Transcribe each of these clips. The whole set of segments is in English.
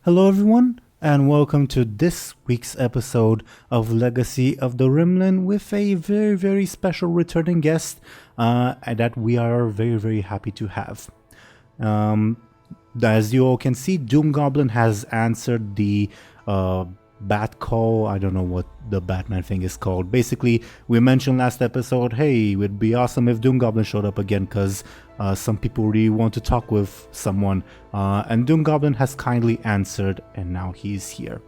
Hello, everyone, and welcome to this week's episode of Legacy of the Rimlen with a very, very special returning guest that we are very, very happy to have. As you all can see, DoomGoblin has answered the bat call. I don't know what the Batman thing is called. Basically, we mentioned last episode, hey, it would be awesome if DoomGoblin showed up again because some people really want to talk with someone. And DoomGoblin has kindly answered, and now he's here.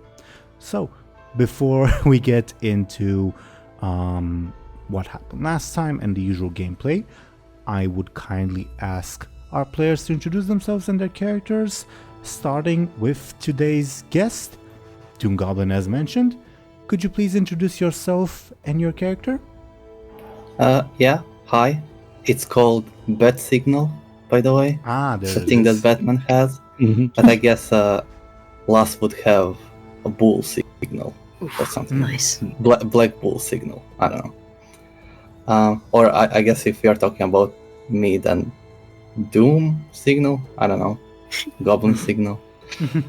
So, before we get into what happened last time and the usual gameplay, I would kindly ask our players to introduce themselves and their characters, starting with today's guest, DoomGoblin as mentioned. Could you please introduce yourself and your character? Yeah, hi. It's called Bat Signal, by the way. There's the thing that Batman has. But I guess Last would have a bull signal or something. Nice. Black bull signal. I don't know. Or I guess if we are talking about me, then Doom signal. I don't know. Goblin signal.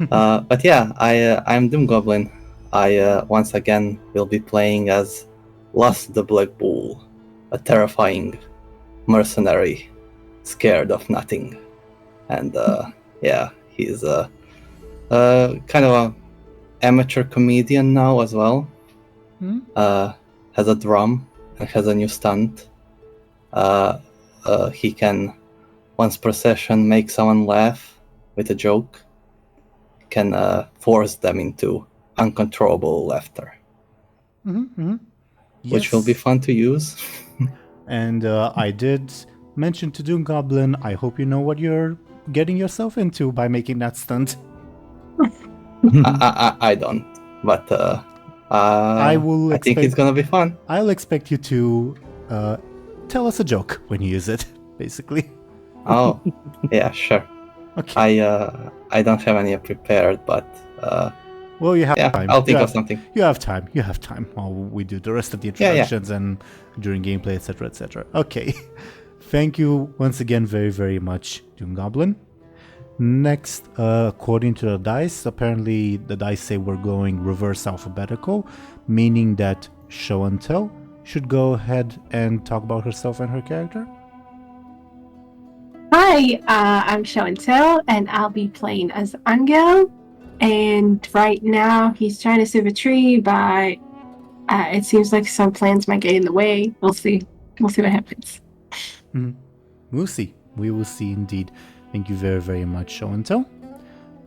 But yeah, I'm DoomGoblin. I once again will be playing as Last the Black Bull, a terrifying mercenary, scared of nothing. And yeah, he's a kind of a amateur comedian now as well. Has a drum and has a new stunt. He can once per session make someone laugh with a joke. Can force them into uncontrollable laughter, which will be fun to use. And I did mention to DoomGoblin, I hope you know what you're getting yourself into by making that stunt. I don't, but I think it's gonna be fun. I'll expect you to tell us a joke when you use it, basically. Oh, yeah, sure. Okay. I don't have any prepared, but well, you have time. I'll think of something. You have time while we do the rest of the introductions and during gameplay, etc., etc. Okay. Thank you once again very, very much, DoomGoblin. Next, according to the dice, apparently the dice say we're going reverse alphabetical, meaning that Show&Tell should go ahead and talk about herself and her character. Hi, I'm Show&Tell, and I'll be playing as Anghel. And right now, he's trying to save a tree, but it seems like some plans might get in the way. We'll see. We'll see what happens. We'll see. We will see indeed. Thank you very, very much, Show&Tell.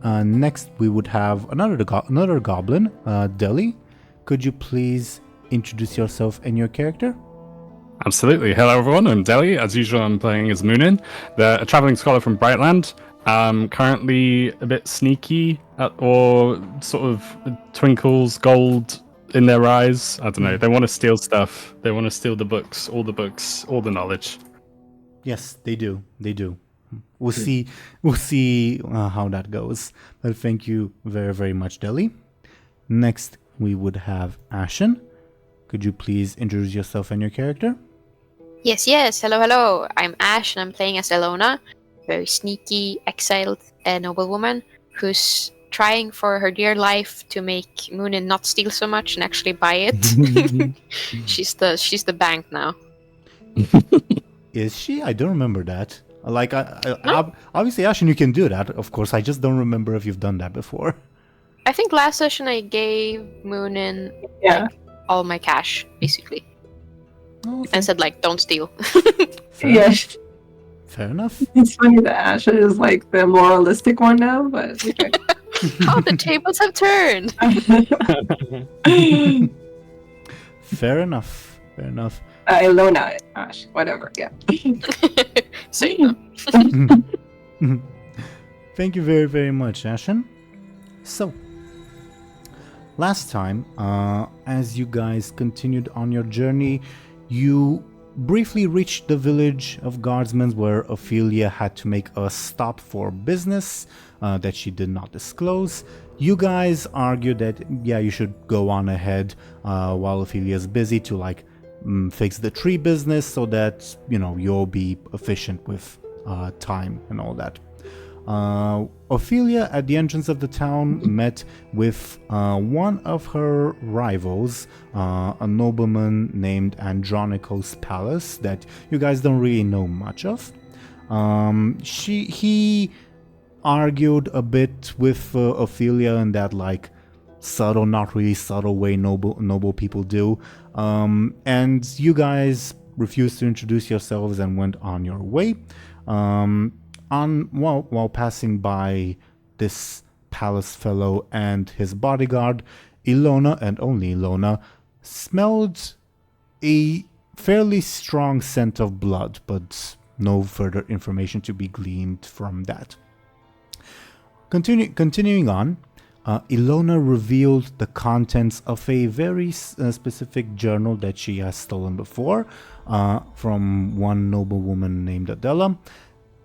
Next, we would have another goblin, Dely. Could you please introduce yourself and your character? Absolutely. Hello, everyone. I'm Dely. As usual, I'm playing as Muninn, a traveling scholar from Brightland. Currently a bit sneaky, or sort of twinkles gold in their eyes. I don't know. They want to steal stuff. They want to steal the books, all the knowledge. Yes, they do. They do. We'll see. We'll see how that goes. But thank you very, very much, Dely. Next, we would have Ashen. Could you please introduce yourself and your character? Yes. Hello. I'm Ash, and I'm playing as Illona, very sneaky, exiled noblewoman who's trying for her dear life to make Muninn not steal so much and actually buy it. She's the bank now. Is she? I don't remember that. Like, obviously, Ashen, you can do that. Of course, I just don't remember if you've done that before. I think last session I gave Muninn all my cash, basically. And said, don't steal. Yes. Fair enough. It's funny that Ash is like the moralistic one now, but okay. How the tables have turned! Fair enough. Illona, Ash, whatever, yeah. Same. Thank you very, very much, Ashen. So, last time, as you guys continued on your journey, you briefly reached the village of guardsmen where Ophelia had to make a stop for business that she did not disclose. You guys argued that, you should go on ahead while Ophelia's busy to fix the tree business so that, you'll be efficient with time and all that. Ophelia, at the entrance of the town, met with one of her rivals, a nobleman named Andronikos Pallas, that you guys don't really know much of. He argued a bit with Ophelia in that, like, subtle, not really subtle way noble people do. And you guys refused to introduce yourselves and went on your way. While passing by this palace fellow and his bodyguard, Illona, and only Illona, smelled a fairly strong scent of blood, but no further information to be gleaned from that. Continuing on, Illona revealed the contents of a very specific journal that she has stolen before from one noblewoman named Adela.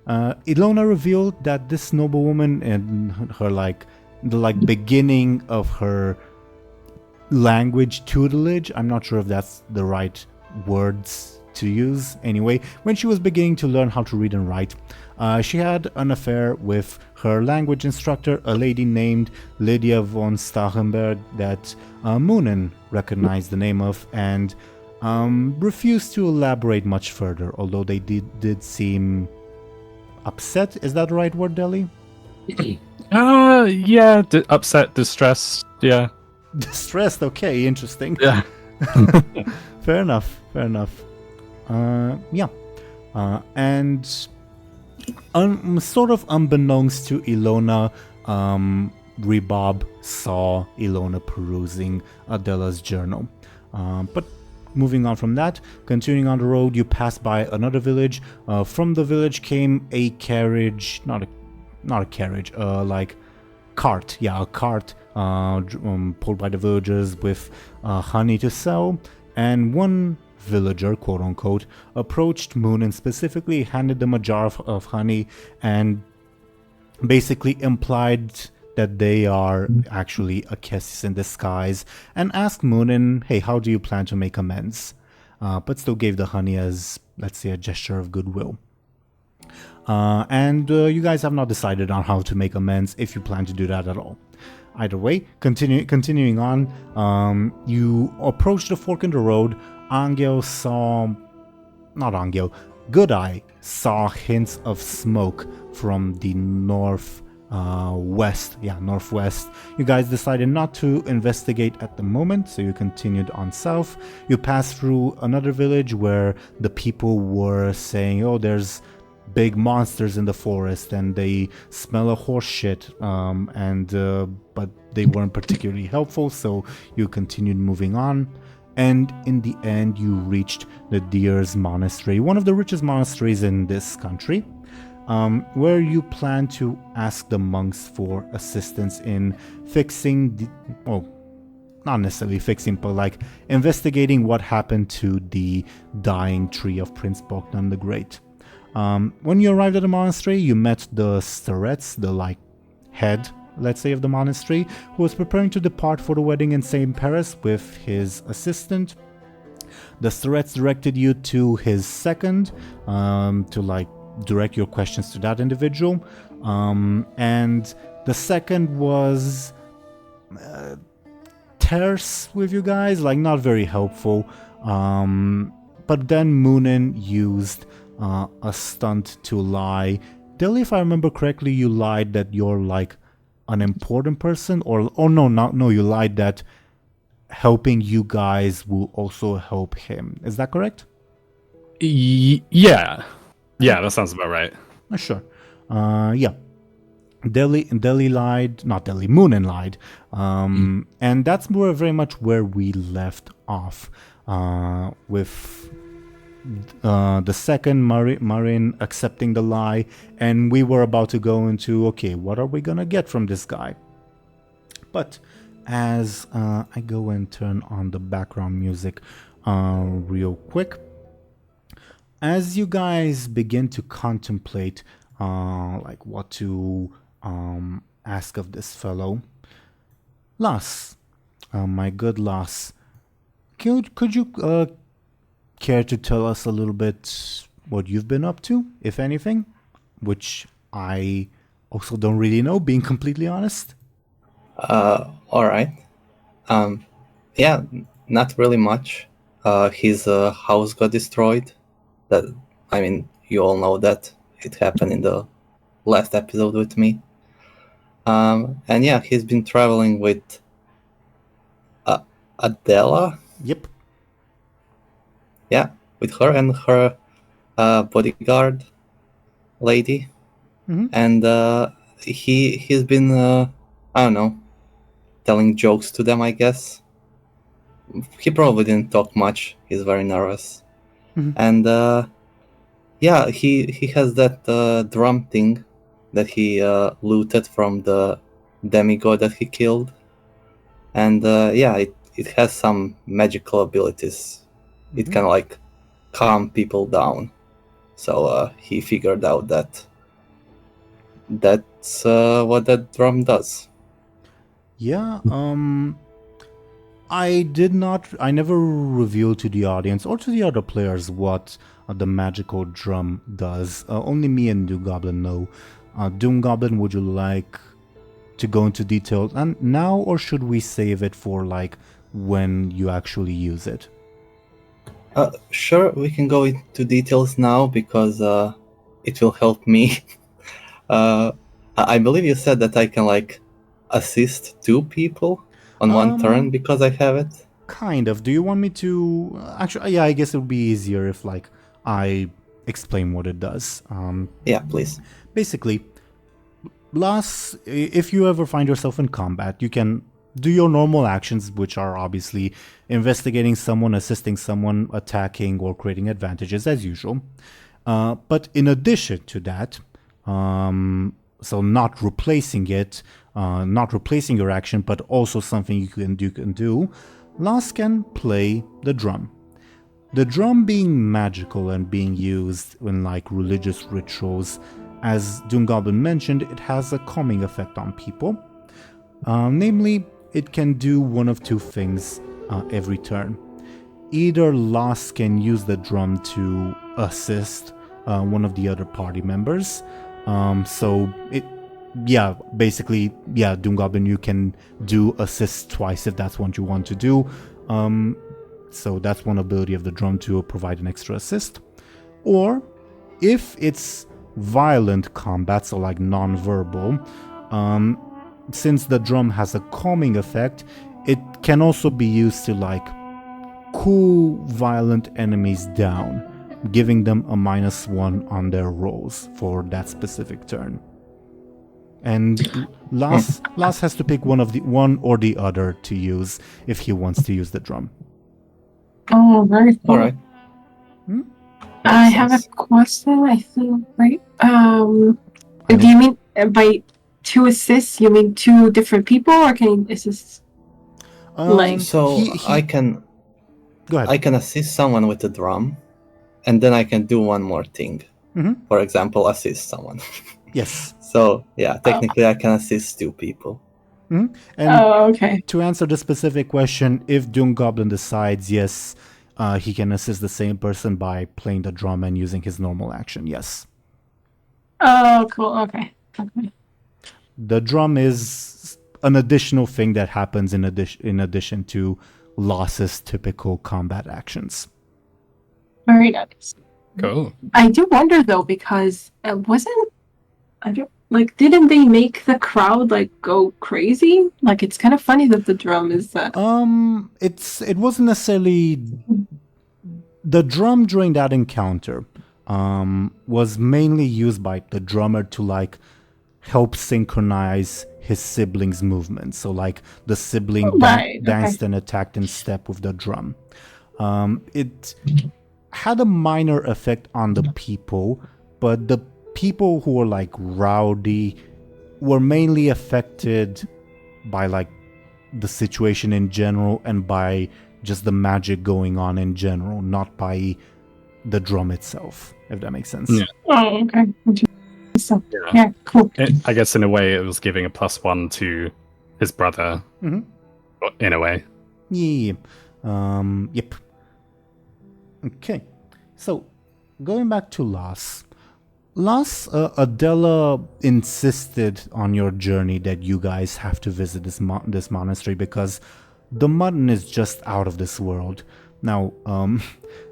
Illona revealed that this noblewoman, in her the beginning of her language tutelage, I'm not sure if that's the right words to use. Anyway, when she was beginning to learn how to read and write, she had an affair with her language instructor, a lady named Lydia von Stachenberg, that Muninn recognized the name of and refused to elaborate much further, although they did seem upset. Is that the right word, Deli? Yeah, upset, distressed, yeah. Distressed, okay, interesting. Yeah. Fair enough. Yeah. And sort of unbeknownst to Illona, Rebob saw Illona perusing Adela's journal. But moving on from that, continuing on the road, you pass by another village. From the village came a carriage, not a carriage, cart. Yeah, a cart pulled by the villagers with honey to sell. And one villager, quote unquote, approached Muninn specifically, handed them a jar of honey, and basically implied that they are actually a kiss in disguise, and asked Muninn, hey, how do you plan to make amends? But still gave the honey as, let's say, a gesture of goodwill. And you guys have not decided on how to make amends, if you plan to do that at all. Either way, continuing on, you approach the fork in the road. Goodeye saw hints of smoke from the northwest. You guys decided not to investigate at the moment, so you continued on south. You passed through another village where the people were saying, oh, there's big monsters in the forest and they smell a horse shit, but they weren't particularly helpful, so you continued moving on. And in the end, you reached the Deer's Monastery, one of the richest monasteries in this country, where you plan to ask the monks for assistance in fixing not necessarily fixing, but investigating what happened to the dying tree of Prince Bogdan the Great. When you arrived at the monastery, you met the starets, the head, let's say, of the monastery, who was preparing to depart for the wedding in St. Paris with his assistant. The starets directed you to his second, to direct your questions to that individual. And the second was terse with you guys, not very helpful. But then Muninn used a stunt to lie. Deli, if I remember correctly, you lied that you're an important person, you lied that helping you guys will also help him. Is that correct? Yeah, that sounds about right. Sure. Yeah. Muninn lied. And that's very much where we left off, with the second Marin accepting the lie, and we were about to go into, okay, what are we gonna get from this guy? But as I go and turn on the background music real quick, as you guys begin to contemplate what to ask of this fellow, Las, my good Las, could you care to tell us a little bit what you've been up to, if anything, which I also don't really know, being completely honest. All right. Yeah, not really much. His house got destroyed. You all know that it happened in the last episode with me. And yeah, he's been traveling with Adela. Yep. Yeah, with her and her bodyguard lady. Mhm. And he's been I don't know, telling jokes to them, I guess. He probably didn't talk much. He's very nervous. Mhm. And yeah, he has that drum thing that he looted from the demigod that he killed. And yeah, it has some magical abilities. It Mhm. can like calm people down. So he figured out that that's what that drum does. Yeah, I never revealed to the audience or to the other players what the magical drum does. Only me and DoomGoblin know. DoomGoblin, would you like to go into details and now, or should we save it for like when you actually use it? Sure, we can go into details now because it will help me. I believe you said that I can like assist 2 people on one turn because I have it. Kind of. Do you want me to actually? Yeah, I guess it would be easier if like I explain what it does. Yeah, please. Basically, if you ever find yourself in combat, you can do your normal actions, which are obviously investigating someone, assisting someone, attacking, or creating advantages as usual. But in addition to that, so not replacing it, not replacing your action, but also something you can do, Las can play the drum. The drum being magical and being used in like religious rituals, as DoomGoblin mentioned, it has a calming effect on people. Namely, it can do one of 2 things every turn. Either Las can use the drum to assist one of the other party members. DoomGoblin, you can do assist twice if that's what you want to do. So that's one ability of the drum, to provide an extra assist. Or if it's violent combat, so like non-verbal, since the drum has a calming effect, it can also be used to like cool violent enemies down, giving them a -1 on their rolls for that specific turn. And Las has to pick one or the other to use if he wants to use the drum. Oh, very cool. All right. I have a question, I think, right? Do you mean by 2 assists, you mean 2 different people, or can you assist? So I can Go ahead. I can assist someone with the drum, and then I can do one more thing. Mhm. For example, assist someone. Yes. So yeah, technically I can assist 2 people. And Okay. to answer the specific question, if DoomGoblin decides yes, he can assist the same person by playing the drum and using his normal action, yes. Oh, cool. Okay. The drum is an additional thing that happens in addition to Loss's typical combat actions. Very nice. Cool. I do wonder though, because didn't they make the crowd like go crazy? Like, it's kind of funny that the drum is that. It wasn't necessarily the drum during that encounter. Was mainly used by the drummer to like help synchronize his siblings' movements. So like the sibling danced and attacked in step with the drum. It had a minor effect on the people, but the people who were like rowdy were mainly affected by like the situation in general and by just the magic going on in general, not by the drum itself, if that makes sense. Yeah. Oh, okay. So, yeah, cool. I guess in a way it was giving a +1 to his brother. Mhm. In a way. Yeah. Yep. Okay. So, going back to Las, Last, Adela insisted on your journey that you guys have to visit this monastery because the Muninn is just out of this world. Now,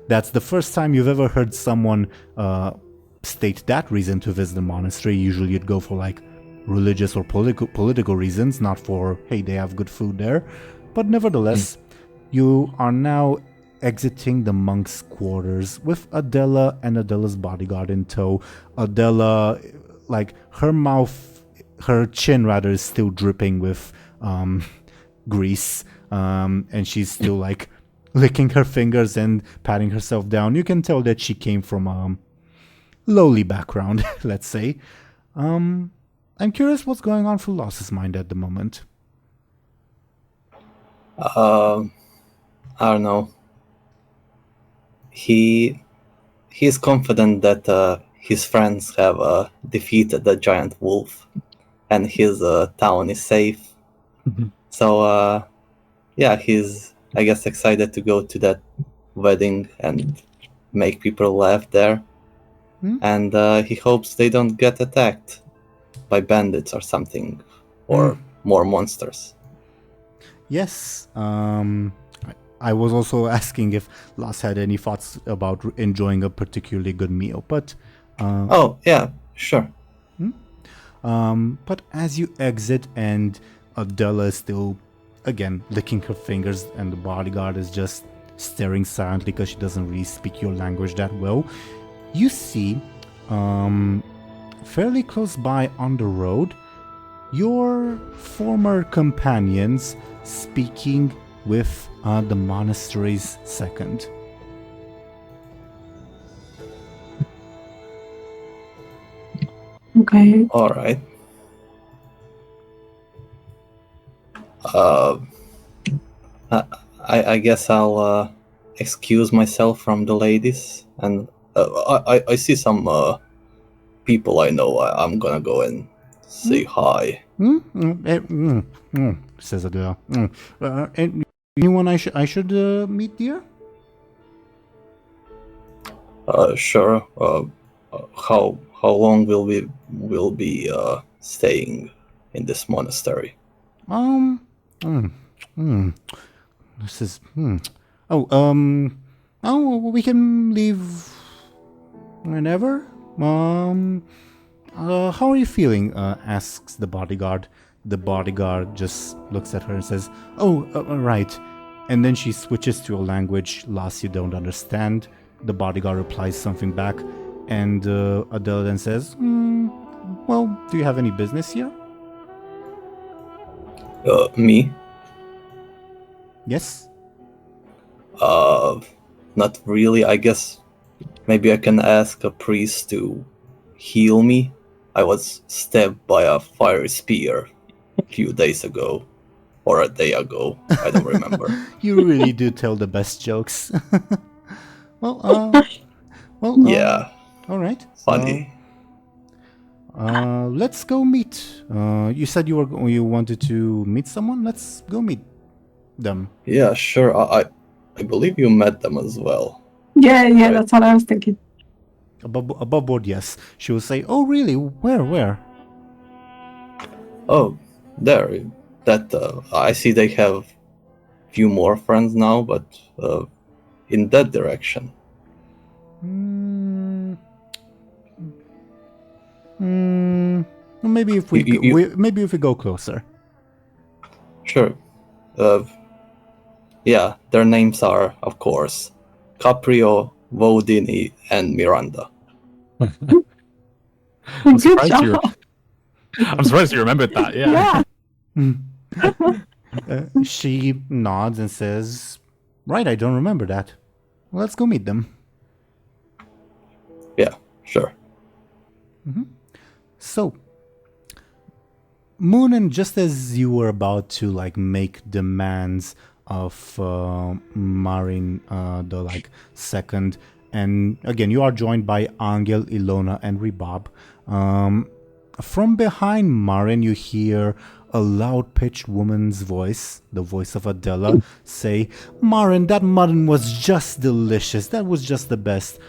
that's the first time you've ever heard someone state that reason to visit the monastery. Usually you'd go for like religious or political reasons, not for, hey, they have good food there. But nevertheless, you are now exiting the monks' quarters with Adela and Adela's bodyguard in tow. Adela, like, her chin rather, is still dripping with grease, and she's still like licking her fingers and patting herself down. You can tell that she came from a lowly background, let's say. I'm curious what's going on through Loss's mind at the moment. I don't know. He's confident that his friends have defeated the giant wolf, and his town is safe. So yeah, he's, I guess, excited to go to that wedding and make people laugh there. And he hopes they don't get attacked by bandits or something, or more monsters. Yes. I was also asking if Loss had any thoughts about enjoying a particularly good meal, but... oh, yeah, sure. But as you exit and Adela is still, again, licking her fingers and the bodyguard is just staring silently because she doesn't really speak your language that well, you see, fairly close by on the road, your former companions speaking with the monastery's second. Okay. All right. I guess I'll excuse myself from the ladies, and I see some people I know. I'm gonna go and say hi. Says Adela. And anyone I should meet, dear? Sure. How long will we be staying in this monastery? This is we can leave whenever. How are you feeling? Asks the bodyguard. The bodyguard just looks at her and says, right. And then she switches to a language Loss you don't understand. The bodyguard replies something back, and Adela then says, well, do you have any business here? Me? Yes? Not really. I guess maybe I can ask a priest to heal me. I was stabbed by a fiery spear a few days ago, or a day ago. I don't remember. You really do tell the best jokes. Well, yeah. All right. Funny. Let's go meet. You said you wanted to meet someone. Let's go meet them. Yeah, sure. I believe you met them as well. Yeah, Right. that's what I was thinking. Above board, yes. She will say, "Oh, really? Where?" Oh, there. That I see they have few more friends now, but in that direction. Maybe if we maybe if we go closer. Sure. Yeah, their names are, of course, Caprio, Vodini, and Miranda. I'm Good surprised job. I'm surprised you remembered that. Yeah. She nods and says, "Right, I don't remember that. Let's go meet them." Yeah, sure. So, Muninn, just as you were about to make demands of Marin the second, and again you are joined by Anghel, Illona, and Ribob. From behind Marin, you hear a loud-pitched woman's voice, the voice of Adela, say, "Marin, that mutton was just delicious. That was just the best.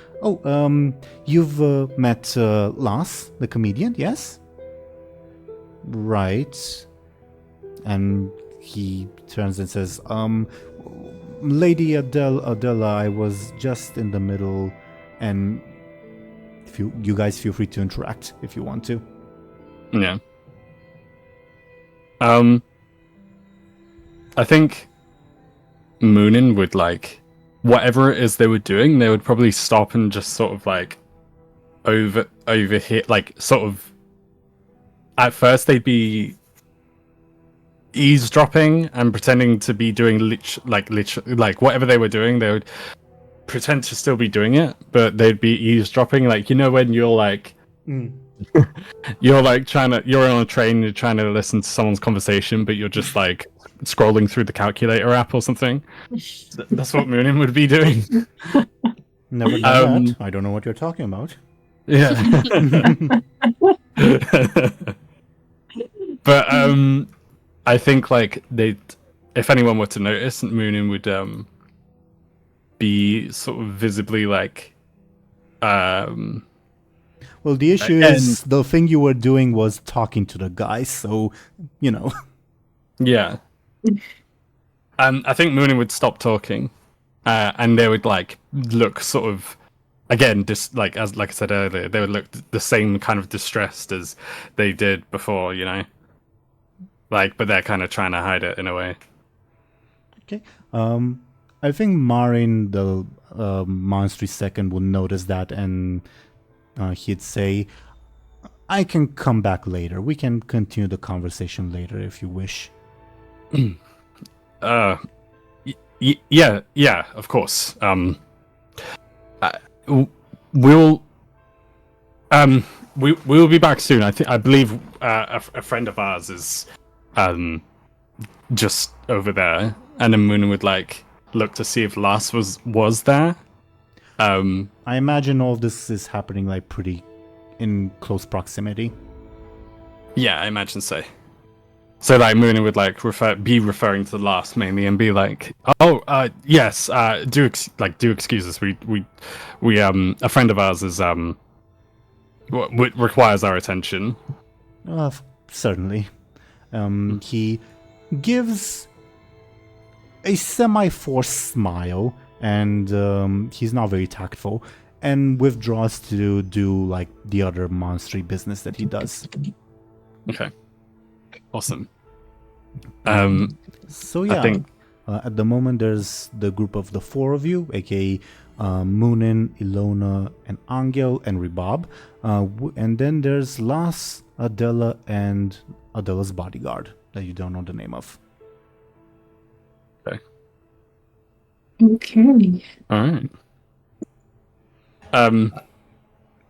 You've met Lars, the comedian, yes? Right. And he turns and says, Lady Adela, I was just in the middle, and if you guys feel free to interact if you want to. Yeah. I think Muninn would whatever it is they were doing, they would probably stop and just sort of overhear, sort of. At first, they'd be eavesdropping and pretending to be doing literally whatever they were doing. They would pretend to still be doing it, but they'd be eavesdropping. When you're you're you're on a train, you're trying to listen to someone's conversation, but you're just scrolling through the calculator app or something. That's what Muninn would be doing. Never done that. I don't know what you're talking about. Yeah. But I think if anyone were to notice, Muninn would be sort of visibly Well, the issue is the thing you were doing was talking to the guys, so, Yeah. I think Muninn would stop talking, and they would look sort of, again, just like I said earlier, they would look the same kind of distressed as they did before, but they're kind of trying to hide it in a way. Okay. I think Marin, the Monstrous Second, will notice that, and he'd say, I can come back later. We can continue the conversation later if you wish. Yeah, of course. We'll be back soon. I believe a friend of ours is just over there, and then Muninn would look to see if Lars was there. I imagine all this is happening pretty in close proximity. Yeah, I imagine so. So Muninn would be referring to Lars mainly and be yes, do excuse us. We a friend of ours is requires our attention. Certainly. He gives a semi-forced smile, and he's not very tactful, and withdraws to do the other monstery business that he does. Okay. Awesome. So yeah, I think at the moment there's the group of the four of you, aka Muninn, Illona, and Anghel, and Ribob, and then there's Lars, Adela, and Adela's bodyguard that you don't know the name of. Okay. Okay. All right.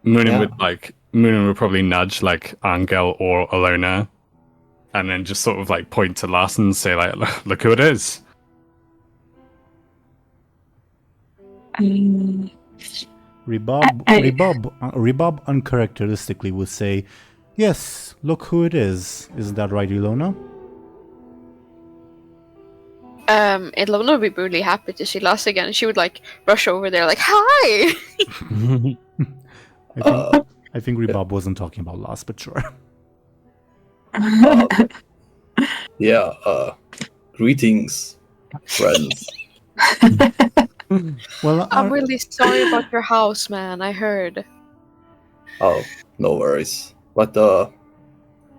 Muninn would probably nudge Anghel or Illona, and then just sort of point to Lars and say look who it is. Ribob uncharacteristically would say, yes, look who it is. Isn't that right, Illona? Illona would be really happy to see Lars again. She would rush over there hi! I think Ribob wasn't talking about Lars, but sure. Greetings, friends. Well, I'm really sorry about your house, man. I heard. Oh, no worries. But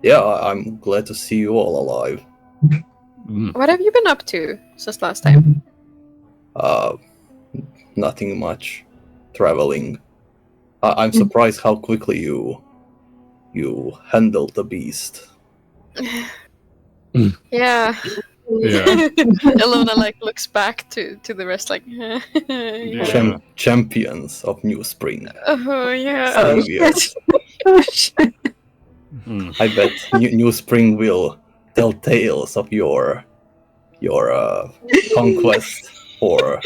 I'm glad to see you all alive. What have you been up to since last time? Nothing much. Traveling. I'm surprised how quickly you handled the beast. Yeah. Illona looks back to the rest Yeah. Champions of New Spring. Oh yeah. Saviors. Oh shit. I bet New Spring will tell tales of your conquest for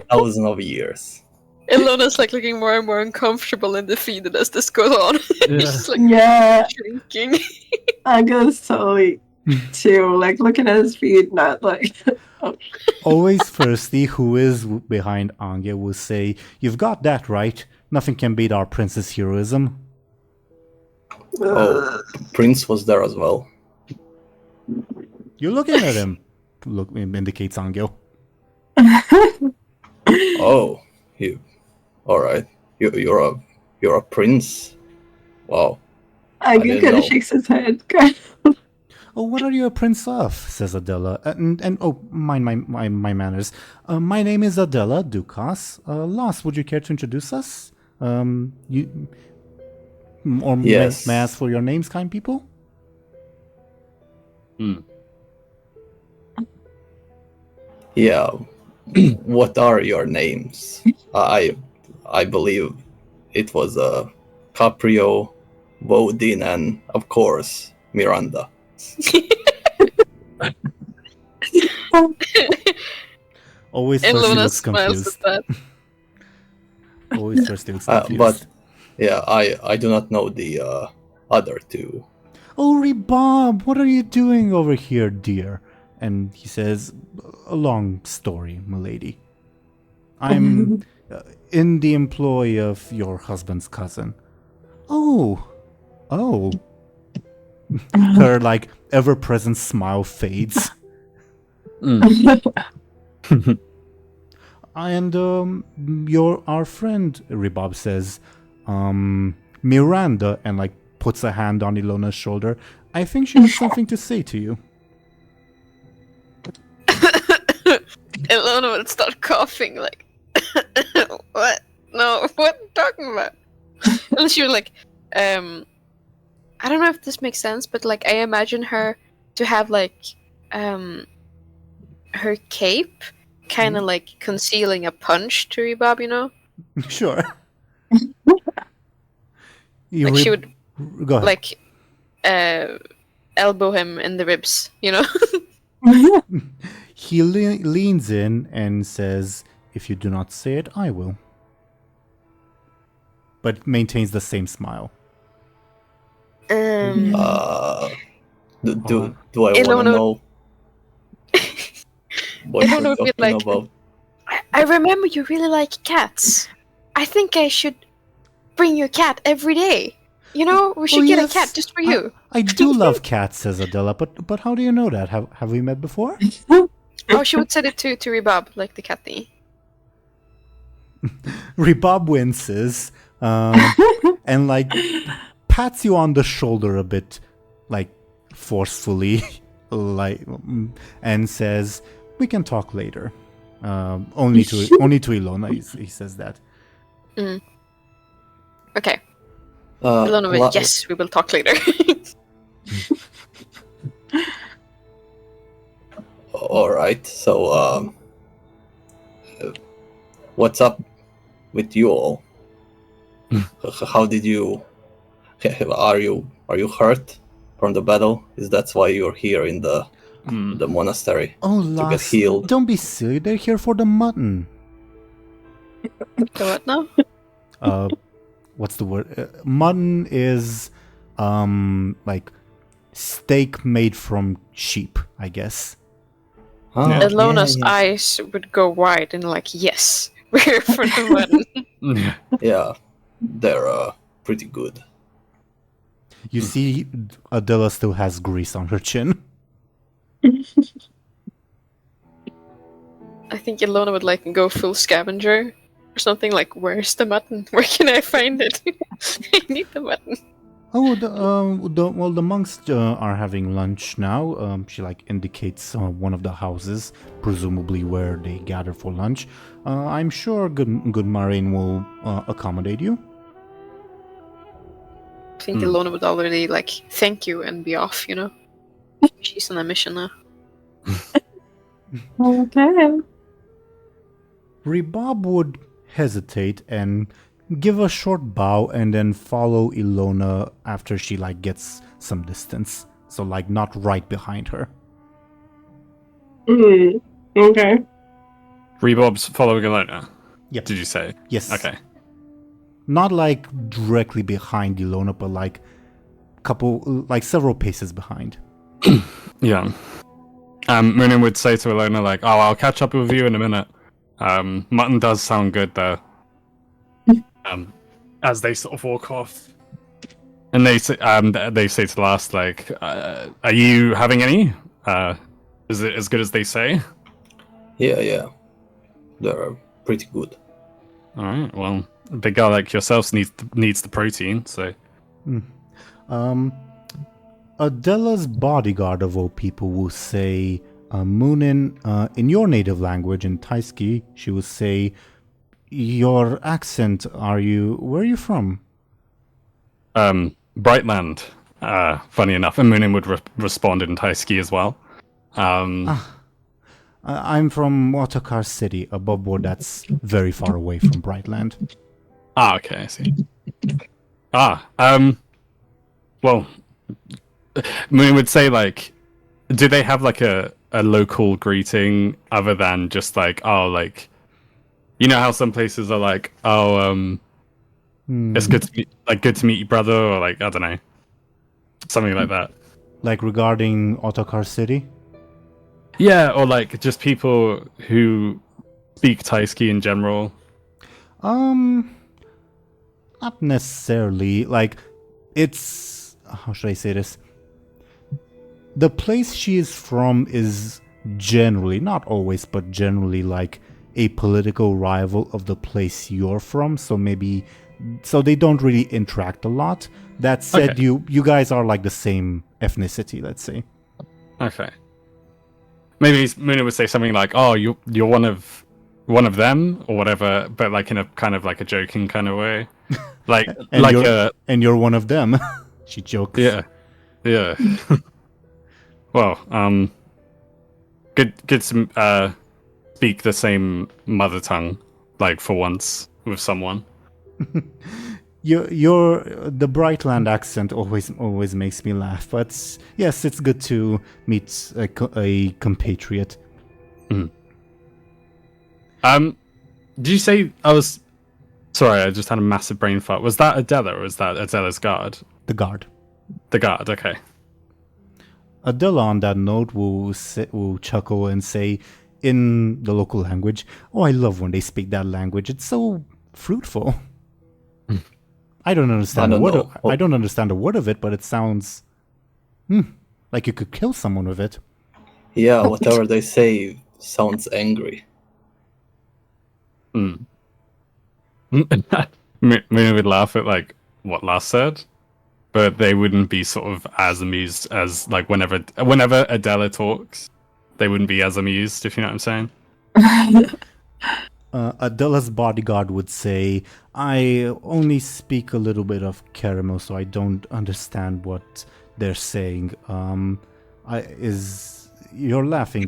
thousands of years. Illona's looking more and more uncomfortable and defeated as this goes on. Yeah. She's Yeah. shrinking. I'm gonna slowly to like looking at his feet, not like. Always Thirsty, who is behind Anghel, will say, "You've got that right. Nothing can beat our prince's heroism." Oh, Prince was there as well. You're looking at him. Look, indicates Anghel. Oh, you. All right. You're a prince. Wow. Anghel didn't kind of know. shakes his head. Oh, what are you a prince of? Says Adela. And oh, mind my manners. My name is Adela Dukas. Lost, would you care to introduce us? You or Yes. may I ask for your names, kind people? Yeah. What are your names? I believe it was Caprio, Bodin, and of course Miranda. Always Thirsty Illona looks smiles confused. at that. Always Thirsty looks confused. But yeah, I do not know the other two. Oh, Rebob, what are you doing over here, dear? And he says, "A long story, milady. I'm in the employ of your husband's cousin." Oh. Her, like, ever-present smile fades. And, our friend, Rebob says, Miranda, and, like, puts a hand on Illona's shoulder. I think she has something to say to you. Illona would start coughing, like, what? No, what are you talking about? And she was like, I don't know if this makes sense, but like, I imagine her to have like, her cape kind of like concealing a punch to Rebob, you know? Sure. Like she would Go ahead. like, elbow him in the ribs, you know? He leans in and says, "If you do not say it, I will." But maintains the same smile. Do I want to Illona- know what Illona you're would be talking like- about? I remember you really like cats. I think I should bring your cat every day. You know, we should get yes. a cat just for you. I do love cats, says Adela, but how do you know that? Have we met before? Oh, she would say it to Rebob, like the cat thingy. Rebob winces, and like pats you on the shoulder a bit, like forcefully, like, and says, "We can talk later." Only to Illona, he says that. Okay. Illona will, yes, we will talk later. All right. So, what's up with you all? How did you? Are you hurt from the battle? Is that why you're here in the monastery? Oh, to get Lass, healed? don't be silly. They're here for the mutton. The what now? What's the word? Mutton is like steak made from sheep, I guess. Oh, Illona's yeah. eyes would go wide and like, yes, we're here for the mutton. Yeah, they're pretty good. You see, Adela still has grease on her chin. I think Illona would like go full scavenger or something like, where's the mutton? Where can I find it? I need the mutton. Oh, the monks are having lunch now. She like indicates one of the houses, presumably where they gather for lunch. I'm sure good Marine will accommodate you. I think Illona would already like thank you and be off, you know? She's on a mission now. Okay. Rebob would hesitate and give a short bow and then follow Illona after she like gets some distance. So like not right behind her. Okay. Rebob's following Illona. Yep. Did you say? Yes. Okay. Not like directly behind Illona, but like several paces behind. Yeah. Muninn would say to Illona, like, "Oh, I'll catch up with you in a minute." Mutton does sound good though. As they sort of walk off, and they say to the last, like, "Are you having any? Is it as good as they say?" Yeah. They're pretty good. All right. Well, a big guy like yourself needs the protein, so. Adela's bodyguard of all people will say, Muninn, in your native language, in Taiski, she will say, your accent, where are you from? Brightland, funny enough, and Muninn would respond in Taiski as well. I'm from Otokar City, a board that's very far away from Brightland. Okay, I see. Well, Muninn would say, like, do they have, like, a local greeting other than just, like, oh, like, you know how some places are like, oh, it's good to meet you, brother, or, like, I don't know, something like that. Like regarding Otokar City? Yeah, or, like, just people who speak Taiski in general. Not necessarily. Like, it's... How should I say this? The place she is from is generally, not always, but generally, like, a political rival of the place you're from, so they don't really interact a lot. That said, Okay. you guys are like the same ethnicity, let's say. Okay. Maybe Muninn would say something like, "Oh, you're one of them," or whatever, but like in a kind of like a joking kind of way, like and you're one of them. She jokes. Yeah. Well, good to speak the same mother tongue, like for once with someone. The Brightland accent always makes me laugh, but yes, it's good to meet a compatriot. Did you say I was? Sorry, I just had a massive brain fart. Was that Adela, or was that Adela's guard? The guard. The guard. Okay. Adela, on that note, will chuckle and say, in the local language, "Oh, I love when they speak that language. It's so fruitful." I don't understand a word of it, but it sounds like you could kill someone with it. Yeah, whatever they say sounds angry. Mina would laugh at like what Lars said, but they wouldn't be sort of as amused as like whenever Adela talks, they wouldn't be as amused, if you know what I'm saying. Adela's bodyguard would say, "I only speak a little bit of caramel, so I don't understand what they're saying. You're laughing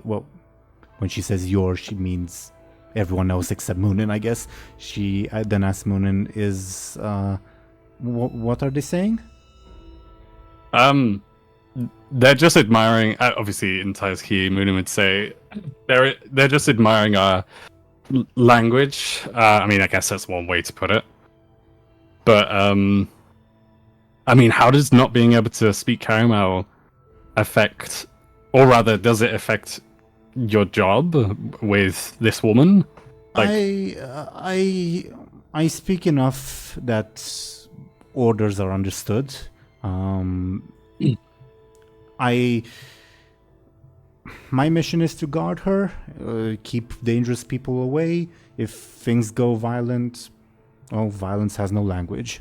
well, when she says "your," she means everyone else except Muninn, I guess. She then asks Muninn, what are they saying? They're just admiring. Obviously, in Taiski, Muninn would say they're just admiring our language. I mean, I guess that's one way to put it. But I mean, how does not being able to speak caramel affect, or rather, does it affect your job with this woman? Like, I speak enough that orders are understood. My mission is to guard her, keep dangerous people away. If things go violent, violence has no language.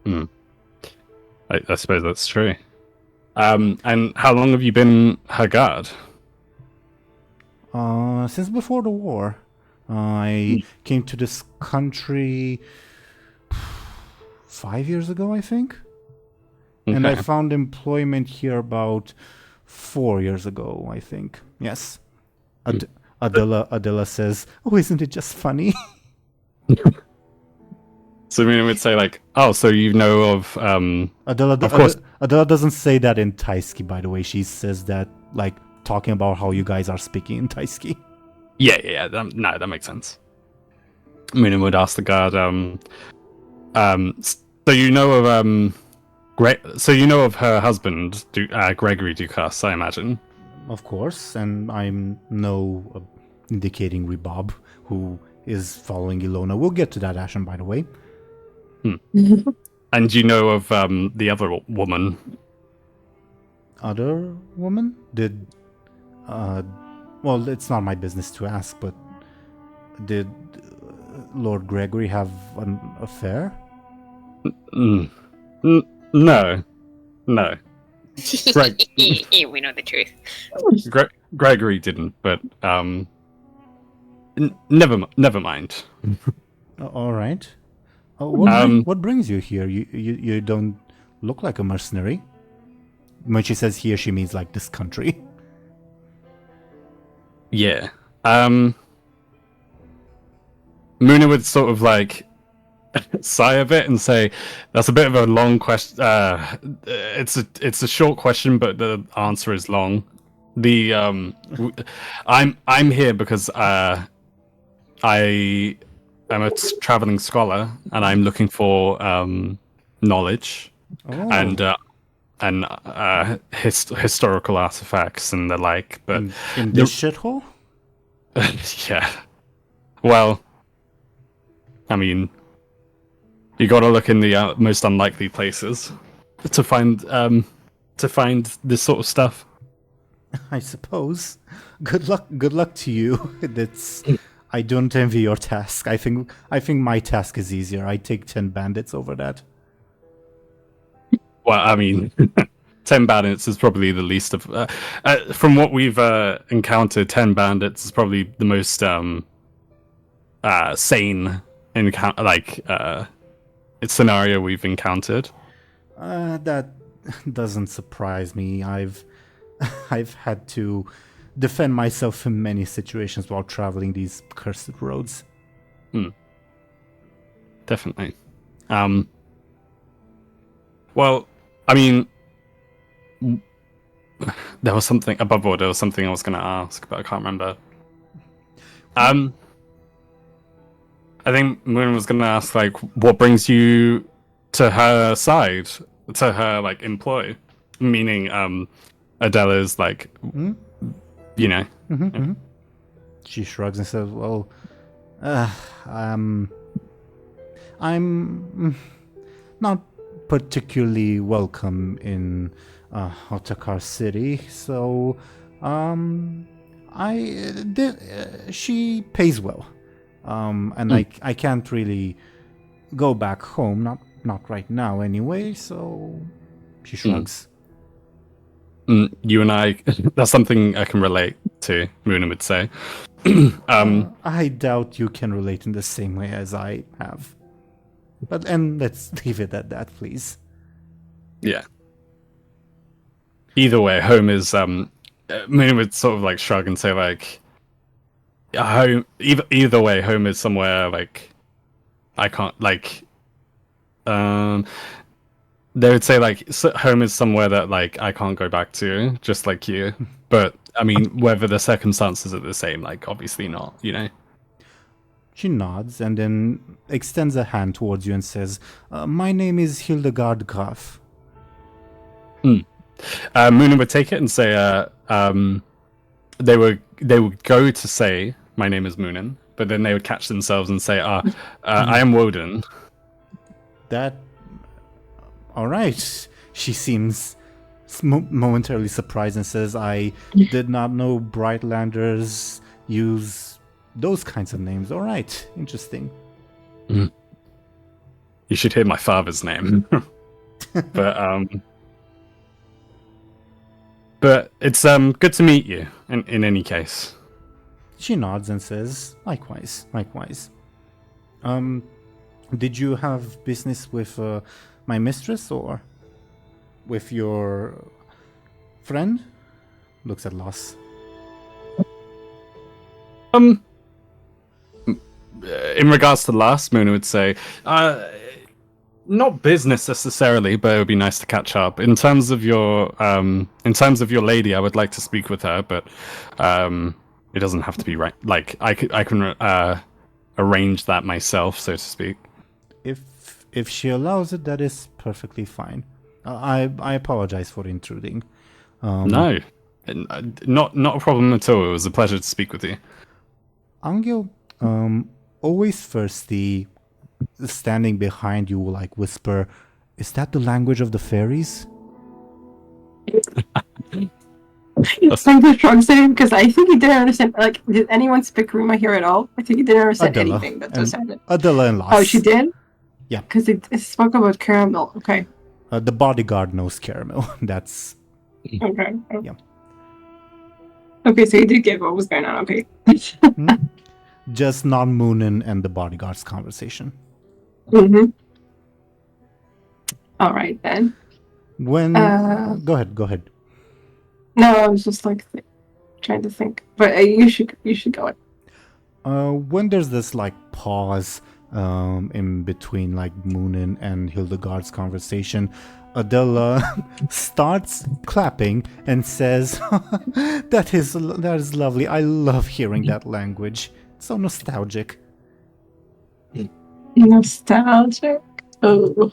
I suppose that's true. And how long have you been her guard? Since before the war. I came to this country 5 years ago, I think. Okay. And I found employment here about 4 years ago, I think. Yes. Adela says, "Oh, isn't it just funny?" So Muninn would say like, "Oh, so you know of Adela, of course." Adela doesn't say that in Taiski, by the way. She says that like talking about how you guys are speaking in Taiski. Yeah. That makes sense. Muninn would ask the guard, so you know of Great. So you know of her husband, Gregory Ducasse, I imagine. Of course, and I'm no indicating Rebob, who is following Illona. We'll get to that, Ashen, by the way. And you know of the other woman. Other woman? Did... well, it's not my business to ask, but did Lord Gregory have an affair? No. Greg, We know the truth. Gregory didn't, but never mind. All right. What brings you here? You don't look like a mercenary. When she says here, she means like this country. Yeah. Muninn would sort of like sigh a bit and say, "That's a bit of a long question. It's a short question, but the answer is long. I'm here because I am a traveling scholar and I'm looking for knowledge and historical artifacts and the like. But in this shithole? yeah. Well, I mean, you got to look in the most unlikely places to find this sort of stuff. I suppose. Good luck to you. I don't envy your task. I think my task is easier. I take 10 bandits over that. Well, I mean, 10 bandits is probably the least of... from what we've encountered, 10 bandits is probably the most sane scenario we've encountered. That doesn't surprise me. I've had to defend myself in many situations while traveling these cursed roads. Definitely. Well, I mean, there was something above all. There was something I was going to ask, but I can't remember. I think Muninn was going to ask, like, what brings you to her side, to her like employ, meaning Adela's like, you know. She shrugs and says, "Well, I'm not particularly welcome in Otakar City, so she pays well, and I can't really go back home, not right now anyway." So she shrugs. You and I, that's something I can relate to, Muninn would say. I doubt you can relate in the same way as I have. And let's leave it at that, please. Yeah. Either way, home is, Muninn would sort of like shrug and say like, home, either way, home is somewhere like, I can't, like, they would say like home is somewhere that like I can't go back to, just like you. But I mean, whether the circumstances are the same, like obviously not, you know. She nods and then extends a hand towards you and says, "My name is Hildegard Graf." Muninn would take it and say, they would go to say, "My name is Muninn," but then they would catch themselves and say, "I am Woden." That. All right. She seems momentarily surprised and says, "I did not know Brightlanders use those kinds of names. All right, interesting." You should hear my father's name. But it's good to meet you in any case. She nods and says, "Likewise. Did you have business with my mistress or with your friend?" Looks at Loss. In regards to last, Muninn would say, not business necessarily, but it would be nice to catch up. In terms of your lady, I would like to speak with her, but it doesn't have to be right. Like I can arrange that myself, so to speak. If she allows it, that is perfectly fine. I apologize for intruding. No, not a problem at all. It was a pleasure to speak with you. Anghel, always thirsty, standing behind you, like whisper, "Is that the language of the fairies?" Like the shrug saying, because I think he didn't understand. Like, did anyone speak Rima here at all? I think he didn't understand Adela anything that just happened. Adela and Lass. Oh, she did? Yeah. Because it spoke about caramel. Okay. The bodyguard knows caramel. That's Okay. Yeah. Okay, so you did get what was going on. Okay. just not Muninn and the bodyguard's conversation. Mm-hmm. All right then. When go ahead. No, I was just like trying to think, but you should go. When there's this like pause in between like Muninn and Hildegard's conversation, Adela starts clapping and says, that is lovely. I love hearing that language. It's so nostalgic." Nostalgic. Oh.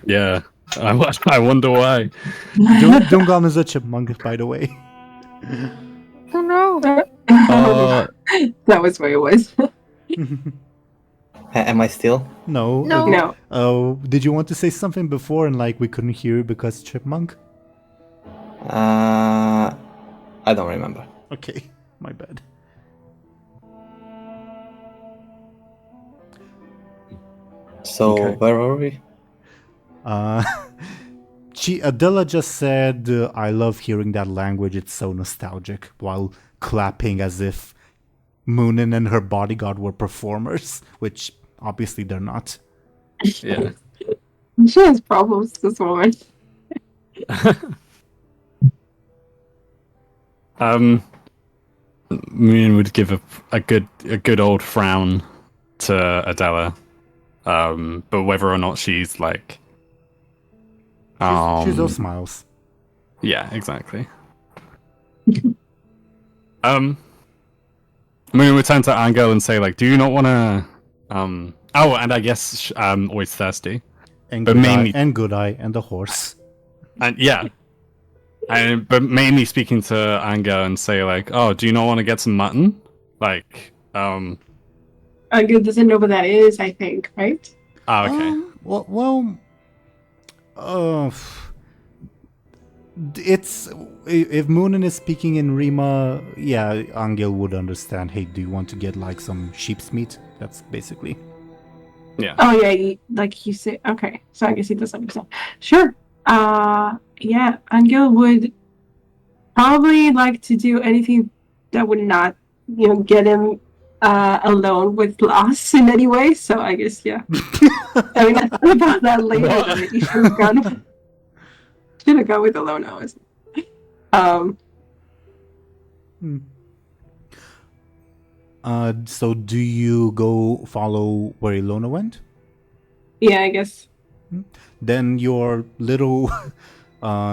Yeah, I wonder why. DoomGoblin is a chipmunk, by the way. Oh no. That was where it was. Am I still? No. No. Oh, did you want to say something before and like we couldn't hear you because chipmunk? I don't remember. Okay, my bad. So Okay. where are we? Adela just said, "I love hearing that language. It's so nostalgic," while clapping as if Muninn and her bodyguard were performers, which obviously they're not. Yeah. She has problems, this woman. Muninn would give a good old frown to Adela, but whether or not she's like, She's all smiles. yeah, exactly. Muninn would turn to Anghel and say, like, "Do you not want to?" Oh, and I guess always thirsty, And but mainly Good Eye and the horse. and yeah. But mainly speaking to Anghel and say like, "Oh, do you not want to get some mutton?" Like, Good doesn't know what that is, I think, right? okay. It's if Muninn is speaking in Rima, yeah, Anghel would understand. Hey, do you want to get like some sheep's meat? That's basically. Yeah. Oh yeah, like you said. Okay, so I guess he does understand. Sure. Yeah, Anghel would probably like to do anything that would not, get him alone with Lass in any way. So I guess yeah. I mean, I thought about that later. What? That you should have gone with Illona. So do you go follow where Illona went? Yeah, I guess. Then your little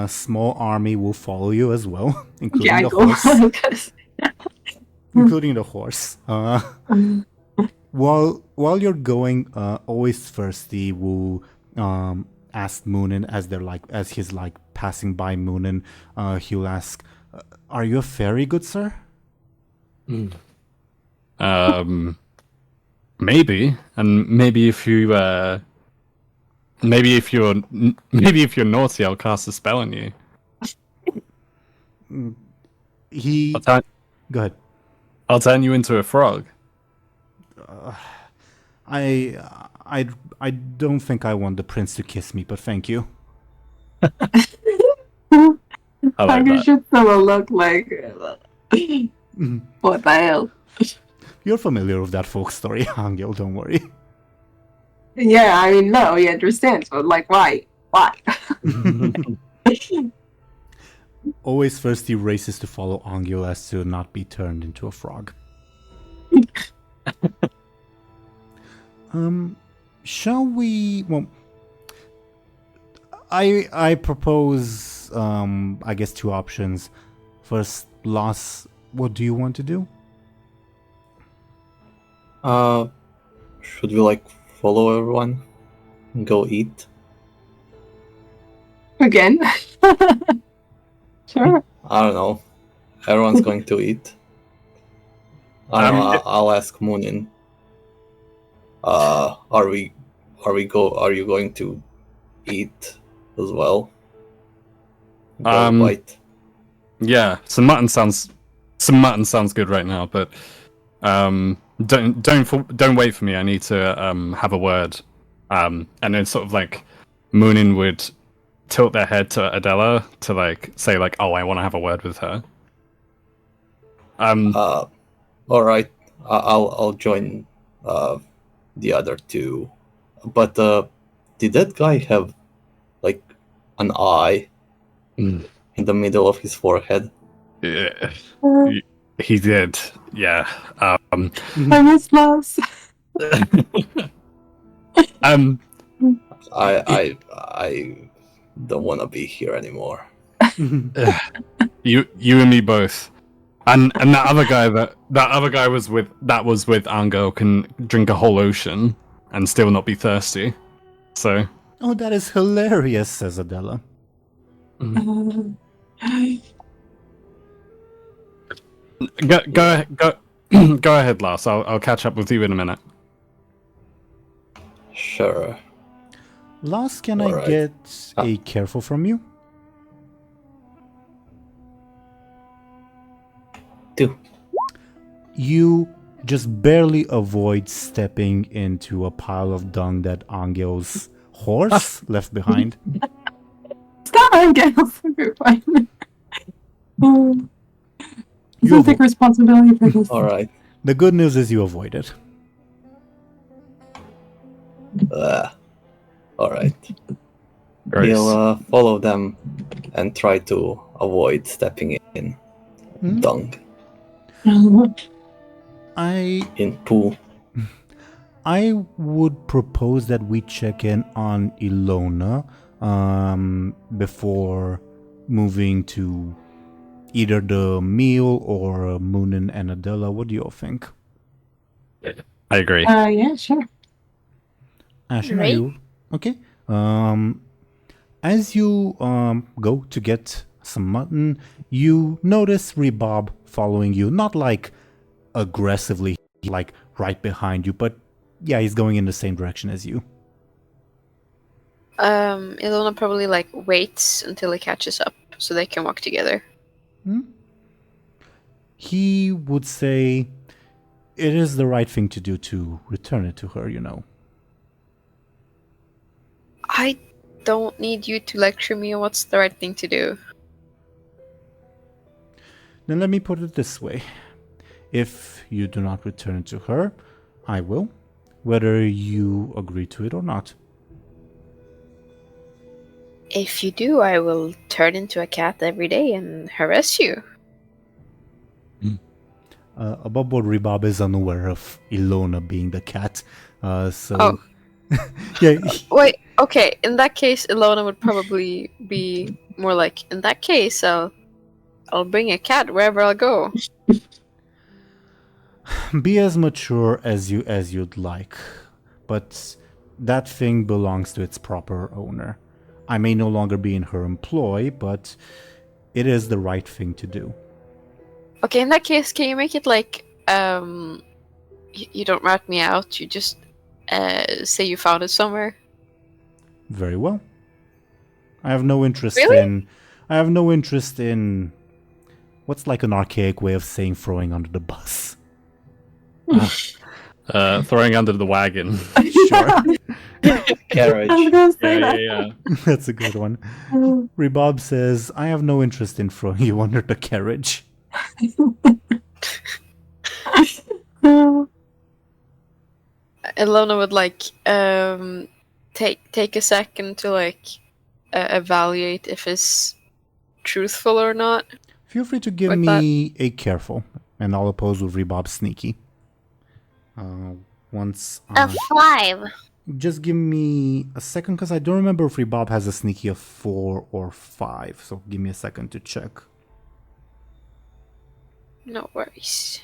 small army will follow you as well, including Yeah, I the go. horse. Including the horse. While you're going, always thirsty will ask Muninn as he's like passing by Muninn. He'll ask, "Are you a fairy, good sir?" Maybe, and maybe if you're naughty, I'll cast a spell on you. Go ahead. I'll turn you into a frog. I don't think I want the prince to kiss me, but thank you. I like that. should still look like. What the hell? You're familiar with that folk story, Anghel, don't worry. Yeah, I mean, no, he understands, but like, why? Why? Always thirsty races to follow Anghel as to not be turned into a frog. Shall we? Well, I propose I guess two options. First, Lass, what do you want to do? Should we like follow everyone and go eat? Again. Sure. I don't know. Everyone's going to eat. I don't know. I'll ask Muninn. Are you going to eat as well? Grab a bite. Yeah, some mutton sounds good right now, but don't wait for me. I need to have a word. And then sort of like Muninn would tilt their head to Adela to like say like, oh, I want to have a word with her. All right. I'll join the other two. But did that guy have like an eye in the middle of his forehead? Yeah, he did. Yeah. I miss loves. I don't want to be here anymore. You and me both. And that other guy was with Anghel can drink a whole ocean and still not be thirsty. So. Oh, that is hilarious, says Adela. Go ahead, Lars. I'll catch up with you in a minute. Sure. Lars, can All I right. get a careful from you? 2. You just barely avoid stepping into a pile of dung that Angel's horse left behind. It's not Anghel. Okay, fine. You take responsibility for this. All right. The good news is you avoid it. All right. Gross. He'll follow them and try to avoid stepping in dung, in poo. I would propose that we check in on Illona before moving to either the meal or Muninn and Adela. What do you all think? I agree. Yeah, sure. Ashen, are you okay? As you go to get some mutton, you notice Rebob following you, not like aggressively, like right behind you, but yeah, he's going in the same direction as you. Illona probably like waits until he catches up so they can walk together. He would say it is the right thing to do to return it to her, you know. I don't need you to lecture me on what's the right thing to do. Then let me put it this way. If you do not return it to her, I will, whether you agree to it or not. If you do, I will turn into a cat every day and harass you. Above board, Rebob is unaware of Illona being the cat, so... Oh. Yeah. Wait, okay, in that case, Illona would probably be more like, in that case, I'll bring a cat wherever I'll go. Be as mature as you'd like, but that thing belongs to its proper owner. I may no longer be in her employ, but it is the right thing to do. Okay, in that case, can you make it like, you don't rat me out, you just say you found it somewhere? Very well. I have no interest Really? in what's like an archaic way of saying throwing under the bus. Throwing under the wagon. Sure. Carriage. I was gonna say that. Yeah. That's a good one. Rebob says, I have no interest in throwing you under the carriage. Illona would like take a second to like evaluate if it's truthful or not. Feel free to give Like me a careful, and I'll oppose with Rebob sneaky. Once A 5. just give me a second, because I don't remember if Rebob has a sneaky of 4 or 5. So give me a second to check. No worries.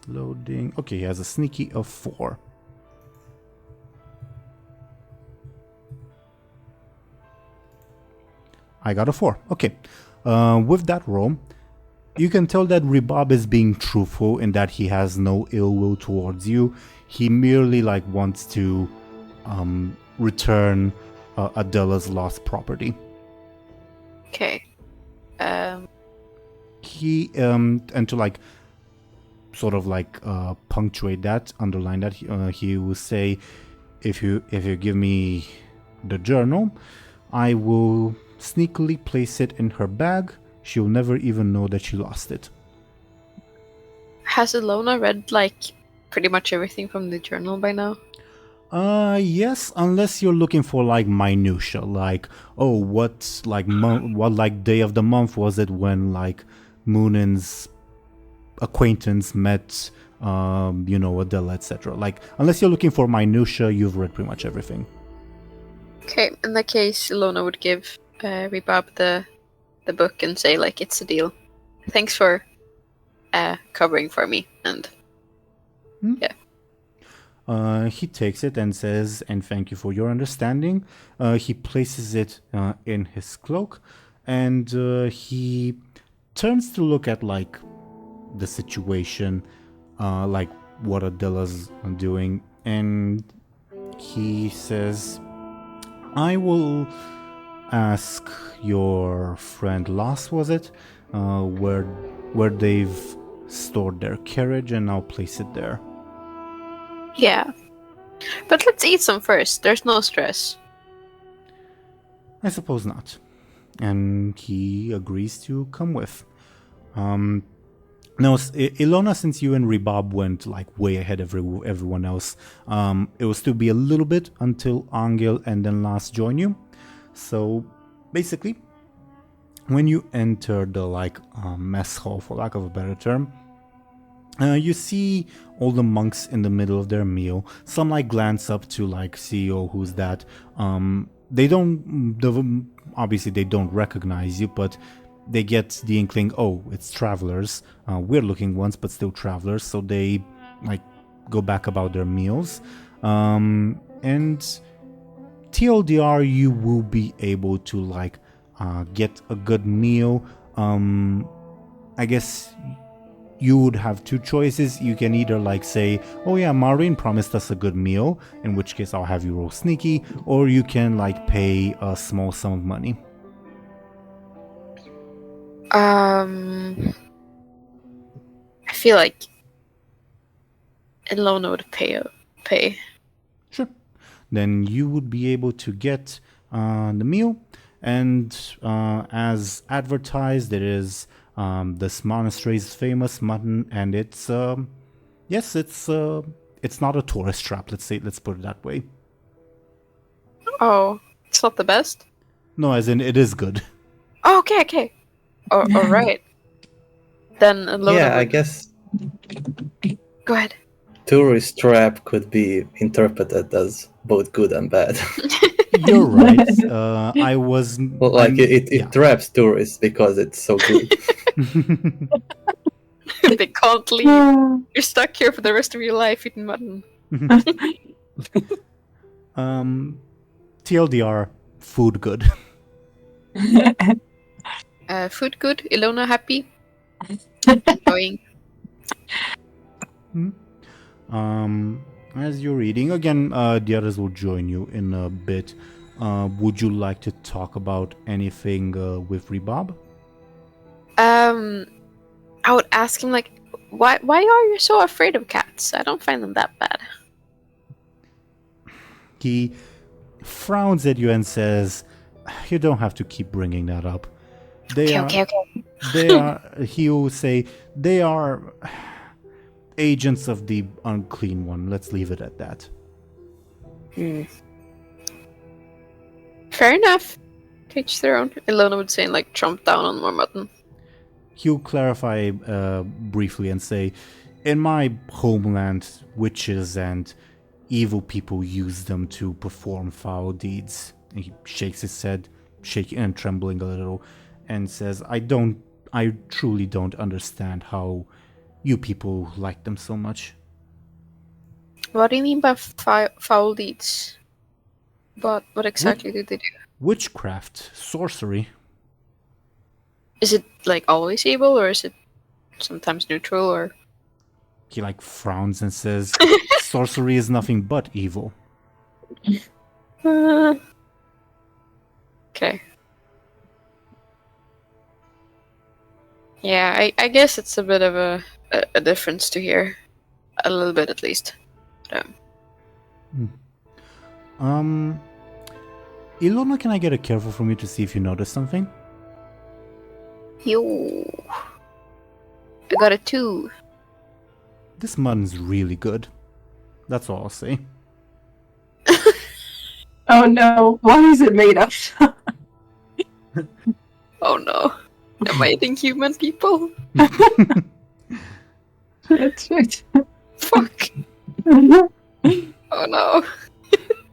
Loading. Okay, he has a sneaky of 4. I got a 4. Okay. With that roll, you can tell that Ribob is being truthful in that he has no ill will towards you. He merely wants to return Adela's lost property. Okay. He and to sort of punctuate that, underline that, he will say, if you give me the journal, I will sneakily place it in her bag. She'll never even know that she lost it. Has Illona read pretty much everything from the journal by now? Yes, unless you're looking for minutia, what day of the month was it when Muninn's acquaintance met Adela, etc. Unless you're looking for minutia, you've read pretty much everything. Okay, in that case, Illona would give Ribob the book and say it's a deal. Thanks for covering for me, and yeah. He takes it and says, and thank you for your understanding. He places it in his cloak, and he turns to look at the situation, what Adela's doing, and he says, I will ask your friend Lass, was it, where they've stored their carriage, and I'll place it there. Yeah. But let's eat some first. There's no stress. I suppose not. And he agrees to come with. Now, Illona, since you and Ribob went way ahead of everyone else, it will still be a little bit until Anghel and then Lass join you. So, basically, when you enter the mess hall, for lack of a better term, you see all the monks in the middle of their meal. Some glance up to see, oh, who's that? Obviously they don't recognize you, but they get the inkling, oh, it's travelers, weird looking ones, but still travelers. So they go back about their meals. And TLDR, you will be able to get a good meal. I guess you would have two choices. You can either say, oh yeah, Maureen promised us a good meal, in which case I'll have you roll sneaky, or you can pay a small sum of money. I feel like Illona would pay. Sure. Then you would be able to get the meal, and as advertised, it is this monastery's famous mutton, and it's it's not a tourist trap. Let's put it that way. Oh, it's not the best? No, as in it is good. Oh, okay. All right. Then Illona I guess Go ahead. tourist trap could be interpreted as both good and bad. You're right. I was it traps tourists because it's so good. They can't leave. You're stuck here for the rest of your life eating mutton. TLDR, food good. Food good. Illona happy. Enjoying. As you're eating, again, the others will join you in a bit. Would you like to talk about anything with Ribob? I would ask him why are you so afraid of cats? I don't find them that bad. He frowns at you and says, you don't have to keep bringing that up. Okay. They are, he will say, they are agents of the unclean one. Let's leave it at that. Fair enough. To each their own. Illona would say and chomp down on more mutton. He'll clarify briefly and say, in my homeland, witches and evil people use them to perform foul deeds. And he shakes his head, shaking and trembling a little, and says, I truly don't understand how you people like them so much. What do you mean by foul deeds? What exactly do they do? Witchcraft, sorcery. Is it like always evil, or is it sometimes neutral, or? He like frowns and says, sorcery is nothing but evil. Okay. Yeah, I guess it's a bit of a difference to hear. A little bit at least. Illona, can I get a careful from you to see if you notice something? Yo. I got a 2. This mutton's really good. That's all I'll say. Oh no, what is it made of? Oh no. Am I eating human people? That's right. Fuck. Oh no.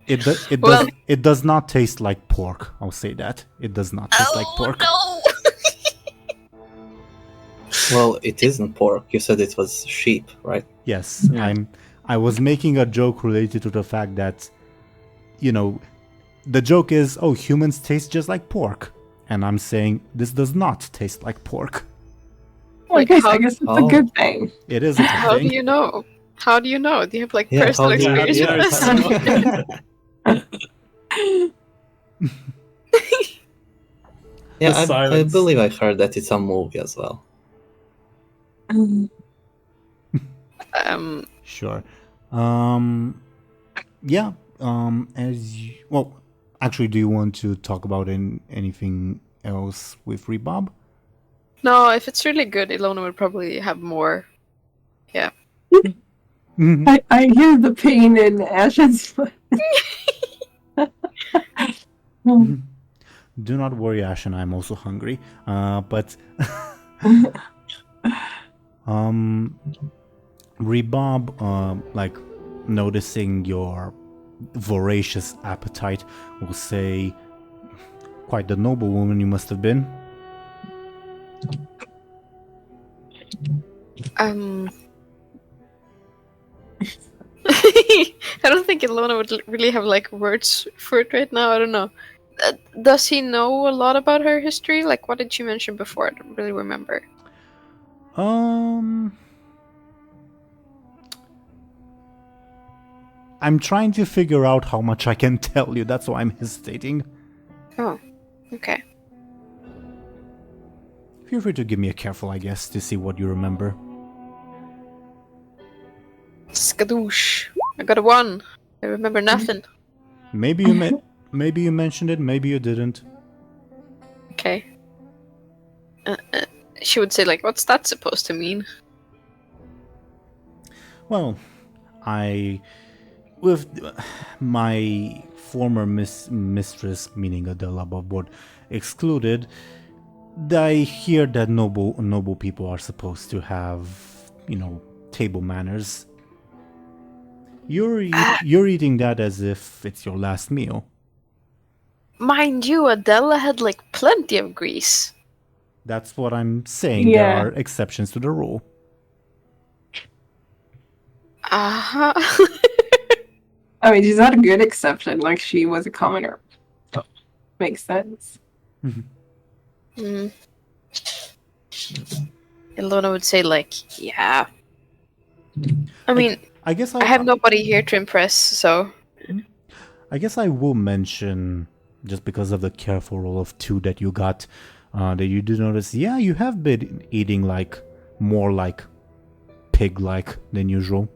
It does not taste like pork. I'll say that. It does not taste like pork. No. Well, it isn't pork. You said it was sheep, right? Yes, Yeah. I was making a joke related to the fact that, you know, the joke is, oh, humans taste just like pork. And I'm saying this does not taste like pork. Like, I how- guess it's Oh. a good thing. It is a good How thing. do you know? How do you know? Do you have like Yeah, personal how do you- experience yeah, with this? Yeah, The I silence. believe I heard that it's a movie as well. Sure. Yeah. Well, actually, do you want to talk about anything else with Rebob? No, if it's really good, Illona would probably have more. Yeah. I hear the pain in Ashen's voice. Do not worry, Ashen. I'm also hungry. But Rebob, like noticing your voracious appetite, will say, "Quite the noble woman you must have been." I don't think Illona would really have like words for it right now. I don't know. Does he know a lot about her history? Like, what did she mention before? I don't really remember. I'm trying to figure out how much I can tell you. That's why I'm hesitating. Oh, okay. Feel free to give me a careful, I guess, to see what you remember. Skadoosh. I got a 1. I remember nothing. Maybe you mentioned it, maybe you didn't. Okay. She would say like, "What's that supposed to mean?" Well, with my former mistress, meaning Adele above board, excluded, I hear that noble people are supposed to have, table manners. You're eating that as if it's your last meal. Mind you, Adela had like plenty of grease. That's what I'm saying. Yeah. There are exceptions to the rule. Uh-huh. I mean, she's not a good exception. Like, she was a commoner. So, makes sense. Mm. Illona would say like, "Yeah." I mean, I guess I have nobody here to impress, so I guess I will mention, just because of the careful roll of 2 that you got, that you do notice, yeah, you have been eating like more like pig-like than usual.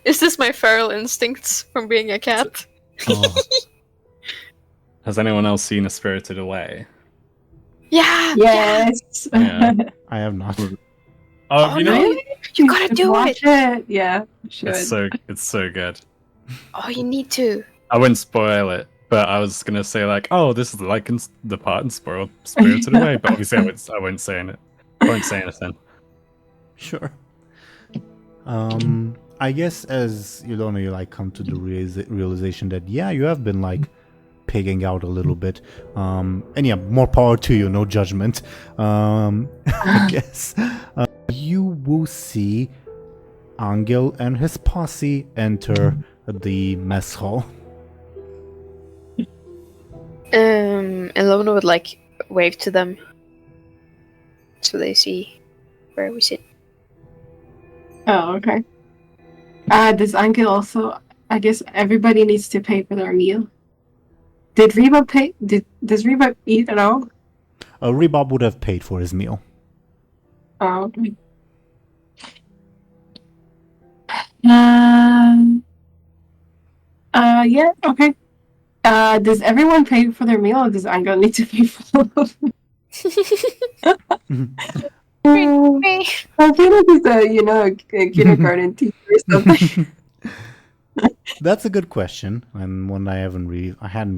is this my feral instincts from being a cat? Oh, Has anyone else seen A Spirited Away? Yeah. Yes. Yeah. I have not. Oh, you know, really? You gotta do Watch it. Yeah, you should. it's so good. Oh, you need to. I wouldn't spoil it, but I was gonna say like, oh, this is like the part and spoil Spirited Away, but obviously I won't say it. I won't say anything. Sure. I guess as Illona, you like come to the realization that yeah, you have been like pigging out a little bit. And yeah, more power to you, no judgment. I guess you will see Anghel and his posse enter the mess hall. Illona would like wave to them so they see where we sit. Oh, okay. Does Anghel also? I guess everybody needs to pay for their meal. Did Reba pay? Does Reba eat at all? Rebob would have paid for his meal. Oh, okay. Yeah, okay. Does everyone pay for their meal, or does Anghel need to pay for them? I feel like he's a kindergarten teacher or something. That's a good question, and one I hadn't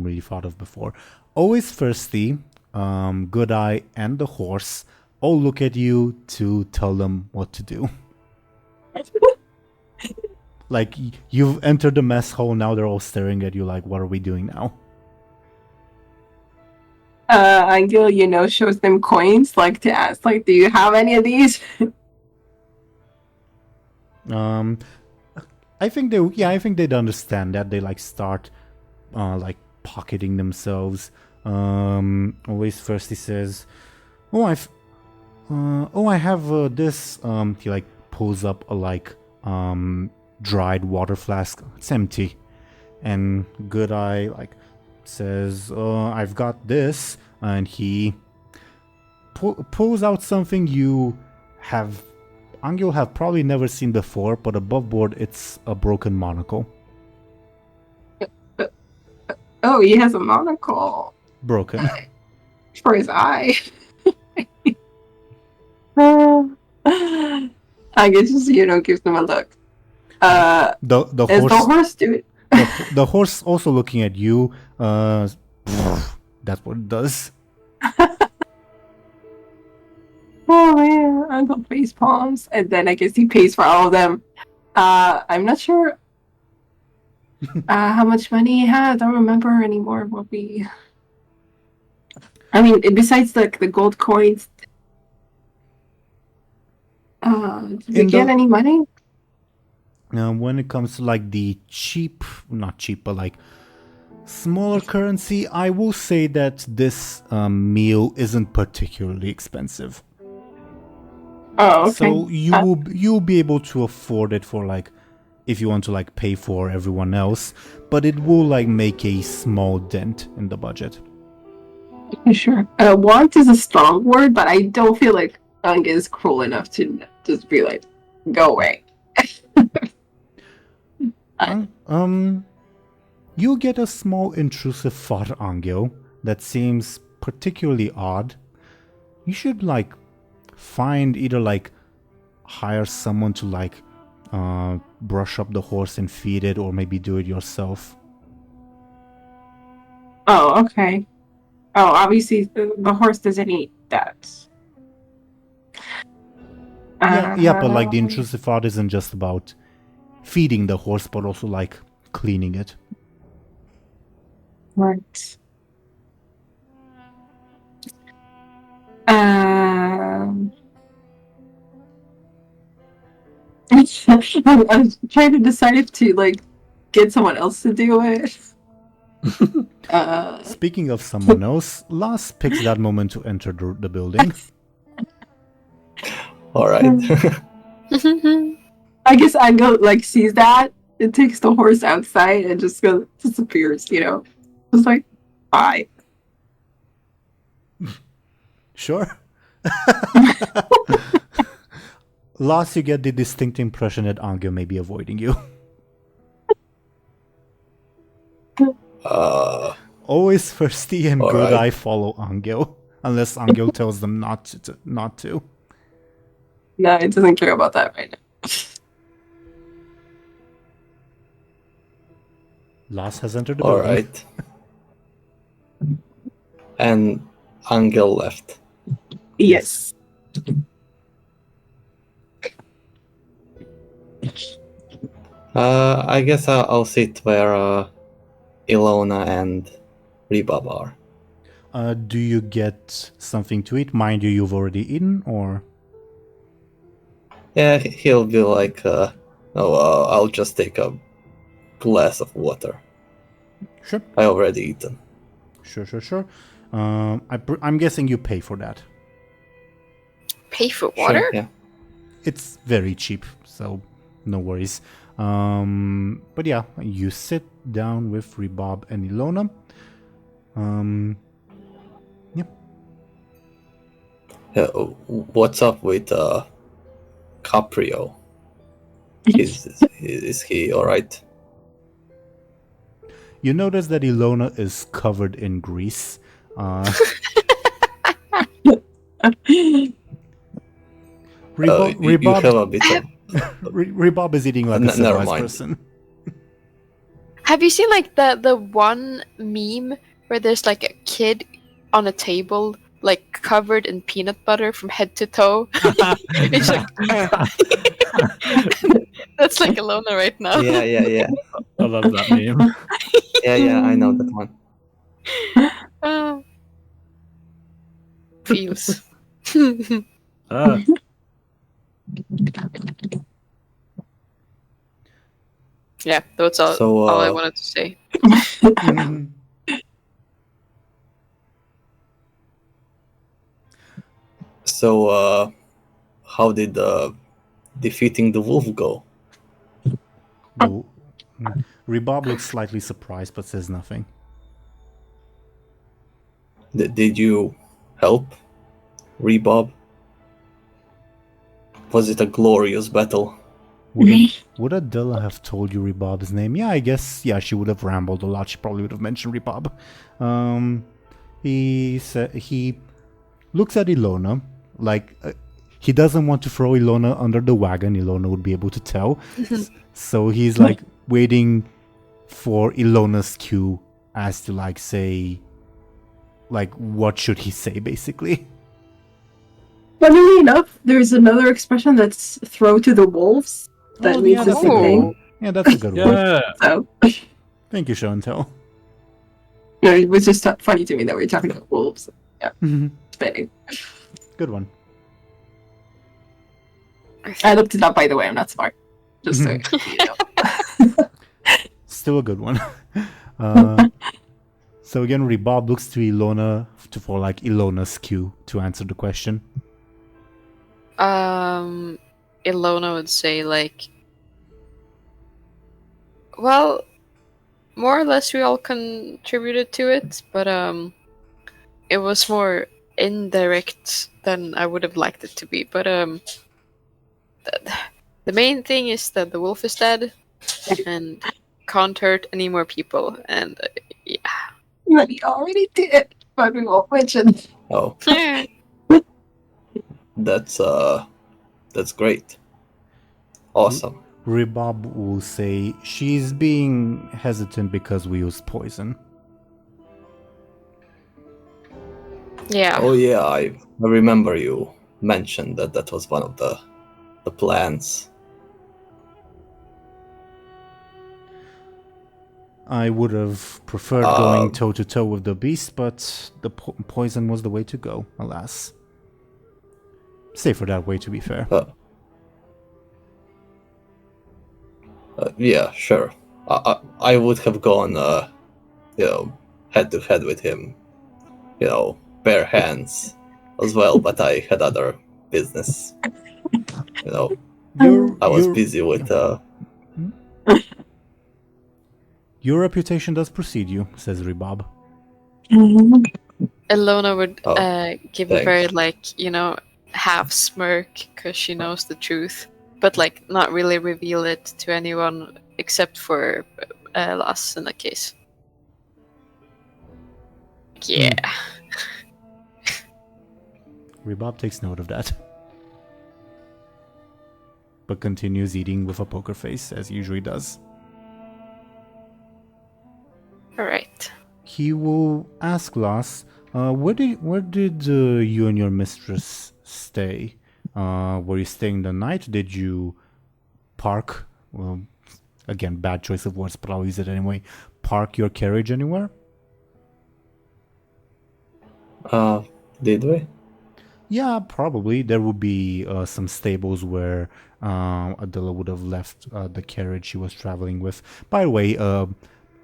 really thought of before. Always thirsty, Good Eye, and the horse all look at you to tell them what to do. Like, you've entered the mess hall, now they're all staring at you like, what are we doing now? Anghel, shows them coins, like, to ask, like, do you have any of these? I think they'd understand that. They, like, start, like, pocketing themselves. Always first he says, I have this, he, like, pulls up a, like, dried water flask. It's empty. And Good Eye, like, says, I've got this, and he pulls out something Anghel have probably never seen before, but above board it's a broken monocle. Oh, he has a monocle. Broken. For his eye. I guess just, gives them a look. The is horse, the horse do it? the horse also looking at you. That's what it does. Oh man, Uncle face palms, and then I guess he pays for all of them. I'm not sure how much money he had. I don't remember anymore what we. I mean, besides the gold coins, did we get any money? When it comes to like the not cheap, but like smaller currency, I will say that this meal isn't particularly expensive. Oh, okay. So you'll be able to afford it for like if you want to like pay for everyone else, but it will like make a small dent in the budget. Sure. Want is a strong word, but I don't feel like Ung is cruel enough to just be like, go away. You get a small intrusive thought, Anghel, that seems particularly odd. You should like find either like hire someone to like brush up the horse and feed it, or maybe do it yourself. Oh, okay. Oh, obviously the horse doesn't eat that. Yeah, but like the intrusive thought isn't just about feeding the horse, but also like cleaning it. Right. I'm trying to decide if to like get someone else to do it. Speaking of someone else, Lars picks that moment to enter the building. All right. I guess Anghel like sees that and takes the horse outside and just disappears. Just like, bye. Sure. Last, you get the distinct impression that Anghel may be avoiding you. Always thirsty and Good Eye follow Anghel, unless Anghel tells them not to. No, it doesn't care about that right now. Last has entered the building. Alright. And Anghel left. Yes. I guess I'll sit where Illona and Rebub are. Do you get something to eat? Mind you, you've already eaten, or? Yeah, he'll be like, I'll just take a glass of water. Sure. I already eaten. Sure. I'm guessing you pay for that. Pay for water? Sure, yeah. It's very cheap, so no worries. But yeah, you sit down with Rebob and Illona. Yeah, what's up with Caprio? Is he alright? You notice that Illona is covered in grease. You have a bit of... Rebob is eating like a Never civilized mind. person. Have you seen like the one meme where there's like a kid on a table like covered in peanut butter from head to toe? It's like that's like Illona right now. Yeah. I love that meme. Yeah, I know that one. Feels. Yeah, that's all, So, all I wanted to say. So, how did defeating the wolf go? No. Rebob looks slightly surprised but says nothing. Did you help Rebob? Was it a glorious battle? Would Adela have told you Rebob's name? Yeah, I guess. Yeah, she would have rambled a lot. She probably would have mentioned Rebob. He looks at Illona like he doesn't want to throw Illona under the wagon. Illona would be able to tell. So he's like waiting for Illona's cue as to like say, like what should he say basically. Funnily enough, there's another expression that's throw to the wolves. That means yeah, the that's a same good thing. one. Yeah, that's a good one. Yeah. So Thank you, Show&Tell. no, it was just funny to me that we were talking about wolves. Yeah, Mhm. spitting. Good one. I looked it up, by the way. I'm not smart. Just so you know. Still a good one. So again, Rebob looks to Illona for like Illona's cue to answer the question. Illona would say like, well, more or less we all contributed to it, but it was more indirect than I would have liked it to be. But the main thing is that the wolf is dead and can't hurt any more people, and yeah. But he already did, but we won't mention. Oh, that's great. Awesome. Rebob will say she's being hesitant because we use poison. Yeah. Oh yeah, I remember you mentioned that was one of the plans. I would have preferred going toe to toe with the beast, but the poison was the way to go, alas. Safer that way, to be fair. Yeah, sure. I would have gone, head to head with him, bare hands as well, but I had other business. I was busy with. Your reputation does precede you, says Rebob. Illona would give a thanks. very half smirk because she knows the truth, but not really reveal it to anyone except for Lass in that case. Yeah. Rebob takes note of that, but continues eating with a poker face as he usually does. All right. He will ask Lass, where did you and your mistress stay? Were you staying the night? Did you park? Well, again, bad choice of words, but I'll use it anyway. Park your carriage anywhere? Did we? Yeah, probably. There would be some stables where Adela would have left the carriage she was traveling with. By the way,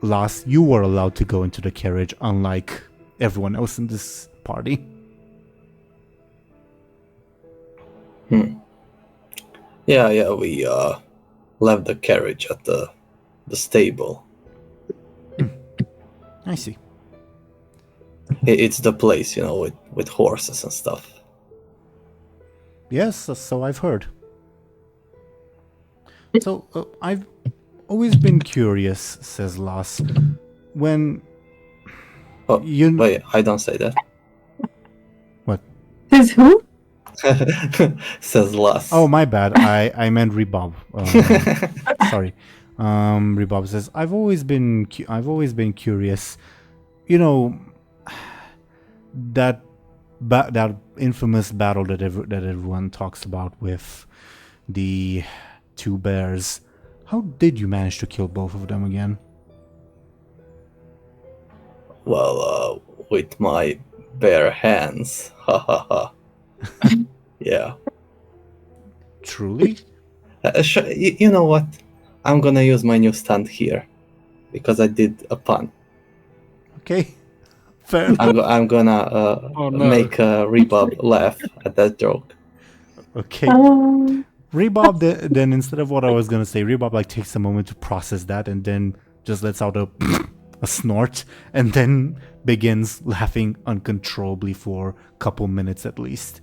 Lass, you were allowed to go into the carriage, unlike everyone else in this party. Yeah, we left the carriage at the stable. I see. It's the place, with horses and stuff. Yes, so I've heard. So I've always been curious, says Lass, when Oh, you... wait, I don't say that. What? Says who? Says Lass. Oh, my bad. I meant Rebob. Sorry. Rebob says, I've always been curious. That infamous battle that everyone talks about with the two bears. How did you manage to kill both of them again? Well, with my bare hands. Ha ha ha. Yeah. Truly? You know what? I'm gonna use my new stunt here because I did a pun. Okay. Fair enough. I'm gonna make Rebob laugh at that joke. Okay. Rebob, then instead of what I was gonna say, Rebob takes a moment to process that and then just lets out a snort and then begins laughing uncontrollably for a couple minutes at least.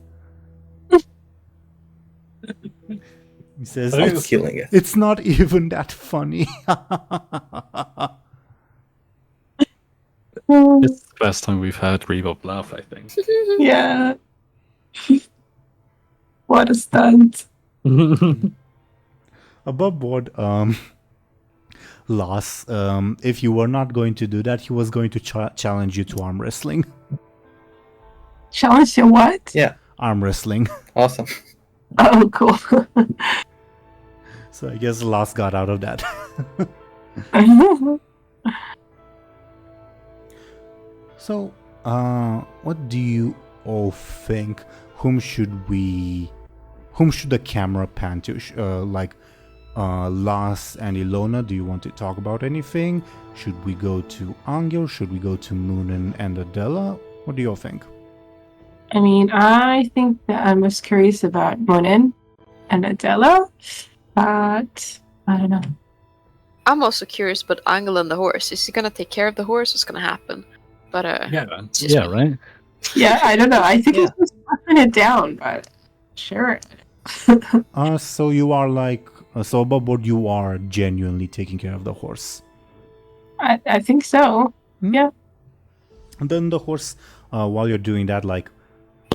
He says, I'm killing it. It's not even that funny. It's the first time we've heard Rebob laugh, I think. Yeah. What a stunt. Above board, Lass, if you were not going to do that, he was going to challenge you to arm wrestling. Challenge you what? Yeah. Arm wrestling. Awesome. Oh, cool. So I guess Lass got out of that. So, what do you all think? Whom should the camera pan to? Lass and Illona, do you want to talk about anything? Should we go to Anghel? Should we go to Muninn and Adela? What do you all think? I mean, I think that I'm most curious about Muninn and Adela, but I don't know. I'm also curious about Anghel and the horse. Is he gonna take care of the horse? What's gonna happen? But yeah, right. Yeah, I don't know. I think he's just putting it down, but sure. So you are so above board, you are genuinely taking care of the horse. I think so. Yeah. And then the horse, while you're doing that,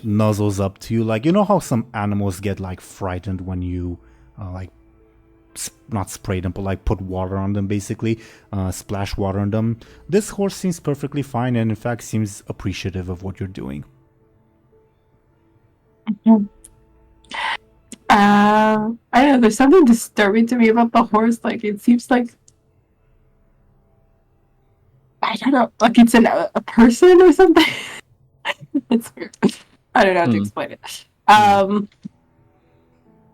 nuzzles up to you. You know how some animals get frightened when you not spray them, but put water on them, basically splash water on them. This horse seems perfectly fine and in fact seems appreciative of what you're doing. I don't know, there's something disturbing to me about the horse. It seems I don't know, it's a person or something. It's weird. I don't know how to explain it.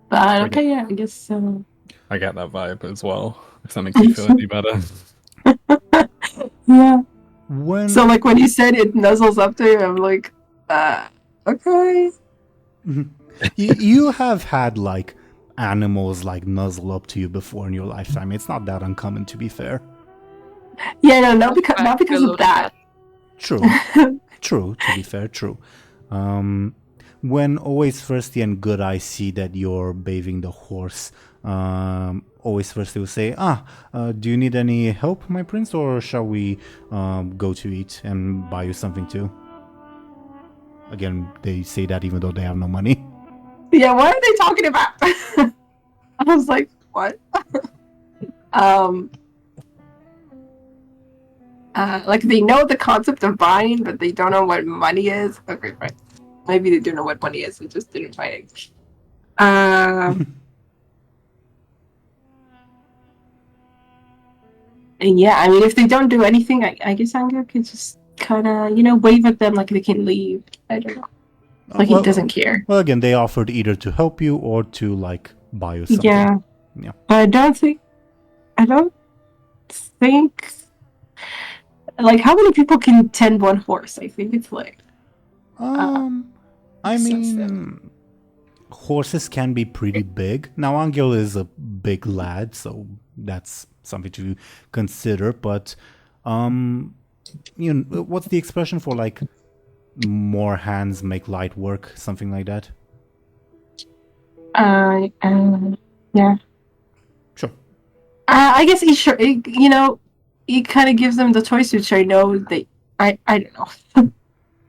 But okay, yeah, I guess so. I get that vibe as well. If that makes you feel any better. Yeah. So when you said it nuzzles up to you, I'm like, okay. You have had animals nuzzle up to you before in your lifetime. It's not that uncommon, to be fair. Yeah, no, not because of that. True. True, to be fair, true. When Always Thirsty and Good Eye see that you're bathing the horse, Always Thirsty will say, do you need any help, my prince, or shall we go to eat and buy you something too? Again, they say that even though they have no money. Yeah, what are they talking about? I was like, what? They know the concept of buying, but they don't know what money is. Okay, right. Maybe they do know what money is, they just didn't find it. And yeah, I mean, if they don't do anything, I guess Anghel could just kind of, wave at them like they can leave. I don't know. He doesn't care. Well, again, they offered either to help you or to, buy you something. Yeah. But I don't think Like, how many people can tend one horse? I think it's like... I mean, horses can be pretty big. Now, Anghel is a big lad, so that's something to consider. But, what's the expression for, like, more hands make light work, something like that? Yeah. Sure. I guess he he kind of gives them the choice, which I know they... I don't know.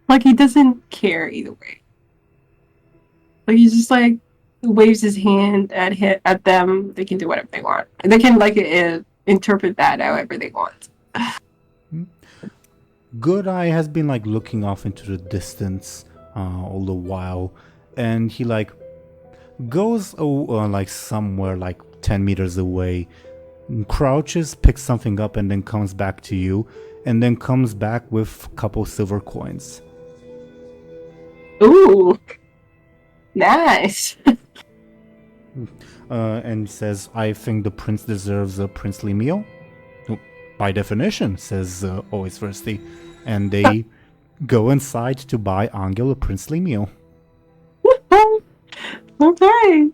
Like, he doesn't care either way. Like, he's just, like, waves his hand at them. They can do whatever they want. They can, like, interpret that however they want. Good Eye has been, like, looking off into the distance all the while. And he, like, goes, like, somewhere, like, 10 meters away. Crouches, picks something up, and then comes back to you. And then comes back with a couple silver coins. Ooh, nice. And says, I think the prince deserves a princely meal. By definition, says Always Thirsty. And they go inside to buy Anghel a princely meal. Okay.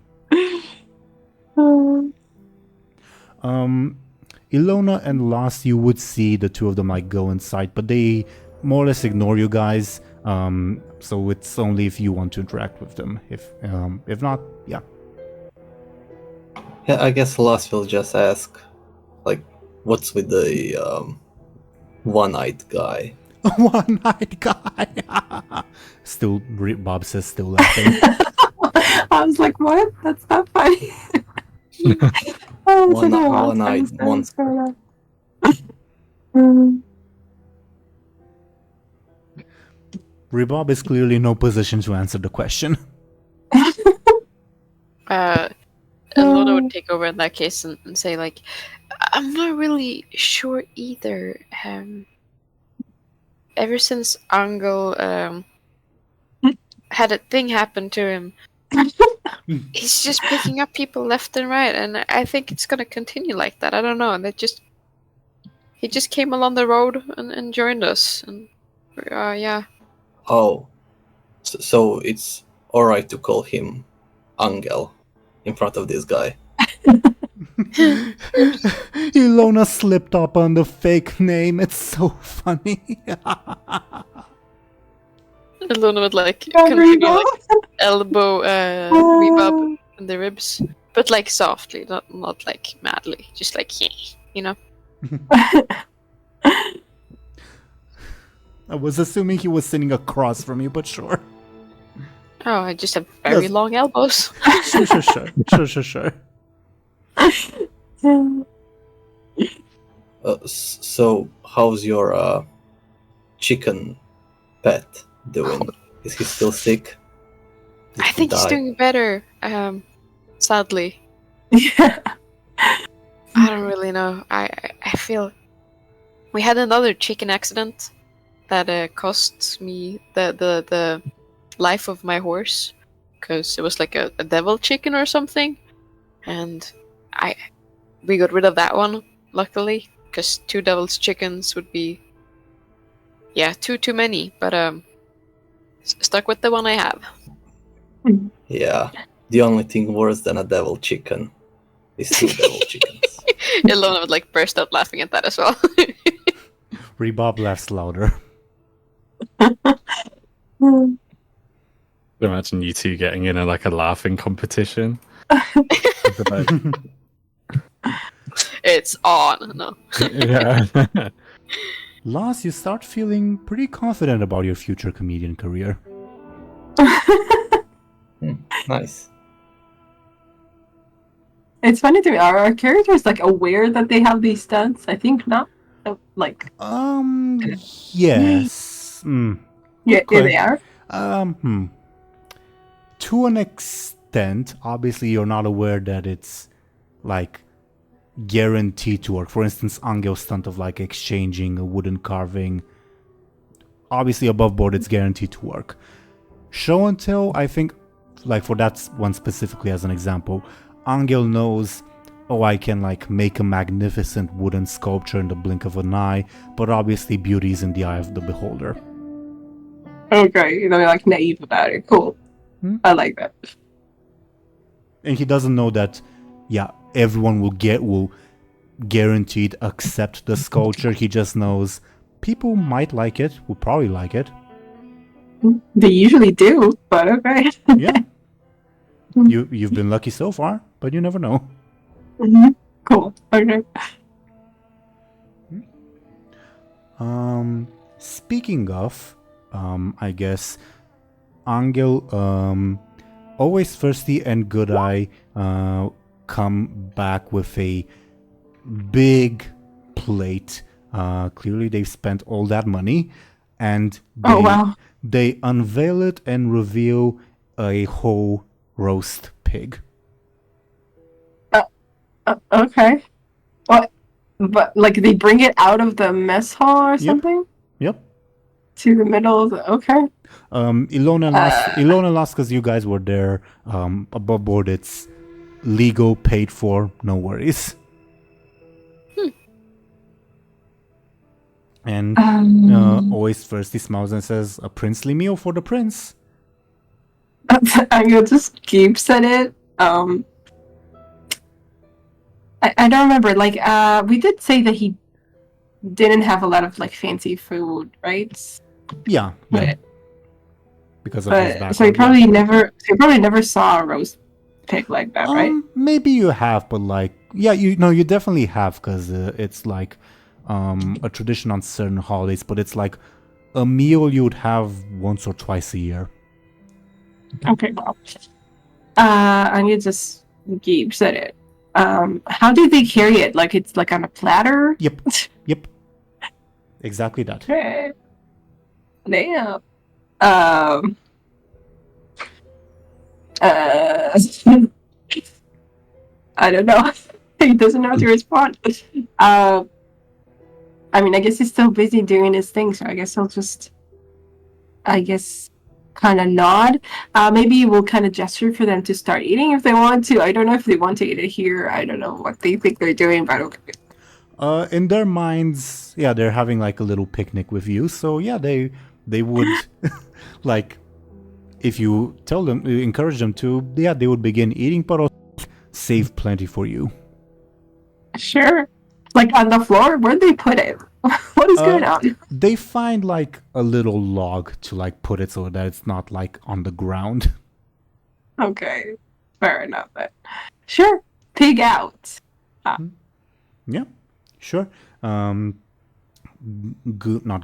Illona and Lost, you would see the two of them like go inside, but they more or less ignore you guys. So it's only if you want to interact with them. If not, yeah. Yeah, I guess Lost will just ask, like, what's with the one-eyed guy? One-eyed guy. Still, Bob says, still laughing. I was like, what? That's not funny. One-eyed monster. Rebob is clearly in no position to answer the question. Illona would take over in that case and say, like, I'm not really sure either. Ever since Anghel had a thing happen to him, he's just picking up people left and right, and I think it's gonna continue like that. I don't know. He just came along the road and joined us, and yeah. Oh, so it's alright to call him Anghel in front of this guy. Illona slipped up on the fake name. It's so funny. Illona would like continue like elbow Rebub in the ribs, but like softly, not like madly, just like I was assuming he was sitting across from you, but sure. Oh, I just have very long elbows. Sure. So, how's your chicken pet doing? Is he still sick? I think he's doing better. Sadly, Yeah. I don't really know. I feel we had another chicken accident that cost me the life of my horse, because it was like a devil chicken or something, and we got rid of that one, luckily, because 2 devil's chickens would be too many, but stuck with the one I have. Yeah, the only thing worse than a devil chicken is 2 devil chickens. Illona would like burst out laughing at that as well. Rebob laughs louder. Imagine you two getting in a laughing competition. It's on. No. Yeah. Lars, you start feeling pretty confident about your future comedian career. Nice. It's funny to me. Are our characters like aware that they have these stunts? I think not. Like. Yes. Yeah, they are. To an extent, obviously you're not aware that it's like guaranteed to work. For instance, Angel's stunt of like exchanging a wooden carving. Obviously above board it's guaranteed to work. Show&Tell, I think, like for that one specifically as an example, Anghel knows, oh, I can like make a magnificent wooden sculpture in the blink of an eye, but obviously beauty is in the eye of the beholder. Okay, you're like naive about it. Cool. I like that. And he doesn't know that, yeah, everyone will guaranteed accept the sculpture. He just knows people might like it, will probably like it. They usually do, but okay. Yeah. You've been lucky so far, but you never know. Cool. Okay. Speaking of, I guess Anghel, Always Thirsty and Good Eye come back with a big plate. Clearly they've spent all that money, and they unveil it and reveal a whole roast pig. Okay. What? But like they bring it out of the mess hall or something? Yep. To the middle of the Illona lost because you guys were there. Above board, it's legal, paid for, no worries. And Always Thirsty smiles and says, "A princely meal for the prince." Anghel just keeps at it. I don't remember. Like, we did say that he didn't have a lot of like fancy food, right? Yeah. Because of his background. So he probably never saw a roast pig like that, right? Maybe you have, but like, yeah, you definitely have, because it's like a tradition on certain holidays, but it's like a meal you would have once or twice a year. Okay, well, Anya just keeps at it. How do they carry it? Like it's like on a platter? Yep. Exactly that. Okay. Damn. I don't know. He doesn't know how to respond. I mean, I guess he's still busy doing his thing, so I guess he'll just, kind of nod. Maybe we'll kind of gesture for them to start eating if they want to. I don't know if they want to eat it here. I don't know what they think they're doing, but okay. In their minds, yeah, they're having like a little picnic with you. So yeah, they would like, if you tell them, encourage them to, yeah, they would begin eating, but also save plenty for you. Sure. Like on the floor? Where'd they put it? What is going on? They find like a little log to like put it so that it's not like on the ground. Okay. Fair enough then. Sure. Pig out. Yeah. Sure. Not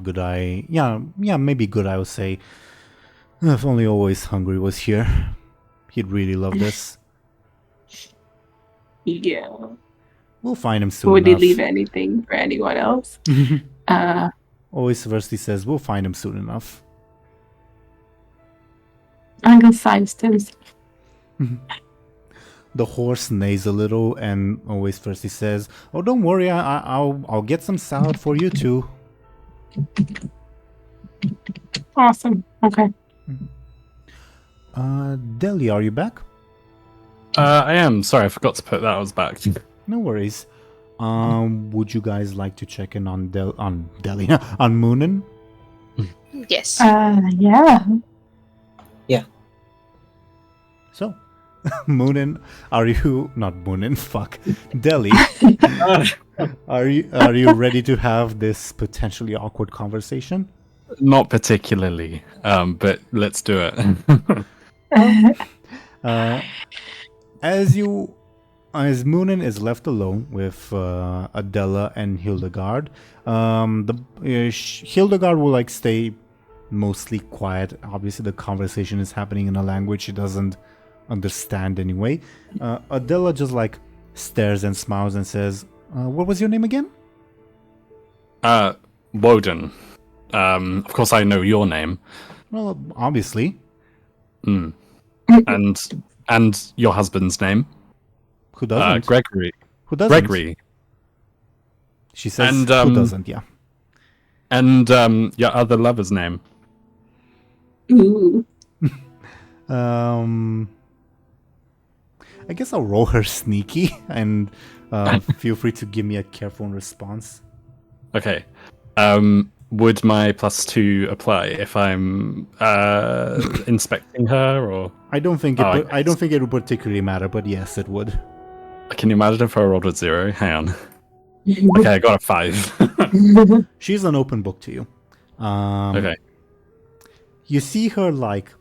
Good Eye. Yeah, maybe Good Eye would say, if only Always Hungry was here. He'd really love this. Yeah. We'll find him soon Would enough. he leave anything for anyone else? Always Thirsty says, we'll find him soon enough. Anghel sighs to himself. The horse neighs a little, and Always Thirsty says, "Oh, don't worry, I'll get some salad for you too." Awesome. Okay. Deli, are you back? I am. Sorry, I forgot to put that. I was back. No worries. Would you guys like to check in on Deli on Muninn? Yes. Yeah. So, Muninn, are you not Muninn? Fuck, Deli. Are you ready to have this potentially awkward conversation? Not particularly, but let's do it. As Muninn is left alone with Adela and Hildegard, Hildegard will like stay mostly quiet. Obviously, the conversation is happening in a language she doesn't understand anyway. Adela just like stares and smiles and says, "What was your name again?" Woden. Of course, I know your name. Well, obviously. And your husband's name. Who doesn't? Gregory. Who doesn't? Gregory. She says, And, who doesn't, yeah. And your other lover's name. Ooh. I guess I'll roll her sneaky and Feel free to give me a careful response. Okay. Would my +2 apply if I'm inspecting her, or I don't think Oh, I don't think it would particularly matter, but yes, it would. can you imagine if I rolled a 0? Hang on. Okay, I got a 5. She's an open book to you. Okay. You see her like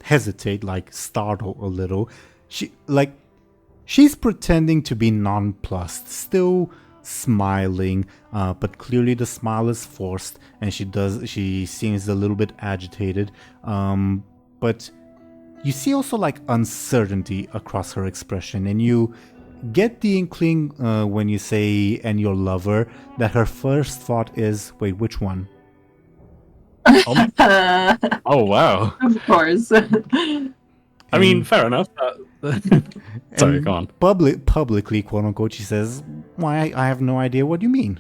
hesitate, like startle a little. She's pretending to be nonplussed, still smiling, but clearly the smile is forced, and she seems a little bit agitated. But you see also like uncertainty across her expression, and you get the inkling when you say "and your lover" that her first thought is, "Wait, which one?" Oh wow. Of course. I mean, fair enough. Sorry, And go on. Publicly, quote unquote, she says, "Why? I have no idea what you mean."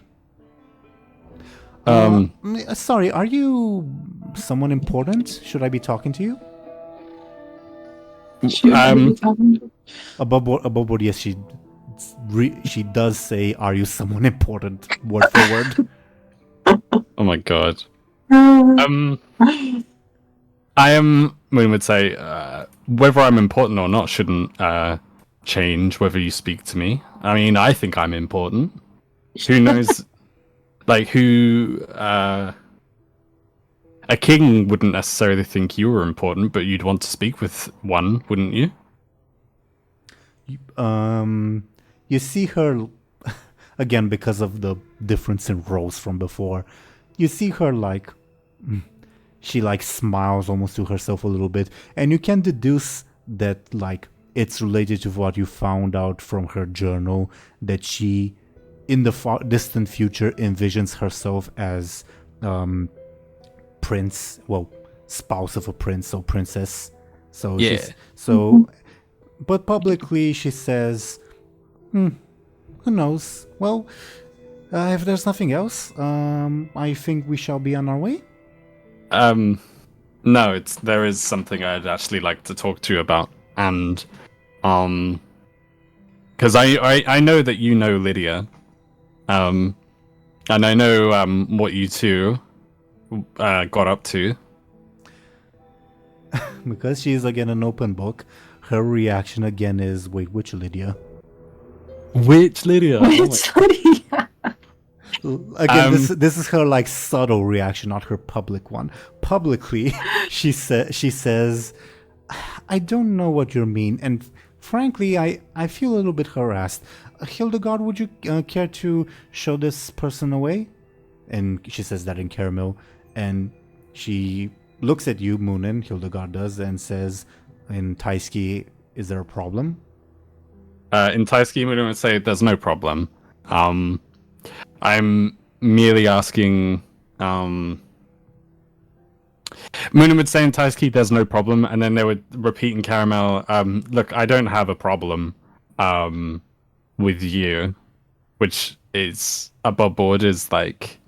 Sorry, are you someone important? Should I be talking to you? Above board, yes, she does say, "Are you someone important?" Word for word. Oh my god. Muninn would say, whether I'm important or not shouldn't change whether you speak to me. I mean, I think I'm important. Who knows? Like, a king wouldn't necessarily think you were important, but you'd want to speak with one, wouldn't you? You see her again because of the difference in roles from before. You see her like she like smiles almost to herself a little bit, and you can deduce that like it's related to what you found out from her journal, that she in the far distant future envisions herself as prince, well, spouse of a prince or princess. So Yeah. But publicly she says, who knows? Well, if there's nothing else, I think we shall be on our way. No, there is something I'd actually like to talk to you about, and because I know that you know Lydia, and I know what you two got up to. Because she is again an open book, her reaction again is, "Wait, which Lydia?" Which Lydia? Which Lydia? Again, this is her like subtle reaction, not her public one. Publicly, she says, "I don't know what you mean, and frankly, I feel a little bit harassed. Hildegard, would you care to show this person away?" And she says that in Caramel, and she looks at you, Muninn, Hildegard does, and says in Taiski, "Is there a problem?" In Taiski, we don't say there's no problem. I'm merely asking. Muninn would say in Taiski, "There's no problem," and then they would repeat in Caramel, "Look, I don't have a problem with you," which is above board is like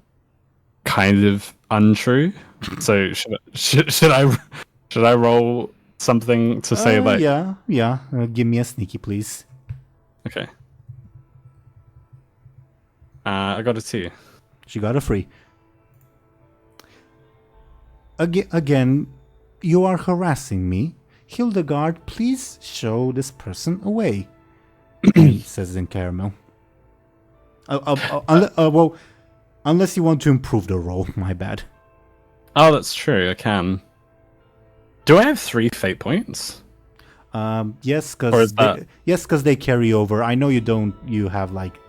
kind of untrue. So should I roll something to say like yeah. Give me a sneaky, please. Okay. I got a 2. She got a 3. Again, you are harassing me. Hildegard, please show this person away. Says in Caramel. Well, unless you want to improve the roll, my bad. Oh, that's true. I can. Do I have 3 fate points? Yes, Or is because they carry over. I know you don't. You have like,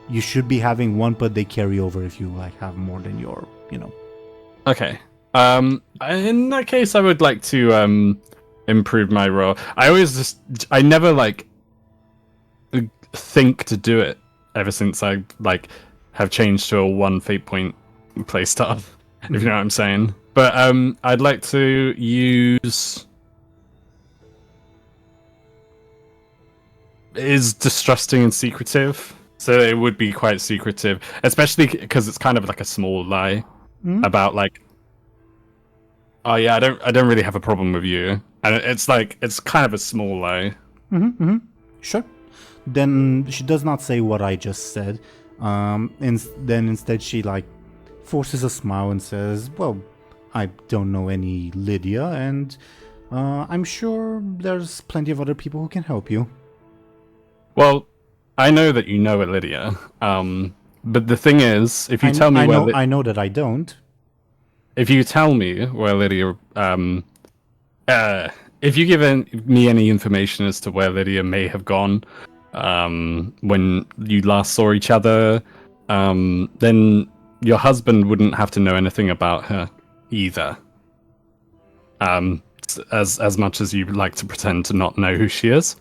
you should be having 1, but they carry over if you like have more than your, Okay. In that case, I would like to improve my roll. I never like think to do it ever since I like have changed to a 1 fate point playstyle. If you know what I'm saying. But I'd like to use. Is distrusting and secretive, so it would be quite secretive, especially because it's kind of like a small lie about like, oh yeah, I don't really have a problem with you, and it's like it's kind of a small lie. Sure, then she does not say what I just said. Then instead she like forces a smile and says, "Well, I don't know any Lydia, and I'm sure there's plenty of other people who can help you." Well, I know that you know it, Lydia. But the thing is, if you tell me I know that I don't. if you tell me where Lydia, if you give me any information as to where Lydia may have gone, when you last saw each other, then your husband wouldn't have to know anything about her either. As much as you like to pretend to not know who she is.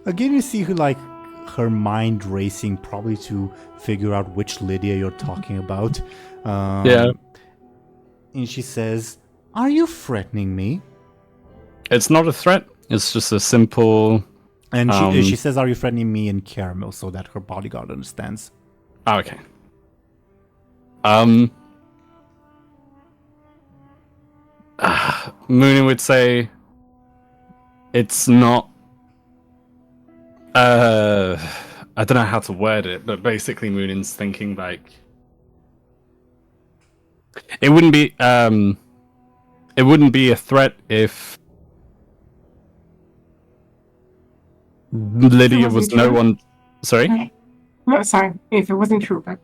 Again, you see her mind racing, probably to figure out which Lydia you're talking about. Yeah. And she says, "Are you threatening me?" It's not a threat. It's just a simple. And she says, "Are you threatening me?" in caramel, so that her bodyguard understands. Okay. Muninn would say it's not. I don't know how to word it, but basically Muninn's thinking like it wouldn't be a threat if Lydia was no one. Sorry. No, sorry. If it wasn't true, but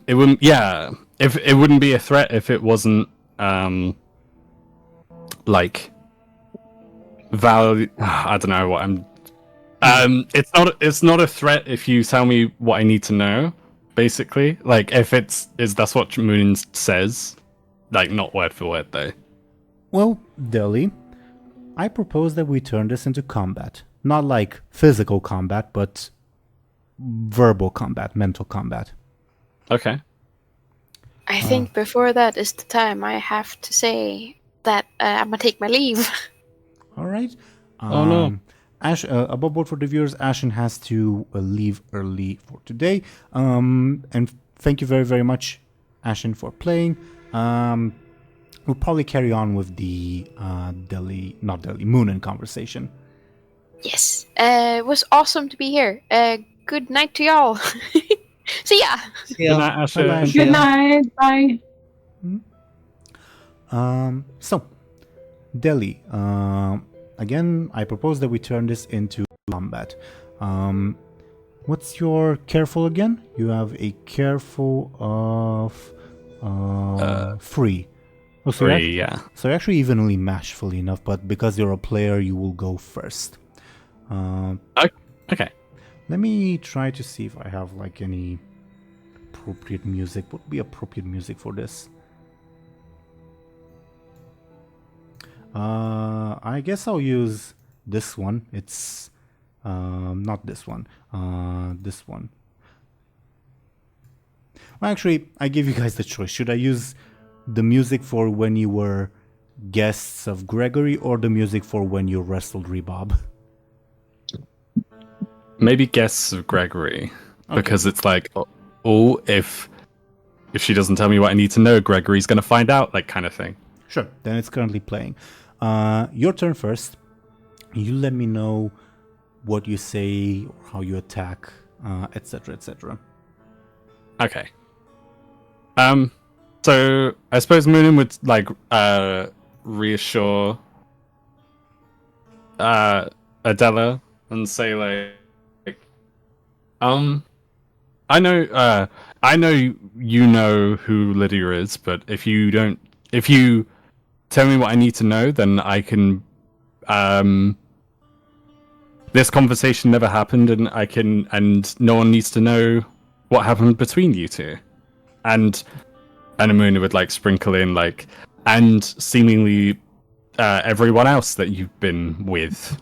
it wouldn't. Yeah, if it wouldn't be a threat if it wasn't like value. I don't know what I'm. It's not a threat if you tell me what I need to know. Basically, like if that's what Muninn says, like not word for word though. Well, Deli, I propose that we turn this into combat. Not like physical combat, but verbal combat, mental combat. Okay. I think before that is the time I have to say that I'm gonna take my leave. All right. Oh no. Above board for the viewers, Ashen has to leave early for today. And thank you very, very much, Ashen, for playing. We'll probably carry on with the Muninn conversation. Yes. It was awesome to be here. Good night to y'all. See ya. Good night, Asher. Bye-bye. good night. Bye. So, Deli, again, I propose that we turn this into combat. What's your careful again? You have a careful of 3. Oh, so 3, yeah. So you're actually evenly matched, fully enough, but because you're a player, you will go first. Okay. Let me try to see if I have like any appropriate music. What would be appropriate music for this? I guess I'll use this one. It's not this one. This one. Well, actually, I give you guys the choice. Should I use the music for when you were guests of Gregory or the music for when you wrestled Rebob? Maybe guests of Gregory, because it's like, if she doesn't tell me what I need to know, Gregory's gonna find out, like kind of thing. Sure. Then it's currently playing. Your turn first. You let me know what you say, or how you attack, etc., etc. Okay. So I suppose Muninn would like reassure Adela and say like, I know you know who Lydia is, but if you tell me what I need to know, then I can. This conversation never happened, and no one needs to know what happened between you two. And Muninn would like sprinkle in like, and seemingly everyone else that you've been with.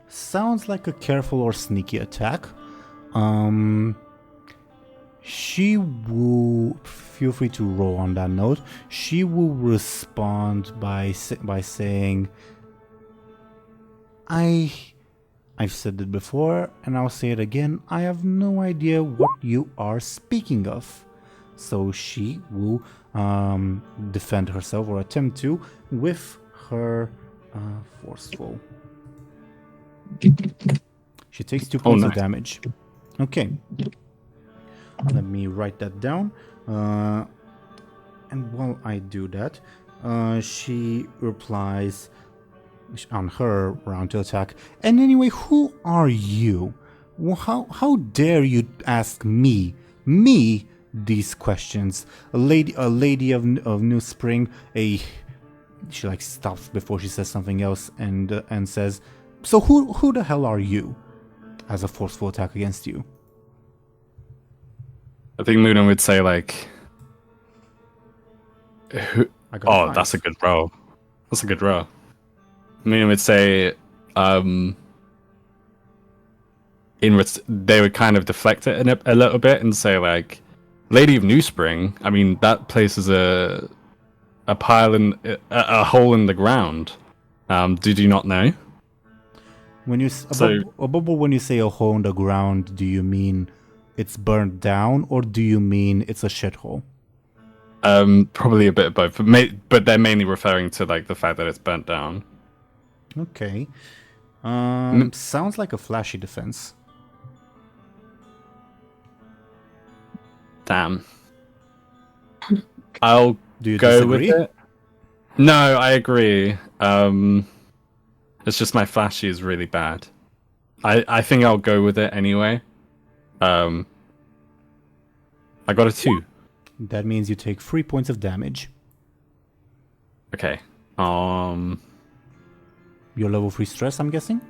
Sounds like a careful or sneaky attack. She will, feel free to roll on that note. She will respond by saying, I've said it before and I'll say it again. I have no idea what you are speaking of. So she will defend herself, or attempt to, with her forceful. She takes 2 points of nice. damage. Okay. Let me write that down. And while I do that, she replies on her round to attack. And anyway, who are you? How dare you ask me these questions? A lady of New Spring. She like stops before she says something else and says, "So who the hell are you?" As a forceful attack against you. I think Muninn would say like, I got a "Oh, 5. that's a good roll. That's a good roll." Muninn would say, they would kind of deflect it a little bit and say like, "Lady of New Spring. I mean, that place is a pile in a hole in the ground. Did you not know?" When you when you say a hole in the ground, do you mean it's burnt down, or do you mean it's a shithole? Probably a bit of both, but they're mainly referring to like the fact that it's burnt down. Okay. Sounds like a flashy defense. Damn. I'll Do you go disagree? with it. No, I agree. It's just my flashy is really bad. I think I'll go with it anyway. I got a 2. That means you take 3 points of damage. Okay. Your level 3 stress, I'm guessing?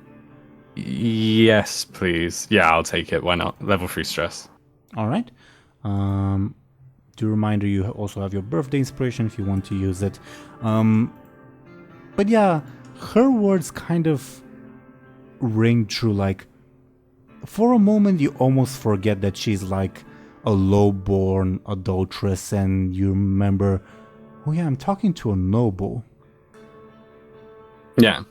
Yes, please. Yeah, I'll take it. Why not? Level 3 stress. Alright. To reminder, you also have your birthday inspiration if you want to use it. But yeah, her words kind of ring true. Like, for a moment, you almost forget that she's like a low-born adulteress, and you remember, oh yeah, I'm talking to a noble. Yeah.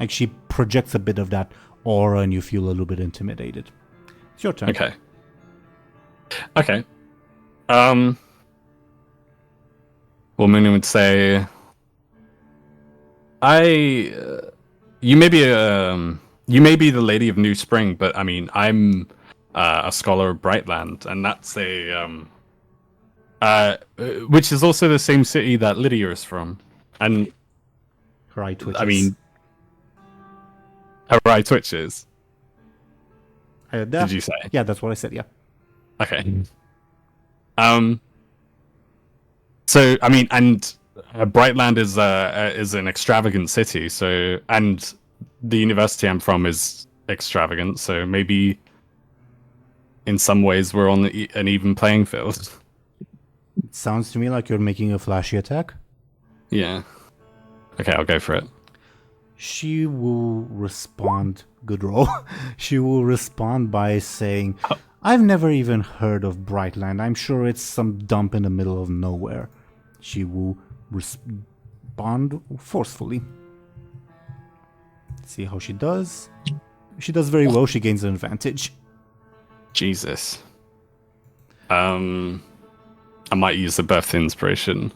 Like, she projects a bit of that aura, and you feel a little bit intimidated. It's your turn. Okay. Well, Muninn would say, you may be the Lady of New Spring, but I mean, I'm a scholar of Brightland, and that's which is also the same city that Lydia is from, and Her eye twitches. I mean, her eye twitches. Did you say? Yeah, that's what I said, yeah. Okay. So I mean, and Brightland is an extravagant city. So, and the university I'm from is extravagant. So maybe, in some ways, we're on an even playing field. It sounds to me like you're making a flashy attack. Yeah. Okay, I'll go for it. She will respond. Good roll. She will respond by saying, I've never even heard of Brightland. I'm sure it's some dump in the middle of nowhere. She will respond forcefully. See how she does. She does very well. She gains an advantage. Jesus. I might use the birthday inspiration.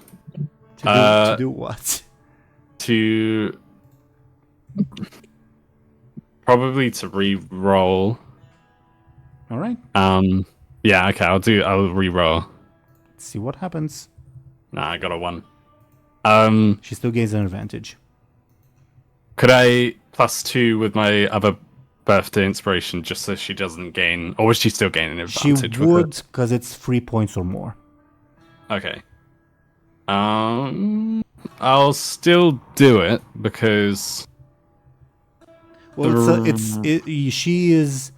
To do what? To probably to re-roll. All right. Yeah. Okay. I'll re-roll. Let's see what happens. Nah, I got a 1. She still gains an advantage. Could I +2 with my other birthday inspiration just so she doesn't gain, or was she still gaining an advantage? She would, because it's 3 points or more. Okay. I'll still do it because. Well, she is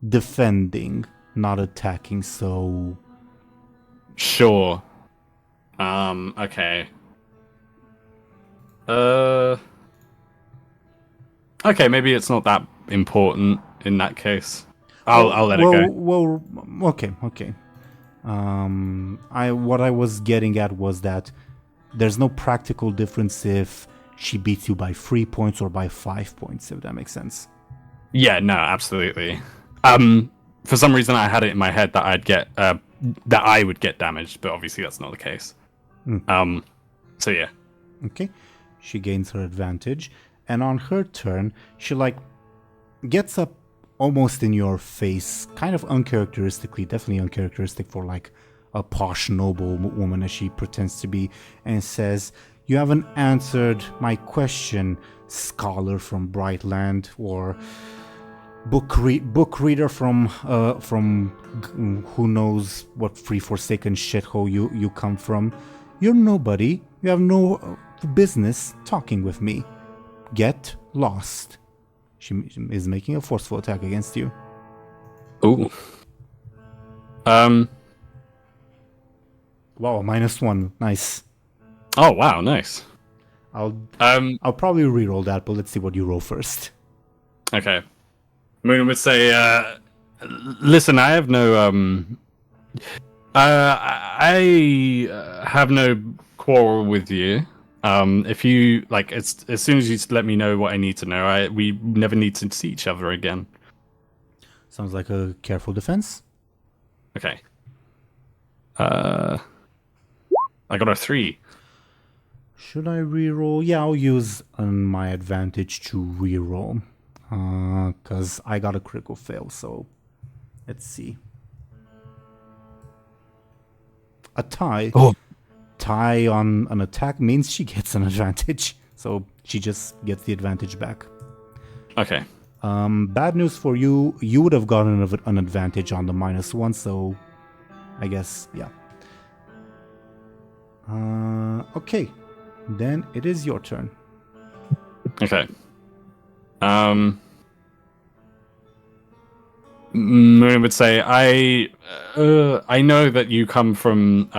defending, not attacking, so. Sure. Okay. Okay, maybe it's not that important in that case. I'll let it go. Well, okay. What I was getting at was that there's no practical difference if she beats you by 3 points or by 5 points, if that makes sense. Yeah, no, absolutely. For some reason I had it in my head that that I would get damaged, but obviously that's not the case. So yeah. Okay. She gains her advantage, and on her turn, she gets up almost in your face, kind of uncharacteristically, definitely uncharacteristic for like a posh noble woman as she pretends to be, and says, "You haven't answered my question, scholar from Brightland, or book reader from who knows what free forsaken shithole you come from. You're nobody. You have no business talking with me. Get lost." She is making a forceful attack against you. Ooh. Wow, -1. Nice. Oh wow, nice. I'll probably reroll that, but let's see what you roll first. Okay. Muninn would say, "Listen, I have no I have no quarrel with you. If you like, as soon as you let me know what I need to know, we never need to see each other again." Sounds like a careful defense. Okay. I got a 3. Should I reroll? Yeah, I'll use my advantage to reroll. Because I got a critical fail, so let's see. A tie. Oh. Tie on an attack means she gets an advantage, so she just gets the advantage back. Okay. Bad news for you. You would have gotten an advantage on the -1, so I guess, yeah. Okay. Then it is your turn. Okay. Muninn would say, I know that you come from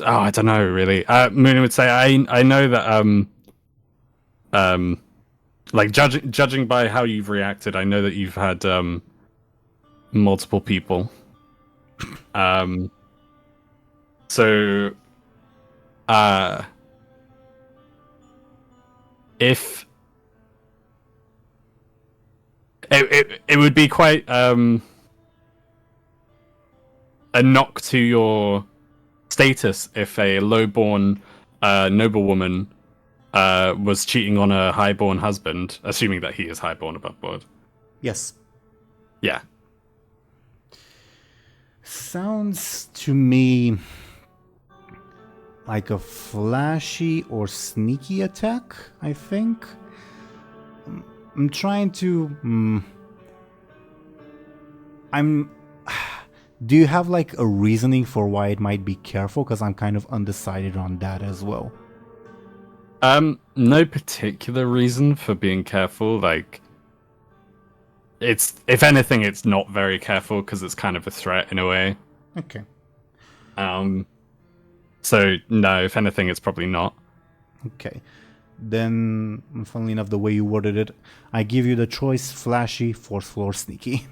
I don't know really. Muninn would say, I know that like judging by how you've reacted, I know that you've had multiple people. So if it would be quite a knock to your status if a low-born noblewoman was cheating on a high-born husband, assuming that he is high-born above board. Yes. Yeah. Sounds to me like a flashy or sneaky attack, I think. I'm trying to... Do you have like a reasoning for why it might be careful? Because I'm kind of undecided on that as well. No particular reason for being careful. Like, it's, if anything, it's not very careful because it's kind of a threat in a way. Okay. So no, if anything, it's probably not. Okay. Then, funnily enough, the way you worded it, I give you the choice: flashy, forceful, or sneaky.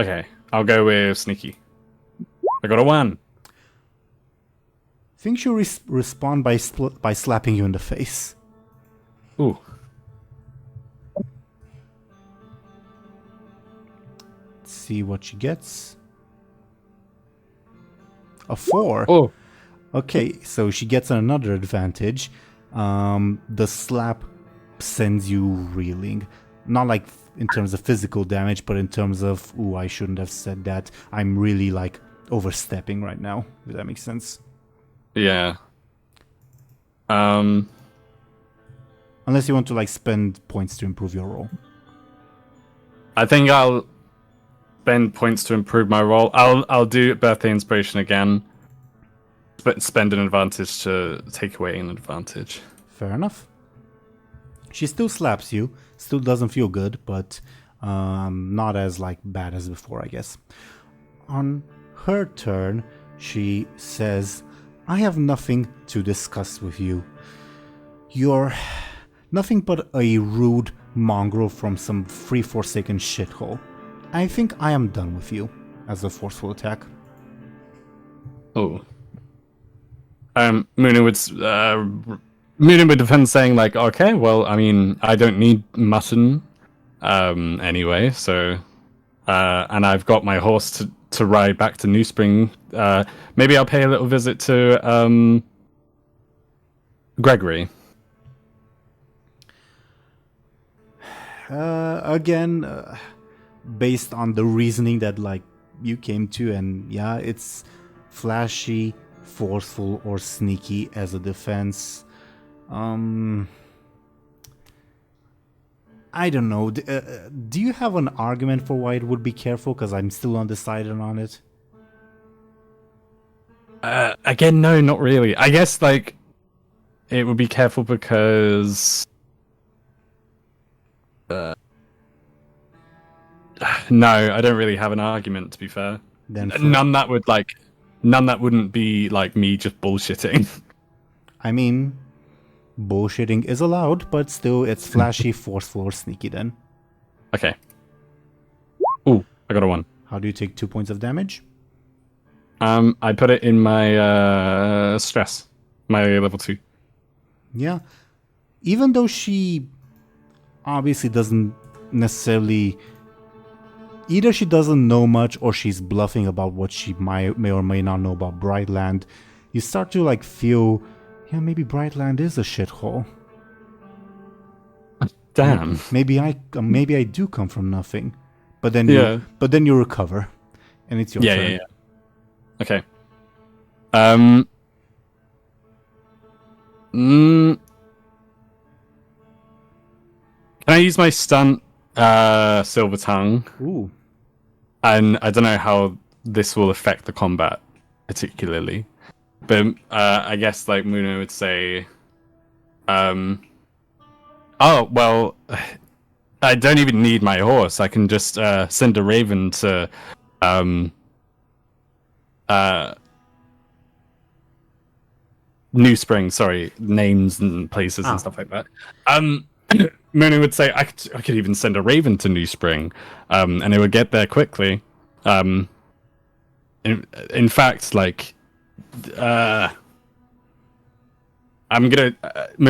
Okay, I'll go with sneaky. I got a 1. Think she'll respond by slapping you in the face. Ooh. Let's see what she gets. A 4. Oh. Okay, so she gets another advantage. The slap sends you reeling. Not like in terms of physical damage, but in terms of, ooh, I shouldn't have said that. I'm really like overstepping right now, if that makes sense. Yeah. Unless you want to like spend points to improve your roll. I think I'll spend points to improve my roll. I'll do birthday inspiration again. But spend an advantage to take away an advantage. Fair enough. She still slaps you. Still doesn't feel good, but not as like bad as before, I guess. On her turn, she says, "I have nothing to discuss with you. You're nothing but a rude mongrel from some free forsaken shithole. I think I am done with you," as a forceful attack. Oh. Muninn would defend saying like, okay, well, I mean, I don't need mutton anyway, so and I've got my horse to ride back to New Spring. Maybe I'll pay a little visit to Gregory. Again, based on the reasoning that like you came to, and yeah, it's flashy, forceful, or sneaky as a defense. I don't know. Do you have an argument for why it would be careful? Because I'm still undecided on it. Again, no, not really. I guess like it would be careful because no, I don't really have an argument, to be fair. Then none that wouldn't be like me just bullshitting. I mean, bullshitting is allowed, but still, it's flashy, forceful, or sneaky then. Okay. Ooh, I got a 1. How do you take 2 points of damage? I put it in my stress, my level 2. Yeah. Even though she obviously doesn't necessarily... Either she doesn't know much or she's bluffing about what she may or may not know about Brightland, you start to like feel, yeah, maybe Brightland is a shithole. Damn. Maybe I do come from nothing. But then you recover. And it's your turn. Yeah. Okay. Can I use my stunt, Silver Tongue? Ooh. And I don't know how this will affect the combat particularly, but I guess like Muninn would say, oh well, I don't even need my horse. I can just send a raven to New Spring. Sorry, names and places and stuff like that. Muninn would say, I could even send a raven to New Spring, and it would get there quickly. In fact, like, Muninn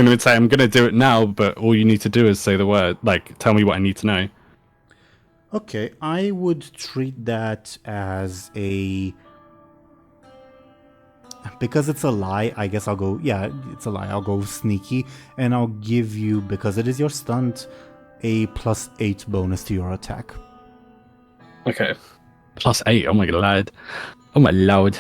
would say, I'm gonna do it now, but all you need to do is say the word. Like, tell me what I need to know. Okay, I would treat that as a... Because it's a lie, I guess I'll go... Yeah, it's a lie. I'll go sneaky, and I'll give you, because it is your stunt, a +8 bonus to your attack. Okay. +8, oh my lord. Oh my lord.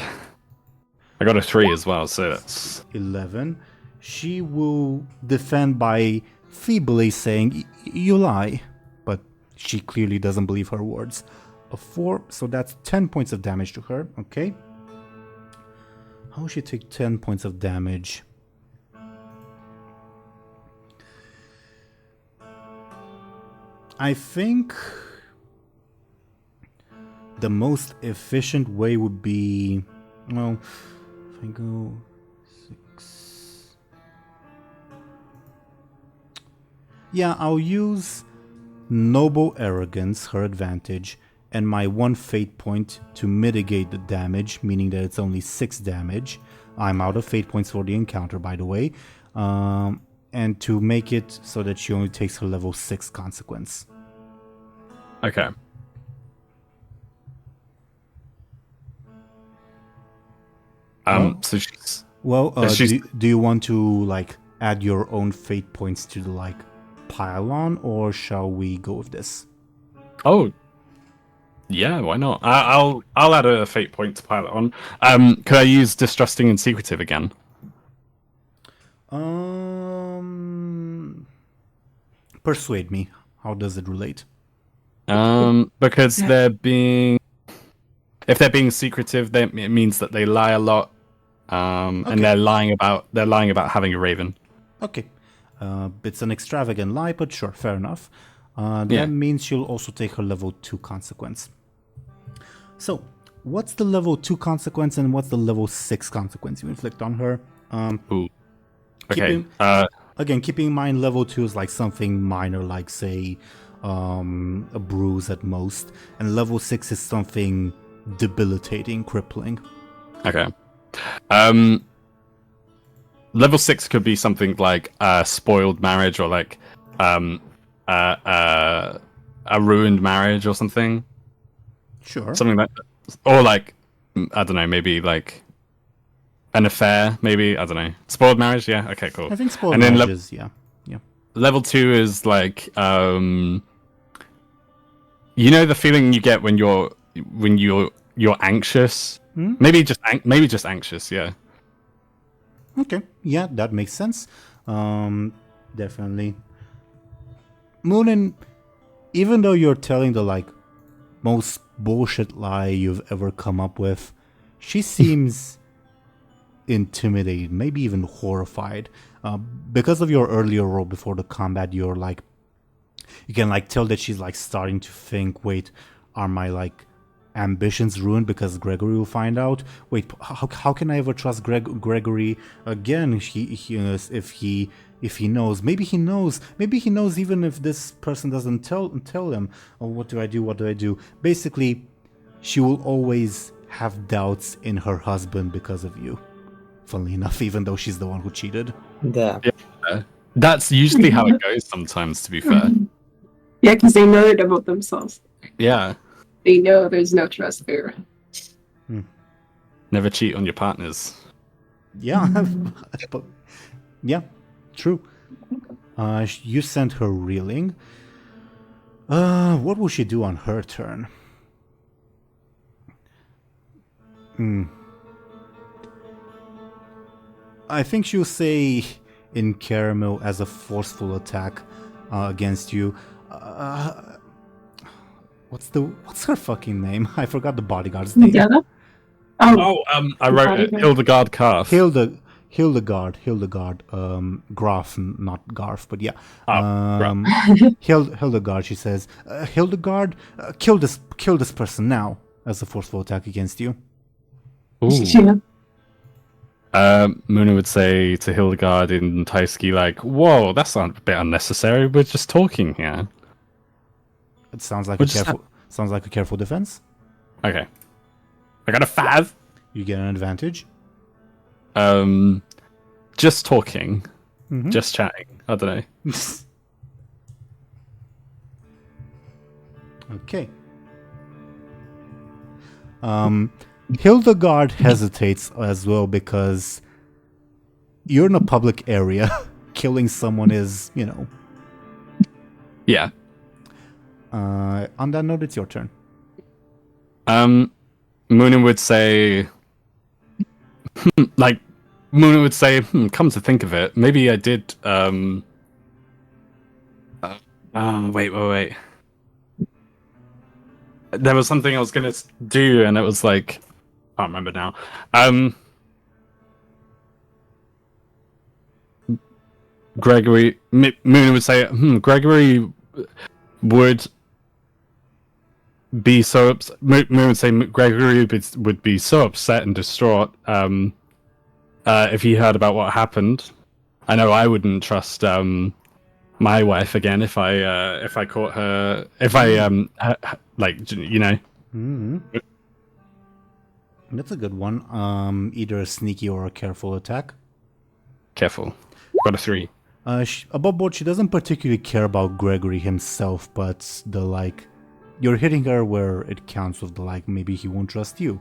I got a 3 as well, so that's... 11. She will defend by feebly saying, you lie. But she clearly doesn't believe her words. A 4, so that's 10 points of damage to her, okay? How will she take 10 points of damage? I think the most efficient way would be, well, if I go 6... Yeah, I'll use Noble Arrogance, her advantage, and my 1 fate point to mitigate the damage, meaning that it's only 6 damage. I'm out of fate points for the encounter, by the way. And to make it so that she only takes her level 6 consequence. Okay. So she's... Well, do you want to, like, add your own fate points to the, like, pile on, or shall we go with this? Oh, yeah, why not? I'll add a fate point to pile it on. Could I use Distrusting and Secretive again? Persuade me. How does it relate? Because if they're being secretive, it means that they lie a lot, and they're lying about having a raven. Okay, it's an extravagant lie, but sure, fair enough. That means she'll also take her level 2 consequence. So, what's the level 2 consequence and what's the level 6 consequence you inflict on her? Ooh. Okay. Keeping in mind level 2 is like something minor, like say a bruise at most, and level 6 is something debilitating, crippling. Okay. Level 6 could be something like a spoiled marriage, or like a ruined marriage or something. Sure. Something or like I don't know, maybe like an affair, maybe I don't know, spoiled marriage. Yeah, okay, cool. I think spoiled And then marriages, yeah. Level 2 is like you know the feeling you get when you're anxious. Maybe just anxious. Yeah. Okay, yeah, that makes sense. Definitely. Muninn, even though you're telling the like most bullshit lie you've ever come up with, she seems intimidated, maybe even horrified. Because of your earlier role before the combat, you can like tell that she's like starting to think, wait, are my like ambitions ruined because Gregory will find out? Wait, how can I ever trust Gregory again? If he knows, maybe he knows even if this person doesn't tell him. Oh, what do I do? Basically, she will always have doubts in her husband because of you. Funnily enough, even though she's the one who cheated. Yeah. That's usually how it goes sometimes, to be fair. Yeah, because they know it about themselves. Yeah. They know there's no trust there. Never cheat on your partners. Yeah, but yeah, true. You sent her reeling. What will she do on her turn? I think she'll say in caramel as a forceful attack against you. What's her fucking name? I forgot the bodyguard's name. Together? I wrote it. Hildegard Calf. Hildegard, Graf, not Garf, but yeah. Hildegard, she says, Hildegard, kill this person now as a forceful attack against you. Ooh. Yeah. Muninn would say to Hildegard in Taiski, like, whoa, that's a bit unnecessary. We're just talking here. It sounds like a careful defense. Okay. I got a 5. You get an advantage. Just talking. Just chatting. I don't know. Okay. Hildegard hesitates as well because you're in a public area. Killing someone is, Yeah. On that note, it's your turn. Muninn would say, come to think of it, maybe I did, wait. There was something I was gonna do, and it was like, I can't remember now. Muninn would say, Gregory would be so upset. Muninn would say Gregory would be so upset and distraught if he heard about what happened. I know I wouldn't trust my wife again if I caught her, That's a good one. Either a sneaky or a careful attack. Careful. Got a 3. Above board, she doesn't particularly care about Gregory himself, but you're hitting her where it counts with maybe he won't trust you.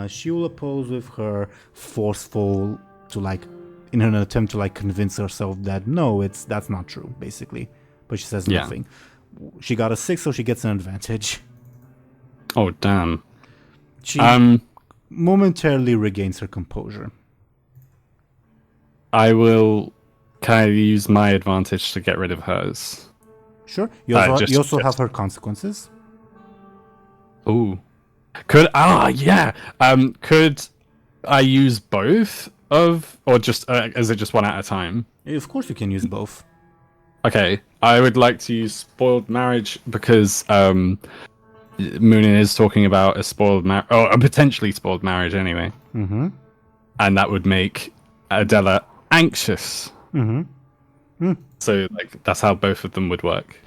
She will oppose with her forceful in an attempt to convince herself that no, that's not true, basically. But she says nothing. She got a 6, so she gets an advantage. Oh, damn. She momentarily regains her composure. I will kind of use my advantage to get rid of hers. Sure. You also have her consequences. Ooh. Could I use both or just is it just one at a time? Of course you can use both. Okay. I would like to use spoiled marriage because Muninn is talking about a spoiled marriage, or a potentially spoiled marriage anyway. Mm-hmm. And that would make Adela anxious. Mm-hmm. So that's how both of them would work.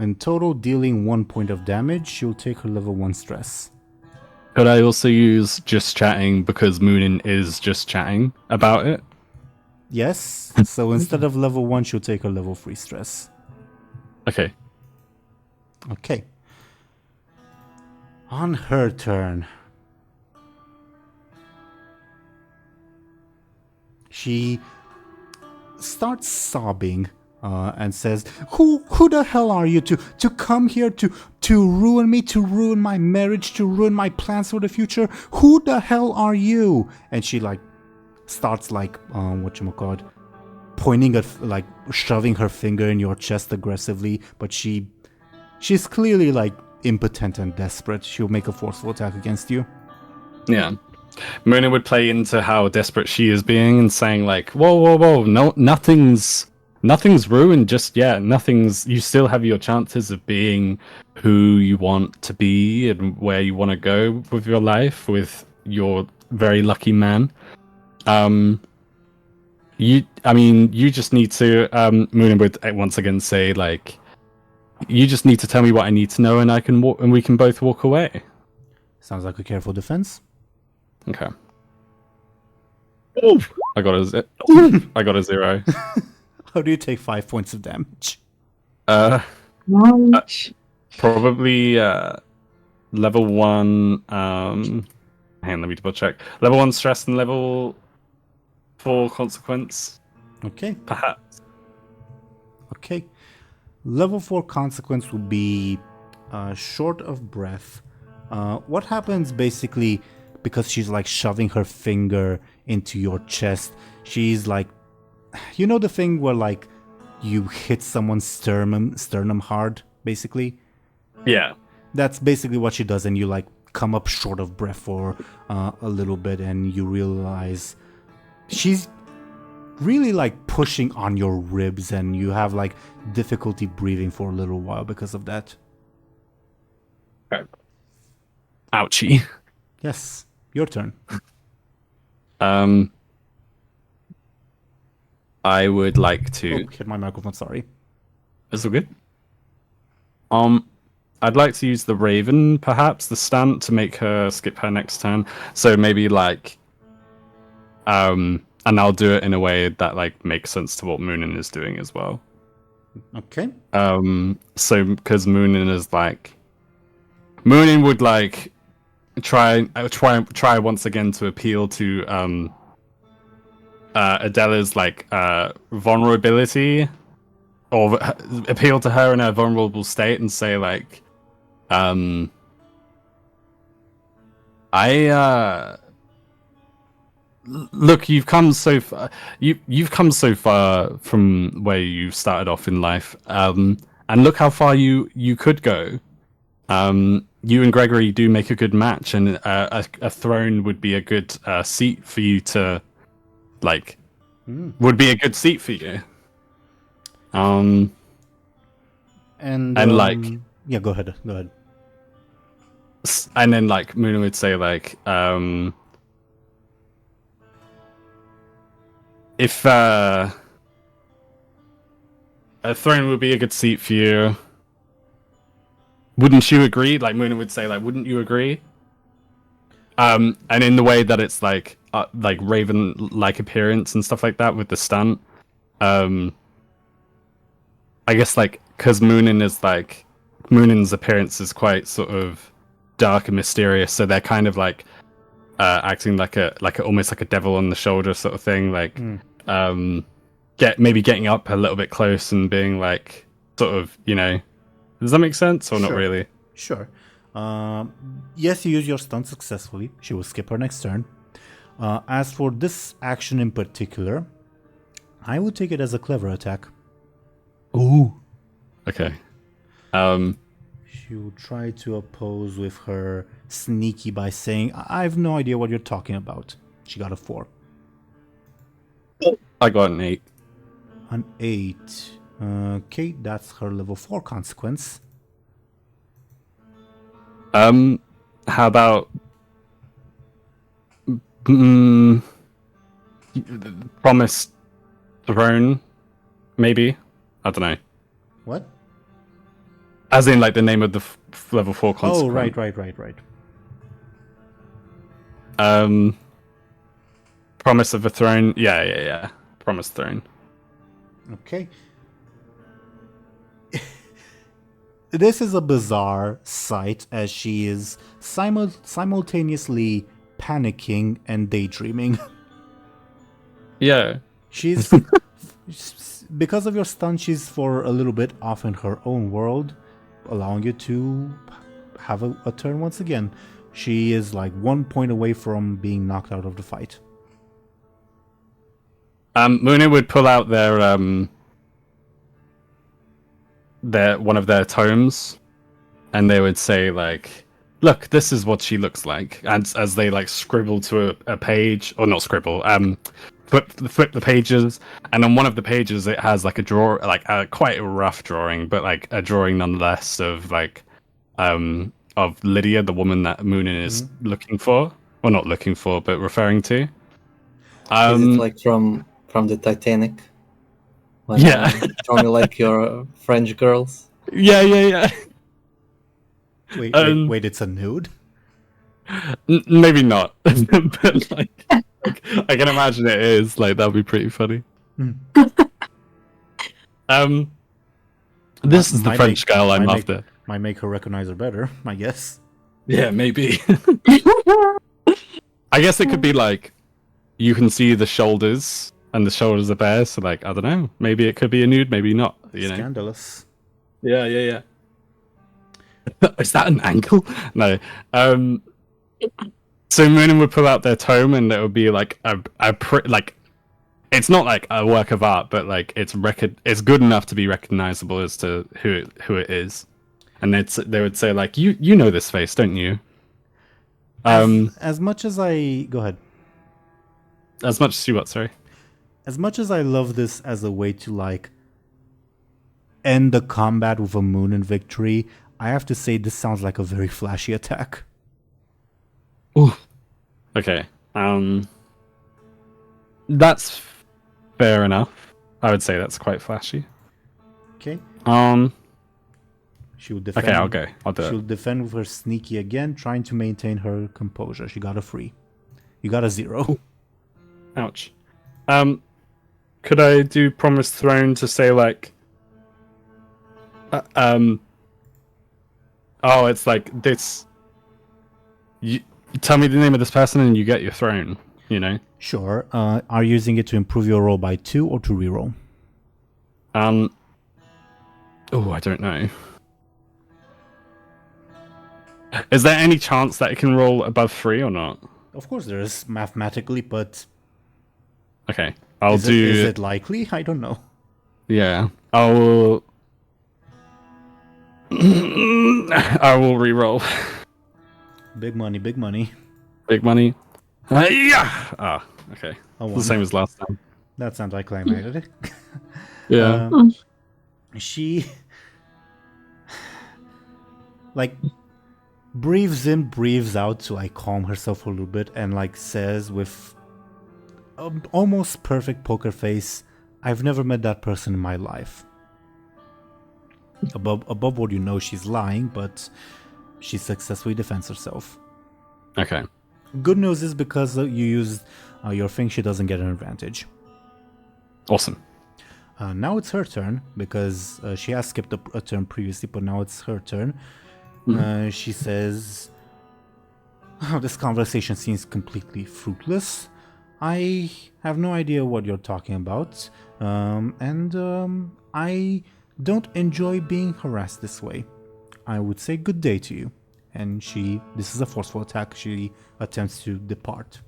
In total, dealing 1 point of damage, she'll take her level 1 stress. Could I also use just chatting because Muninn is just chatting about it? Yes. So instead of level 1, she'll take her level 3 stress. Okay. Okay. On her turn, she starts sobbing and says, "Who the hell are you to come here to ruin me, to ruin my marriage, to ruin my plans for the future? Who the hell are you?" And she like starts like whatchamacallit, pointing at like shoving her finger in your chest aggressively, but she's clearly like impotent and desperate. She'll make a forceful attack against you. Yeah. Muninn would play into how desperate she is being and saying like, whoa, no, nothing's ruined just yet. You still have your chances of being who you want to be and where you want to go with your life, with your very lucky man. You just need to, Muninn would once again say like, you just need to tell me what I need to know and I can walk, and we can both walk away. Sounds like a careful defense. Okay. Oof. I got a 0. How do you take 5 points of damage? Probably level 1. Hang on, let me double check. Level 1 stress and level 4 consequence. Okay. Perhaps. Okay. Level 4 consequence will be short of breath. What happens basically, because she's like shoving her finger into your chest, she's like, you know the thing where like you hit someone's sternum hard, basically? Yeah. That's basically what she does, and you like come up short of breath for a little bit, and you realize she's really like pushing on your ribs, and you have like difficulty breathing for a little while because of that. Okay. Ouchie. Yes, your turn. I would like to. Oh, hit my microphone. Sorry. Is it good? I'd like to use the Raven, perhaps the stunt, to make her skip her next turn. So maybe like, and I'll do it in a way that like makes sense to what Muninn is doing as well. Okay. So because Muninn would like try once again to appeal to Adela's like vulnerability, or appeal to her in her vulnerable state and say like, look, you've come so far. You've come so far from where you started off in life, and look how far you could go. You and Gregory do make a good match, and a throne would be a good seat for you to, like, would be a good seat for you. And like, yeah, go ahead. And then like Muninn would say like, if a throne would be a good seat for you, wouldn't you agree? Like Muninn would say like, wouldn't you agree? And in the way that it's like Raven like appearance and stuff like that with the stunt. I guess like because Munninn's appearance is quite sort of dark and mysterious, so they're kind of like acting like a almost like a devil on the shoulder sort of thing, like getting up a little bit close and being like sort of, you know, does that make sense or not really? Sure. Yes, you use your stunt successfully. She will skip her next turn. As for this action in particular, I would take it as a clever attack. Ooh. Okay. She will try to oppose with her sneaky by saying, I have no idea what you're talking about. She got a 4. I got an 8. An 8. Okay, that's her level 4 consequence. How about promised throne, maybe? I don't know. What? As in, like, the name of the level 4 consequence. Oh, right. Promise of a throne. Yeah. Promised throne. Okay. This is a bizarre sight as she is simultaneously panicking and daydreaming. Yeah. She's because of your stun, she's for a little bit off in her own world, allowing you to have a turn once again. She is like 1 point away from being knocked out of the fight. Muninn would pull out their one of their tomes, and they would say like, "Look, this is what she looks like." And as they like scribble to a page, or not scribble, flip the pages, and on one of the pages it has like a draw, like a quite a rough drawing, but like a drawing nonetheless of like of Lydia, the woman that Muninn is looking for, or not looking for, but referring to. Is it like from the Titanic? When, Yeah. Tell me like your French girls. Yeah. Wait, it's a nude? Maybe not, but like, I can imagine it is. Like, that'd be pretty funny. This is the French girl I'm after. Might make her recognize her better, I guess. Yeah, maybe. I guess it could be like, you can see the shoulders, and the shoulders are bare, so like, I don't know. Maybe it could be a nude, maybe not, you know? Scandalous. Yeah. Is that an Anghel? No. So Muninn would pull out their tome, and it would be like like, it's not like a work of art, but like it's good enough to be recognizable as to who it is. And they would say like, you know this face, don't you? As much as I go ahead. As much as you what? Sorry. As much as I love this as a way to like end the combat with a Muninn victory, I have to say this sounds like a very flashy attack. Ooh. Okay. That's fair enough. I would say that's quite flashy. Okay. She will defend. Okay, I'll go. I'll do it. She'll defend with her sneaky again, trying to maintain her composure. She got a 3. You got a 0. Ooh. Ouch. Could I do Promised Throne to say like, oh, it's like this. You tell me the name of this person and you get your throne. You know. Sure. Are you using it to improve your roll by 2 or to reroll? Oh, I don't know. Is there any chance that it can roll above 3 or not? Of course there is, mathematically, but... Okay, I'll Is it likely? I don't know. Yeah, I will reroll. Big money, big money. Big money. Yeah! Ah, okay. The same as last time. That sounds like I made it. Yeah. She... like... breathes in, breathes out to like calm herself a little bit, and like says with almost perfect poker face, "I've never met that person in my life." Above all, you know she's lying, but she successfully defends herself. Okay. Good news is because you used your thing, she doesn't get an advantage. Awesome. Now it's her turn because she has skipped a turn previously, but now it's her turn. She says, "Oh, this conversation seems completely fruitless. I have no idea what you're talking about, and I don't enjoy being harassed this way. I would say good day to you." And this is a forceful attack. She attempts to depart.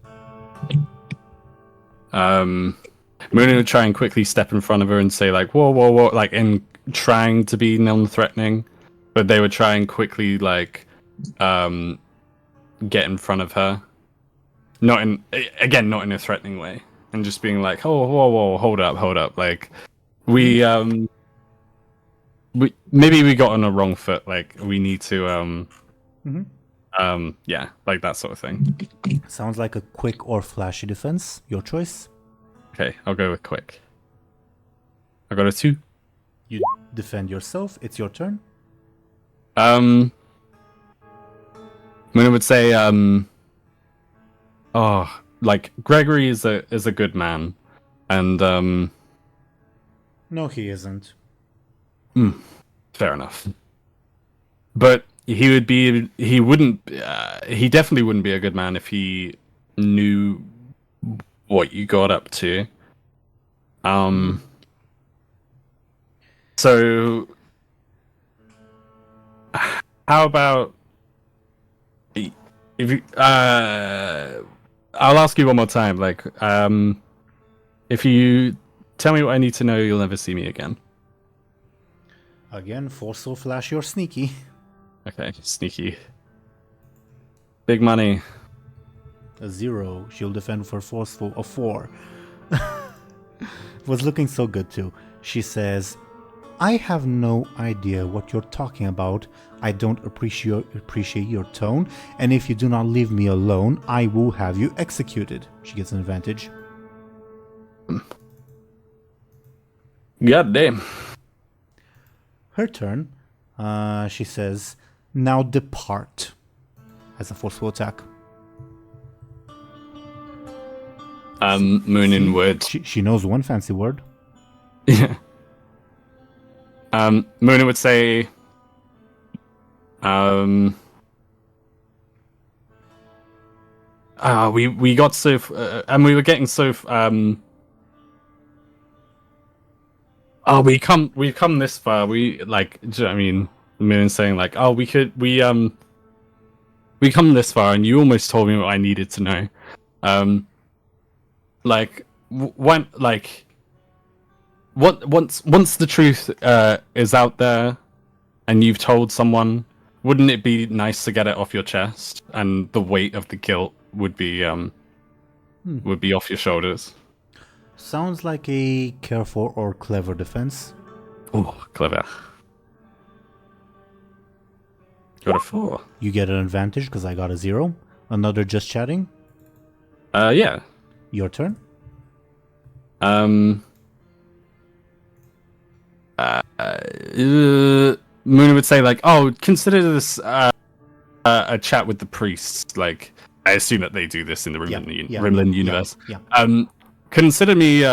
Muninn would try and quickly step in front of her and say like, whoa, like in trying to be non-threatening. But they would try and quickly, like, get in front of her. Not in a threatening way. And just being like, oh, whoa, hold up. Like, we maybe we got on a wrong foot. Like, we need to, yeah, like that sort of thing. Sounds like a quick or flashy defense. Your choice. Okay, I'll go with quick. I got a 2. You defend yourself. It's your turn. Muninn would say, oh, like Gregory is a good man, and No, he isn't. fair enough. but he wouldn't, he definitely wouldn't be a good man if he knew what you got up to. So how about if you, I'll ask you one more time, like, if you tell me what I need to know, you'll never see me again. Again, forceful, flashy, or sneaky. Okay, sneaky. Big money. A 0. She'll defend for forceful, a 4. Was looking so good too. She says, I have no idea what you're talking about. I don't appreciate your tone, and if you do not leave me alone, I will have you executed. She gets an advantage. God damn. Her turn. She says, now depart. As a forceful attack. Muninn would. She knows one fancy word. Yeah. Muninn would say, we got so, and we were getting so, we've come this far. We like, do you know what I mean? Muninn saying like, we come this far, and you almost told me what I needed to know. Like, when, like, once the truth is out there, and you've told someone, wouldn't it be nice to get it off your chest, and the weight of the guilt would be off your shoulders? Sounds like a careful or clever defense. Oh, clever. Got a 4. You get an advantage because I got a 0. Another just chatting. Yeah. Your turn. Muninn would say like, consider this a chat with the priests. Like, I assume that they do this in the Rimlen universe. Yeah. Consider me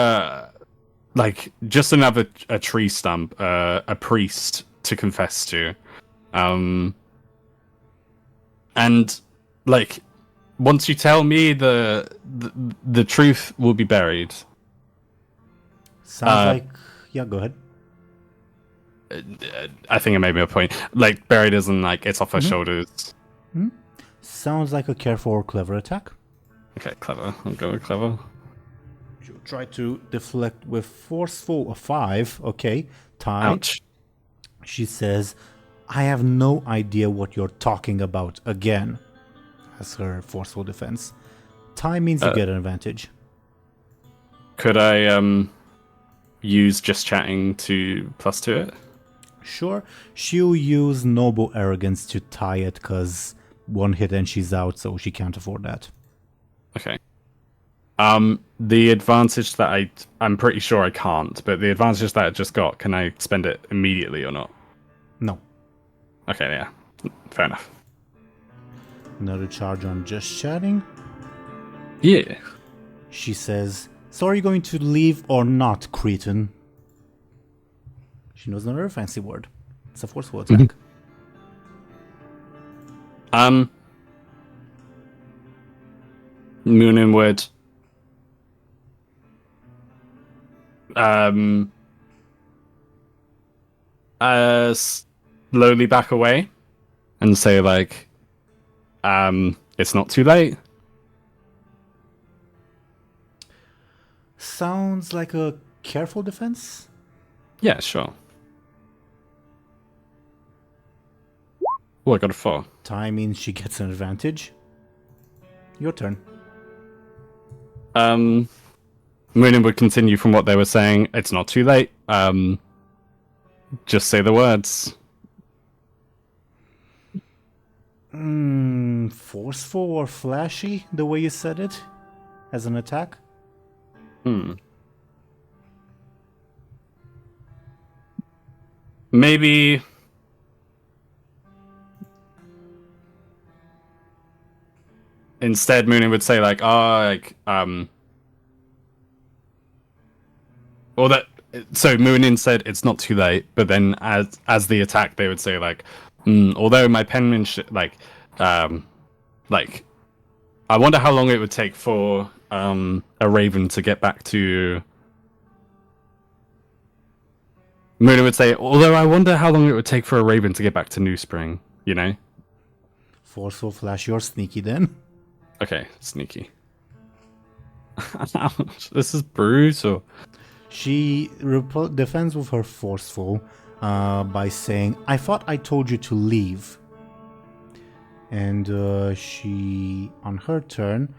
like just another tree stump, a priest to confess to, and like once you tell me the truth will be buried. Sounds like go ahead. I think it made me a point. Like buried isn't like it's off her shoulders. Sounds like a careful or clever attack. Okay, clever. I'll go with clever. You try to deflect with forceful, a 5. Okay, tie. Ouch. She says, I have no idea what you're talking about again. As her forceful defense. Tie means you get an advantage. Could I use just chatting to +2 it? Sure. She'll use noble arrogance to tie it because one hit and she's out, so she can't afford that. Okay. The advantage that I'm pretty sure I can't, but the advantage that I just got, can I spend it immediately or not? No. Okay, yeah. Fair enough. Another charge on just chatting. Yeah. She says, so are you going to leave or not, cretin? She knows another fancy word. It's a forceful attack. Muninn would slowly back away and say like, it's not too late. Sounds like a careful defense. Yeah, sure. Oh, I got a 4. Tie means she gets an advantage. Your turn. Muninn would continue from what they were saying. It's not too late. Just say the words. Forceful or flashy, the way you said it, as an attack? Maybe... Instead, Muninn would say like, or that. So Muninn said it's not too late, but then as the attack, they would say like, Although my penmanship, I wonder how long it would take for a raven to get back to. Muninn would say, although I wonder how long it would take for a raven to get back to New Spring. You know. Forceful Flash, you're sneaky then. Okay, sneaky. This is brutal. She defends with her forceful by saying, I thought I told you to leave. And she, on her turn,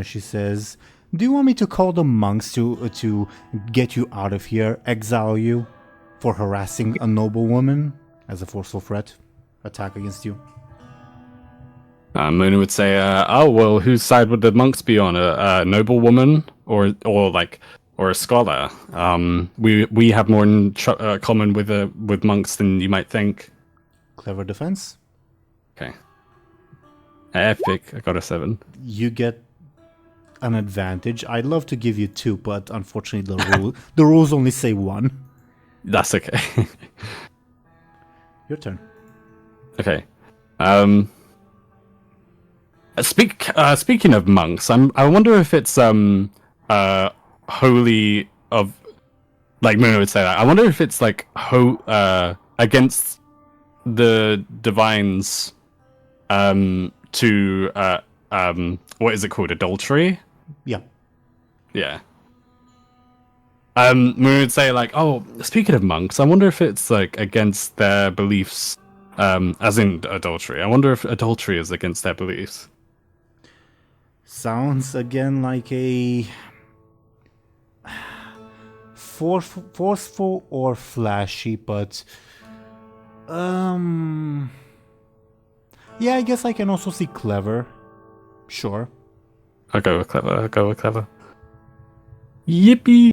she says, do you want me to call the monks to get you out of here, exile you for harassing a noble woman as a forceful threat attack against you? Muninn would say, "Oh well, whose side would the monks be on? A noble woman or a scholar? We have more in common with monks than you might think." Clever defense. Okay. Epic. I got a 7. You get an advantage. I'd love to give you 2, but unfortunately the rules only say 1. That's okay. Your turn. Okay. Speaking of monks, I wonder if it's holy of, like Muninn would say that. I wonder if it's like against the divines to what is it called, adultery? Yeah. Yeah. Muninn would say like, oh, speaking of monks, I wonder if it's like against their beliefs, as in adultery. I wonder if adultery is against their beliefs. Sounds again like a forceful or flashy, but yeah, I guess I can also see clever. Sure. I'll go with clever. Yippee!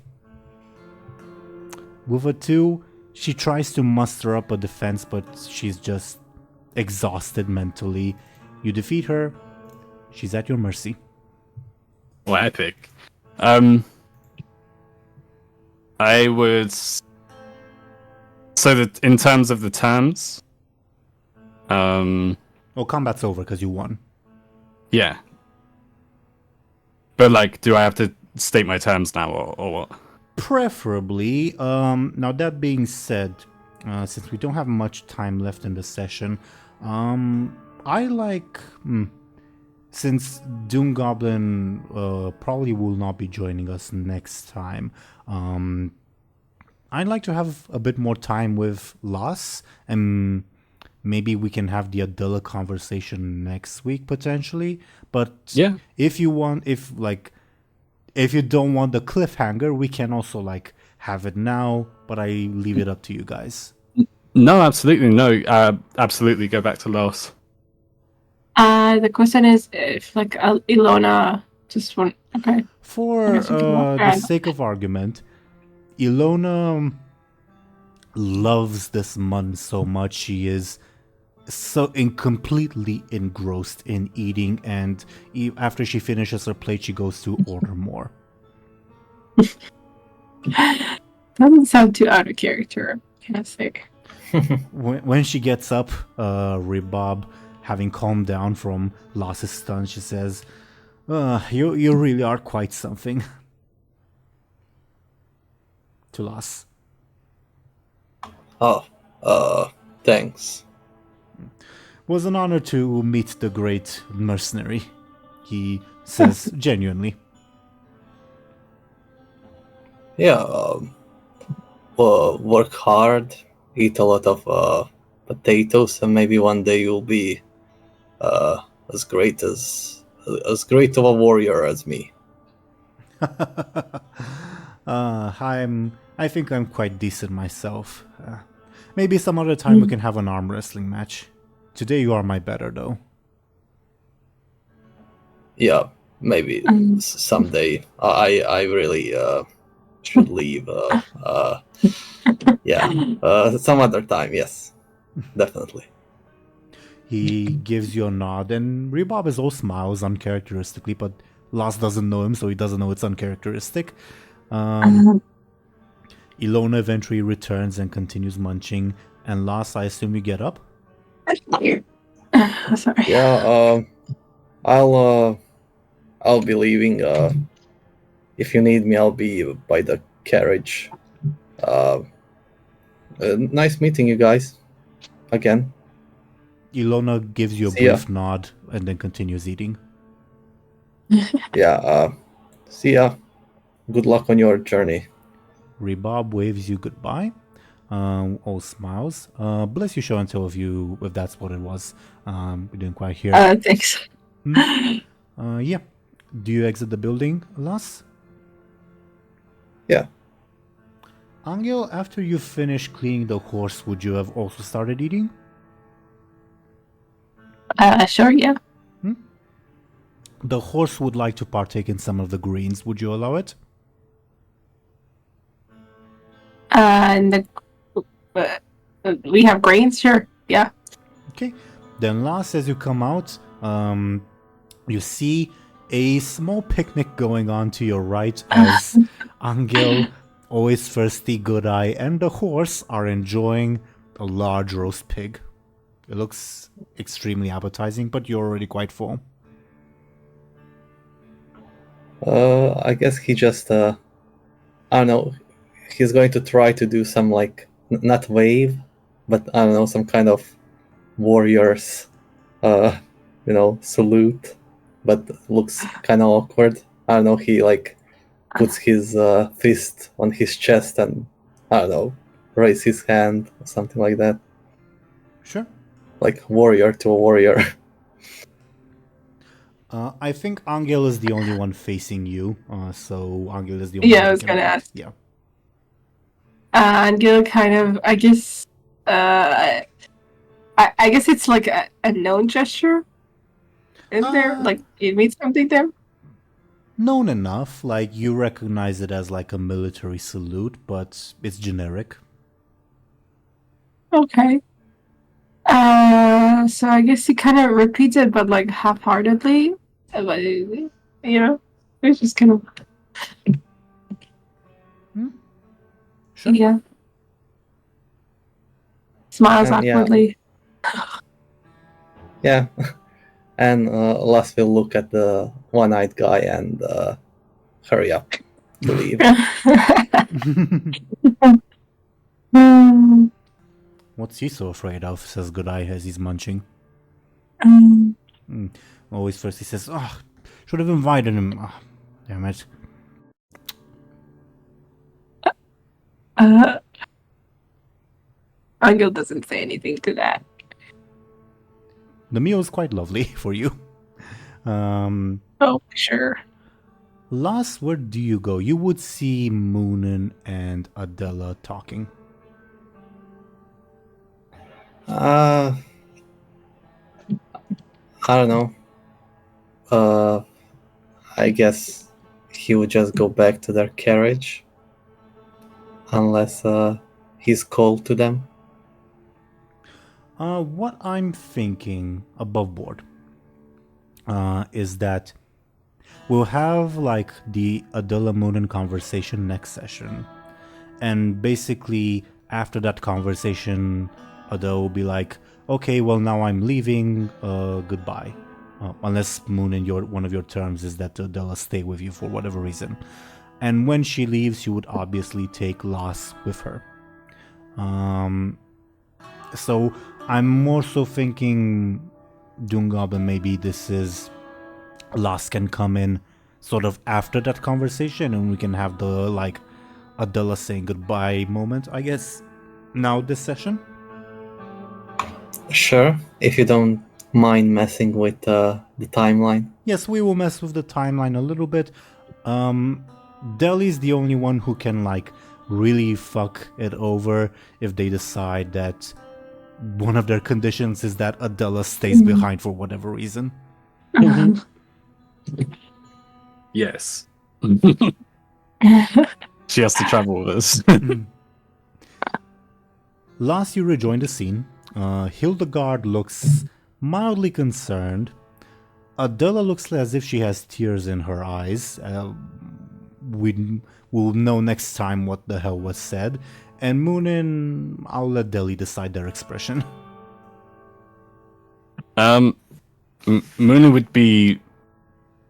With a 2, she tries to muster up a defense, but she's just exhausted mentally. You defeat her. She's at your mercy. Well, epic. I would. So that in terms of the terms, Oh, combat's over because you won. yeah. But like, do I have to state my terms now, or what? Preferably. Now that being said, since we don't have much time left in the session, I like. Since DoomGoblin probably will not be joining us next time, I'd like to have a bit more time with Las, and maybe we can have the Adela conversation next week potentially. But Yeah. if you don't want the cliffhanger, we can also like have it now. But I leave it up to you guys. No, absolutely no. Absolutely go back to Laos. The question is if like Illona just want. Okay. For the sake of argument, Illona loves this Muninn so much. She is so completely engrossed in eating, and after she finishes her plate, she goes to order more. Doesn't sound too out of character, can I say? When she gets up, Ribob, having calmed down from Las's stun, she says, you really are quite something. To Las. Oh, thanks. Was an honor to meet the great mercenary, he says genuinely. Yeah, work hard, eat a lot of potatoes, and maybe one day you'll be as great of a warrior as me. I think I'm quite decent myself. Maybe some other time we can have an arm wrestling match. Today you are my better, though. Yeah, maybe someday. I really should leave. Some other time. Yes, definitely. He gives you a nod, and Ribob is all smiles uncharacteristically, but Las doesn't know him, so he doesn't know it's uncharacteristic. Illona eventually returns and continues munching, and Las, I assume you get up? Sorry. Yeah, I'll be leaving. If you need me, I'll be by the carriage. Nice meeting you guys again. Ilona gives you a See ya. brief nod and then continues eating. Yeah, see ya. Good luck on your journey. Rebob waves you goodbye. All smiles. Bless you, Show&Tell, if that's what it was. We didn't quite hear. Thanks. Yeah. Do you exit the building, Las? Yeah. Anghel, after you finish cleaning the horse, would you have also started eating? Sure, yeah. The horse would like to partake in some of the greens. Would you allow it? And we have grains, sure, yeah. Okay. Then last, as you come out, you see a small picnic going on to your right as Anghel, always thirsty Good Eye, and the horse are enjoying a large roast pig. It looks extremely appetizing, but you're already quite full. I guess he just, I don't know, he's going to try to do some, like, not wave, but I don't know, some kind of warriors, salute, but looks kind of awkward. I don't know, he, like, puts his fist on his chest and, I don't know, raise his hand, or something like that. Sure. Like, warrior to a warrior. I think Anghel is the only one facing you, so Anghel is the only one. Yeah, I who was can gonna react. ask. Yeah. Angela kind of, I guess, I guess it's like a known gesture. Is there? Like, it means something there? Known enough, like you recognize it as like a military salute, but it's generic. Okay. So I guess he kind of repeats it, but like half-heartedly. But, it's just kind of, Sure. yeah. Smiles And, yeah. awkwardly. Yeah. And Las will look at the one-eyed guy and hurry up to leave. What's he so afraid of? Says Good Eye as he's munching. Always first he says, "Oh, should have invited him." Oh, damn it. Angel doesn't say anything to that. The meal is quite lovely for you. Oh, sure. Last, where do you go? You would see Muninn and Adela talking. I don't know. I guess he would just go back to their carriage. Unless he's called to them. What I'm thinking above board is that we'll have like the Adela Muninn conversation next session. And basically after that conversation, Adela will be like, okay, well now I'm leaving, goodbye. Unless Muninn, one of your terms is that Adela stay with you for whatever reason. And when she leaves, you would obviously take Las with her. So I'm more so thinking DoomGoblin, maybe this is Las can come in sort of after that conversation and we can have the like Adela saying goodbye moment, I guess, now this session. Sure, if you don't mind messing with the timeline. Yes, we will mess with the timeline a little bit. Dely's the only one who can like really fuck it over if they decide that one of their conditions is that Adela stays behind for whatever reason. Yes. She has to travel with us. Last, you rejoin the scene. Hildegard looks mildly concerned. Adela looks as if she has tears in her eyes. We'll know next time what the hell was said. And Muninn, I'll let Dely decide their expression. Muninn would be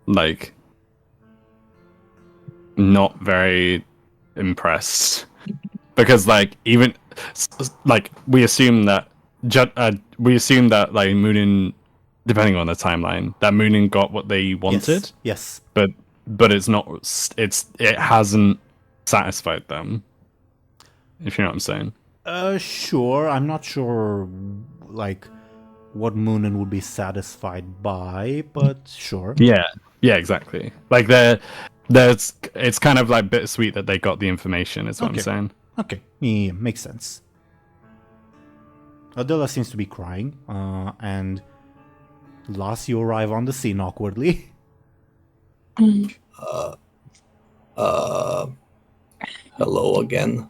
like not very impressed because like even like we assume that like Muninn, depending on the timeline, that Muninn got what they wanted. Yes. But it's not. It hasn't satisfied them. If you know what I'm saying. Sure. I'm not sure, like, what Muninn would be satisfied by, but sure. Yeah, exactly. Like it's kind of like bittersweet that they got the information. Is what I'm saying. Okay, yeah, makes sense. Adela seems to be crying, and Las, you arrive on the scene awkwardly. Hello again.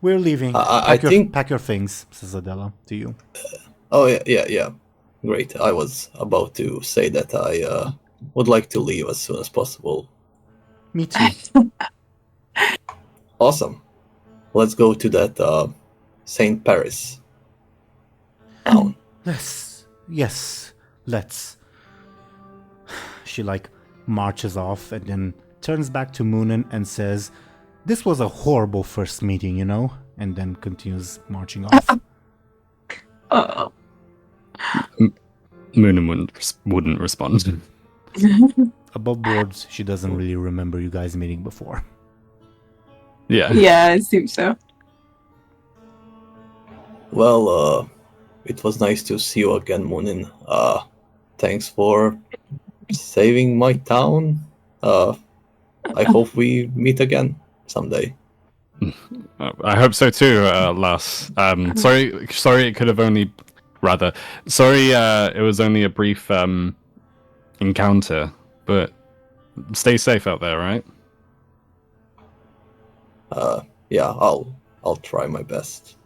We're leaving. I think... Pack your things, says Adela to you. Oh, yeah. Great. I was about to say that I would like to leave as soon as possible. Me too. Awesome. Let's go to that St. Paris town. Yes, let's. She, like, marches off and then turns back to Muninn and says, "This was a horrible first meeting, you know?" And then continues marching off. Oh. Muninn wouldn't respond. Above board, she doesn't really remember you guys meeting before. Yeah. Yeah, it seems so. Well, it was nice to see you again, Muninn. Thanks for saving my town. I hope we meet again someday. I hope so too, Las. Sorry, it could have only... Rather, sorry, it was only a brief encounter, but stay safe out there, right? Yeah, I'll try my best.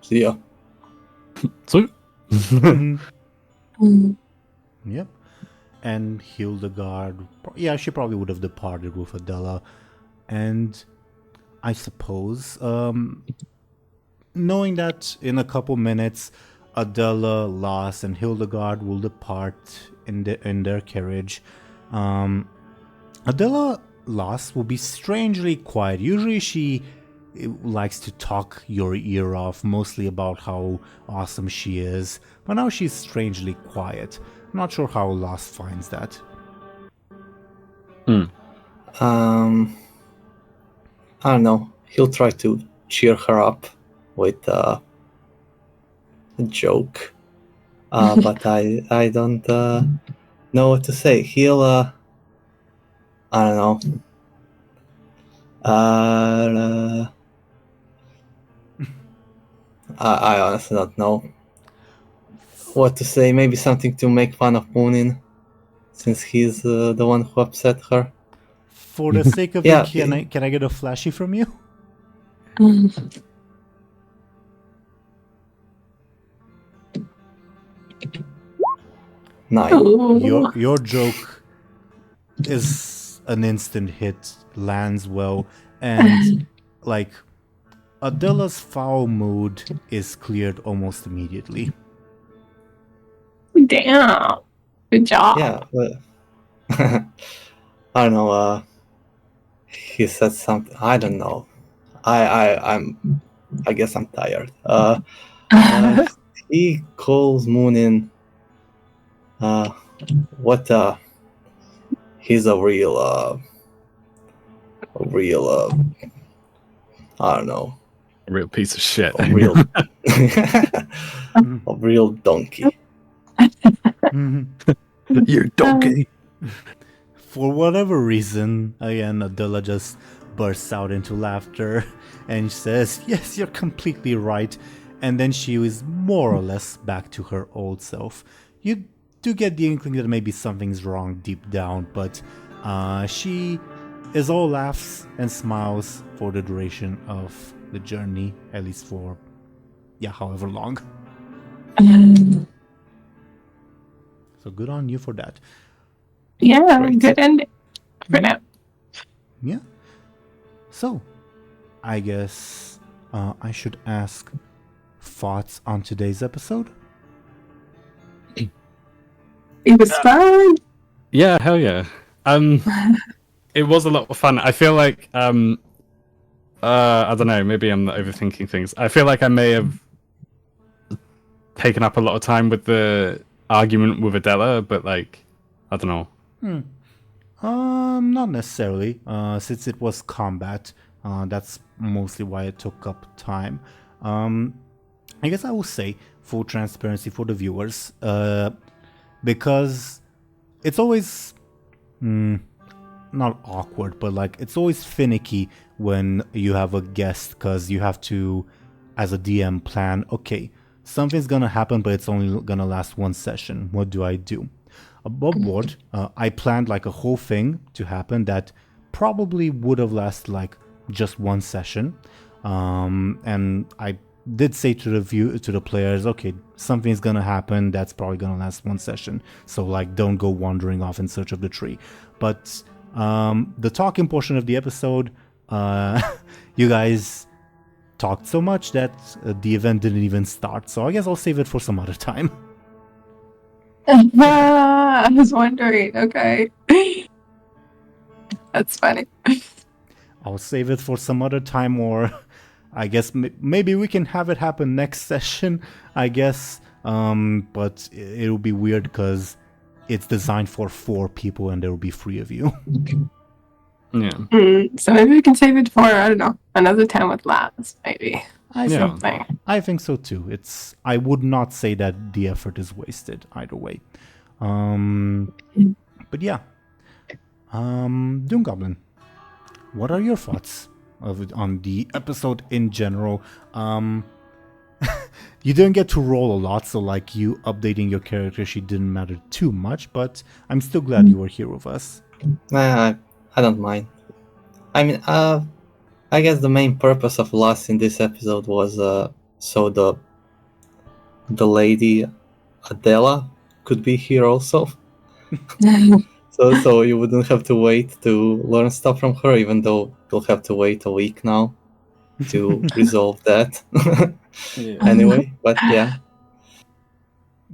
See ya. So, Yep. And Hildegard, yeah, she probably would have departed with Adela. And I suppose, knowing that in a couple minutes, Adela, Las, and Hildegard will depart in their carriage, Adela, Las will be strangely quiet. Usually she likes to talk your ear off, mostly about how awesome she is, but now she's strangely quiet. I'm not sure how Las finds that. I don't know. He'll try to cheer her up with a joke, but I don't know what to say. He'll I don't know. I honestly don't know what to say. Maybe something to make fun of Muninn, since he's the one who upset her. For the sake of Yeah. it, can I get a flashy from you? 9. Ooh. Your joke is an instant hit, lands well, and like Adela's foul mood is cleared almost immediately. Damn. Good job. Yeah, but I don't know. He said something. I don't know. I guess I'm tired. He calls Muninn. He's a real. I don't know. a real piece of shit. A real donkey. You donkey. For whatever reason, again, Adela just bursts out into laughter and says, "Yes, you're completely right." And then she is more or less back to her old self. You do get the inkling that maybe something's wrong deep down, but she is all laughs and smiles for the duration of the journey, at least for, however long. So good on you for that. Yeah, Great. good ending for now. Yeah. So, I guess I should ask thoughts on today's episode? It was fun. Yeah, hell yeah. It was a lot of fun. I feel like I don't know, maybe I'm overthinking things. I feel like I may have taken up a lot of time with the argument with Adela, but like I don't know. Not necessarily. Since it was combat, that's mostly why it took up time. I guess I will say, full transparency for the viewers, because it's always not awkward, but like it's always finicky when you have a guest, because you have to, as a DM, plan, okay, something's gonna happen, but it's only gonna last one session. What do I do? Above board, I planned like a whole thing to happen that probably would have lasted like just one session, and I did say to the players, okay, something's gonna happen that's probably gonna last one session, so like don't go wandering off in search of the tree. But the talking portion of the episode, you guys talked so much that the event didn't even start, so I guess I'll save it for some other time. I was wondering. Okay. That's funny. I'll save it for some other time, or I guess maybe we can have it happen next session, I guess. But it'll be weird because it's designed for 4 people and there will be 3 of you. Yeah. So maybe we can save it for, I don't know, another time with labs, maybe. I think so too. I would not say that the effort is wasted either way. But yeah. DoomGoblin, what are your thoughts on the episode in general? You didn't get to roll a lot, so like you updating your character, she didn't matter too much, but I'm still glad you were here with us. I don't mind. I mean, I guess the main purpose of Lost in this episode was so the lady Adela could be here also. So you wouldn't have to wait to learn stuff from her, even though you'll have to wait a week now to resolve that. Anyway, but yeah.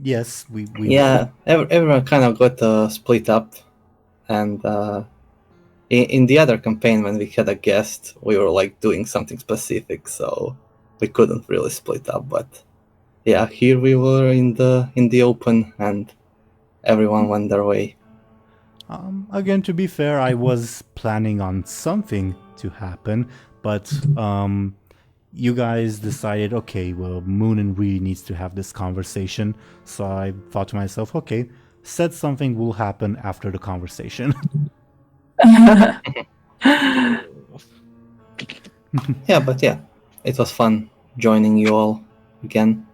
Yes, we Yeah, everyone kind of got split up, and in the other campaign when we had a guest, we were like doing something specific, so we couldn't really split up. But yeah, here we were in the open, and everyone went their way. Again, to be fair, I was planning on something to happen, but you guys decided, okay, well, Muninn really needs to have this conversation. So I thought to myself, okay, said something will happen after the conversation. Yeah, but yeah, it was fun joining you all again.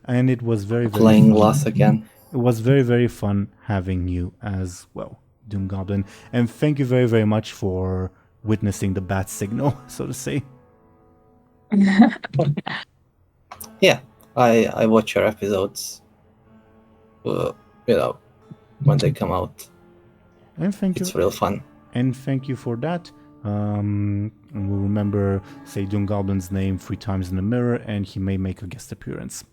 And it was very, very playing fun. Lost again. It was very, very fun having you as well, DoomGoblin. And thank you very, very much for witnessing the bat signal, so to say. Yeah, I watch your episodes, when they come out. And thank you. It's real fun. And thank you for that. And we'll remember, say DoomGoblin's name 3 times in the mirror, and he may make a guest appearance.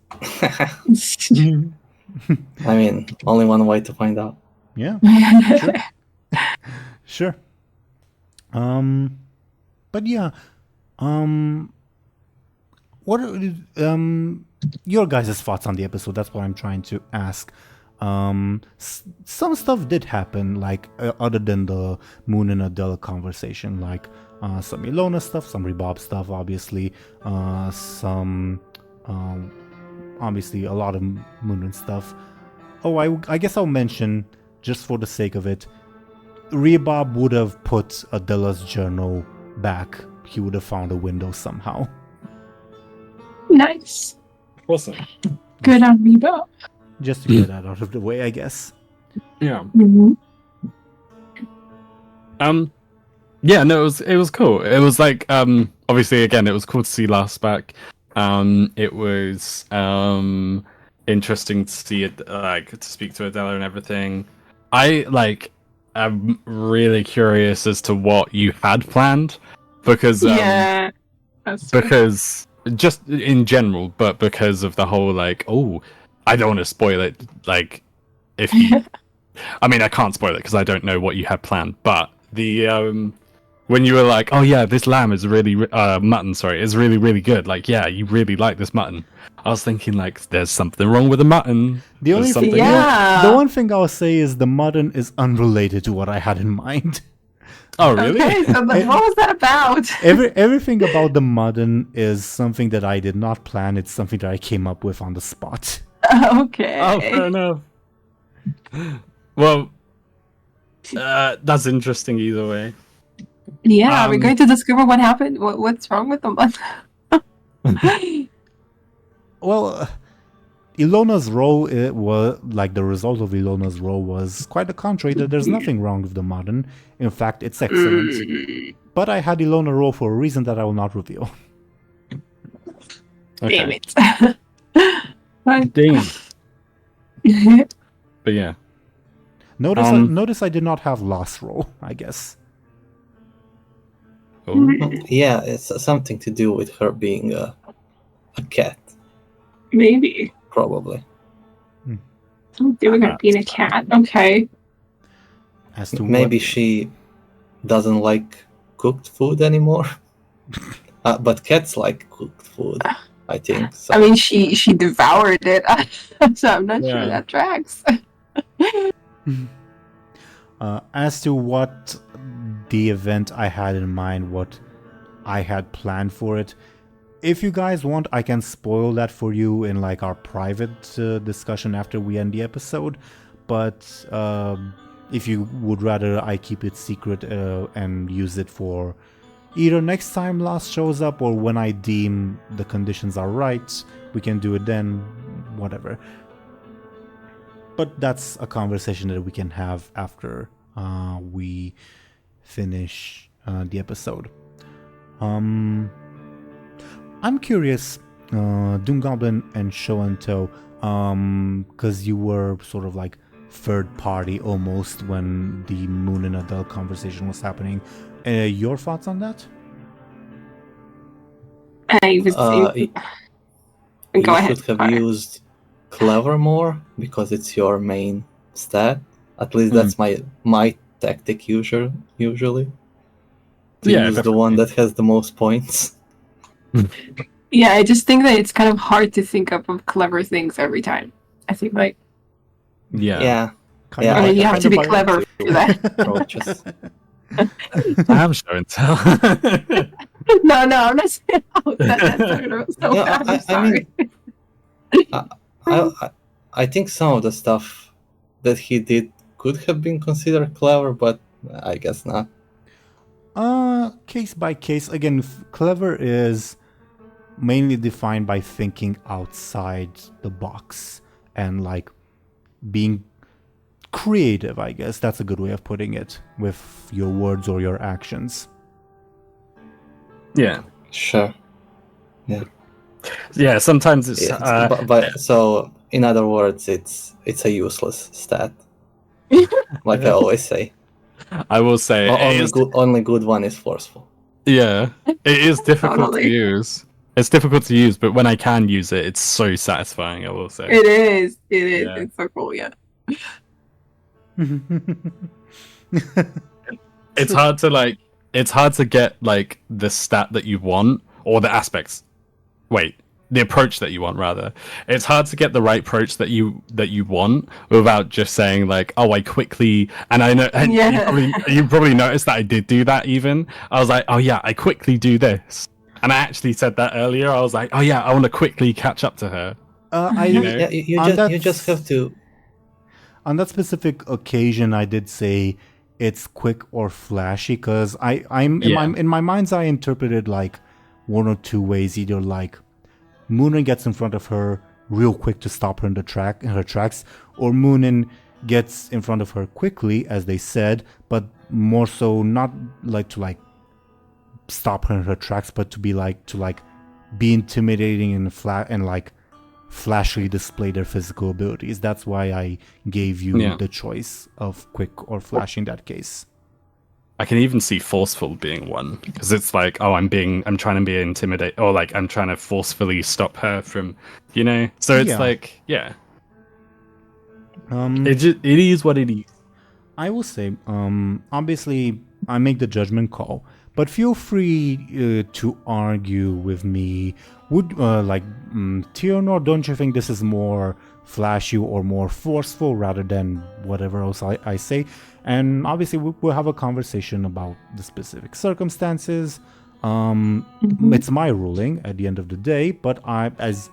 I mean, only one way to find out. Yeah, sure. But yeah, what are your guys' thoughts on the episode? That's what I'm trying to ask. Some stuff did happen, like other than the Moon and Adela conversation, like some Illona stuff, some Rebob stuff, obviously, some obviously a lot of Muninn stuff. Oh, I guess I'll mention, just for the sake of it, Rebob would have put Adela's journal back. He would have found a window somehow. Nice. Awesome. Good on me, Bob. Just to get that out of the way, I guess. Yeah. Mm-hmm. Yeah, no, it was cool. It was like obviously again it was cool to see Last back. It was interesting to see it, like to speak to Adela and everything. I'm really curious as to what you had planned, because Yeah. because just in general, but because of the whole like, oh, I don't want to spoil it. Like, if you, I mean, I can't spoil it because I don't know what you had planned. But the when you were like, oh yeah, this lamb is really mutton, sorry, is really really good. Like, yeah, you really like this mutton. I was thinking like, there's something wrong with the mutton. The only There's thing, something- Yeah. the one thing I'll say is the mutton is unrelated to what I had in mind. Oh really? Okay, so what was that about? Everything about the mutton is something that I did not plan. It's something that I came up with on the spot. Okay. Oh, fair enough. Well, that's interesting either way. Yeah, are we Um, going to discover what happened? What's wrong with them? Well, Illona's role was like the result of Illona's role was quite the contrary. That there's nothing wrong with the mutton. In fact, it's excellent. But I had Illona roll for a reason that I will not reveal. Damn Okay. it. But- Dang. But yeah. Notice I did not have loss roll. I guess. Oh. Yeah, it's something to do with her being a cat, Maybe. probably. I'm doing her being a cat. Okay. As to Maybe she doesn't like cooked food anymore. But cats like cooked food, I think. So. I mean, she devoured it, so I'm not Yeah. sure that tracks. As to what the event I had in mind, what I had planned for it, if you guys want, I can spoil that for you in like our private discussion after we end the episode. But if you would rather I keep it secret and use it for either next time Lost shows up or when I deem the conditions are right, we can do it then, whatever. But that's a conversation that we can have after we finish the episode. I'm curious, DoomGoblin and Show&Tell, because you were sort of like third party almost when the Muninn and Adele conversation was happening. Your thoughts on that? I was. You Go ahead. should have Connor. used clever more because it's your main stat. At least that's my tactic usually. To Yeah, use the one that has the most points. Yeah, I just think that it's kind of hard to think up of clever things every time. I think like Yeah. Yeah. Kind Yeah, I mean, you have kind to of be by- clever for that. Approaches. I am show and tell. No, I'm not saying that. So No, bad. I'm I sorry. mean, I think some of the stuff that he did could have been considered clever, but I guess not. Case by case. Again, clever is mainly defined by thinking outside the box and like being creative, I guess. That's a good way of putting it with your words or your actions. Yeah. Sure. Yeah, sometimes it's Yes, but so in other words, it's a useless stat. Like I always say, I will say only good one is forceful. yeah, it is difficult Totally. to use. It's difficult to use, but when I can use it, it's so satisfying, I will say. It is. Yeah. It's so cool. Yeah. It's hard to get like the stat that you want or the aspects. Wait, the approach that you want rather. It's hard to get the right approach that you want without just saying like, oh, I quickly, and I know and Yeah. you probably noticed that I did do that even. I was like, oh yeah, I quickly do this. And I actually said that earlier. I was like, oh yeah, I want to quickly catch up to her. You know? Yeah, you On just have to. On that specific occasion, I did say it's quick or flashy because I'm in my mind's eye interpreted like one or two ways. Either like Muninn gets in front of her real quick to stop her in her tracks, or Muninn gets in front of her quickly, as they said, but more so not like to like stop her in her tracks, but to be intimidating and like flashily display their physical abilities. That's why I gave you the choice of quick or flash in that case. I can even see forceful being one, because it's like, oh, I'm trying to be intimidate, or like I'm trying to forcefully stop her from, So it's Yeah. like, yeah, Um, it is what it is. I will say, obviously, I make the judgment call, but feel free to argue with me. Would Teeironor, don't you think this is more flashy or more forceful rather than whatever else I say? And obviously, we'll have a conversation about the specific circumstances. It's my ruling at the end of the day, but as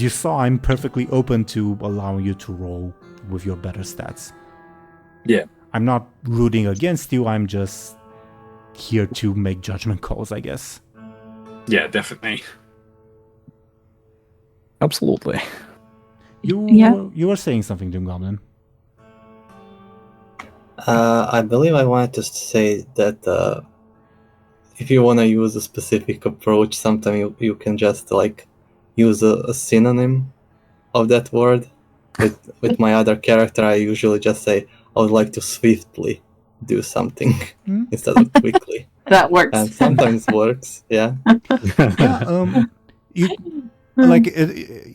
you saw, I'm perfectly open to allowing you to roll with your better stats. Yeah. I'm not rooting against you, I'm just here to make judgment calls, I guess. Yeah, definitely. Absolutely. You were saying something, DoomGoblin. I believe I wanted to say that if you want to use a specific approach, sometimes you can just like use a synonym of that word. With my other character, I usually just say I would like to swiftly do something instead of quickly. That works. And sometimes works, yeah. Yeah,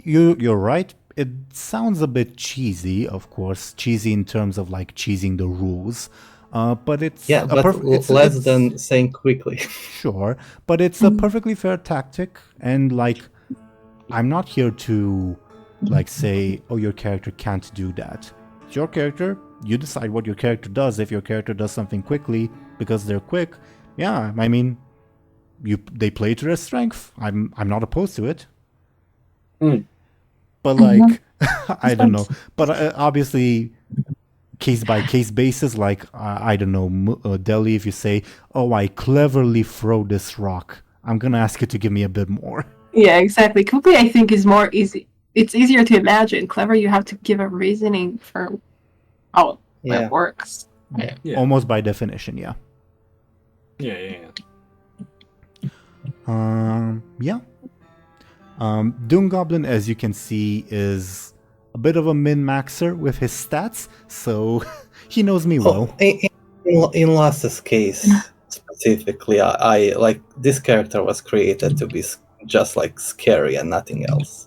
you're right. It sounds a bit cheesy, of course, cheesy in terms of like cheesing the rules. But it's less than saying quickly. Sure, but it's a perfectly fair tactic, and like I'm not here to like say, oh, your character can't do that. It's your character. You decide what your character does. If your character does something quickly because they're quick, yeah, I mean, they play to their strength. I'm not opposed to it. But like, I don't know. But obviously, case by case basis, like I don't know, Deli, if you say, oh, I cleverly throw this rock, I'm gonna ask you to give me a bit more. Yeah, exactly. Quickly, I think, is more easy. It's easier to imagine. Clever, you have to give a reasoning for how it works. Yeah. Almost by definition, yeah. Yeah. DoomGoblin, as you can see, is a bit of a min-maxer with his stats, so he knows me well. In Lass's case, specifically, I like this character was created to be just like scary and nothing else.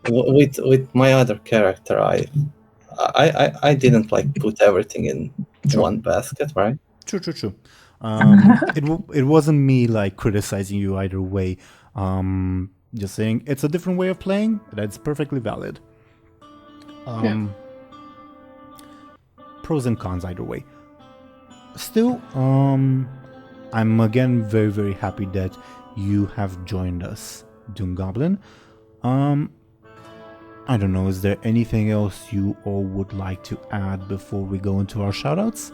With my other character, I didn't like put everything in one basket, right? True. It wasn't me like criticizing you either way. Just saying it's a different way of playing. That's perfectly valid. Pros and cons either way. Still, I'm again very, very happy that you have joined us, DoomGoblin. I don't know, is there anything else you all would like to add before we go into our shoutouts?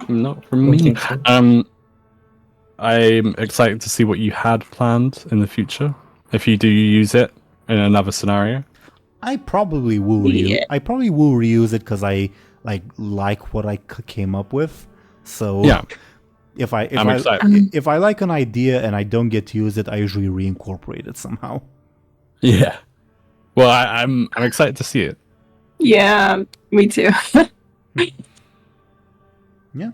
Not from me. I'm excited to see what you had planned in the future. If you do use it in another scenario. I probably will reuse it because I like what I came up with. So yeah. If I like an idea and I don't get to use it, I usually reincorporate it somehow. Yeah. Well, I'm excited to see it. Yeah, me too. Yeah.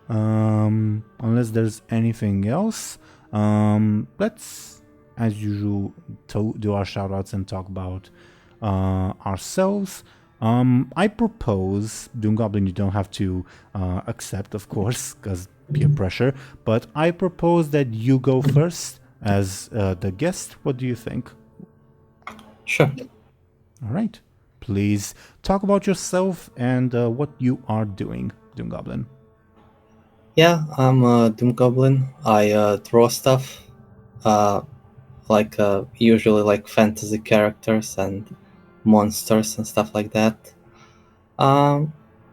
Unless there's anything else, let's, as usual, do our shoutouts and talk about ourselves. I propose, DoomGoblin, you don't have to accept, of course, because peer pressure, but I propose that you go first as the guest. What do you think? Sure. All right. Please talk about yourself and what you are doing, DoomGoblin. Yeah, I'm DoomGoblin. I draw stuff, usually like fantasy characters and monsters and stuff like that. And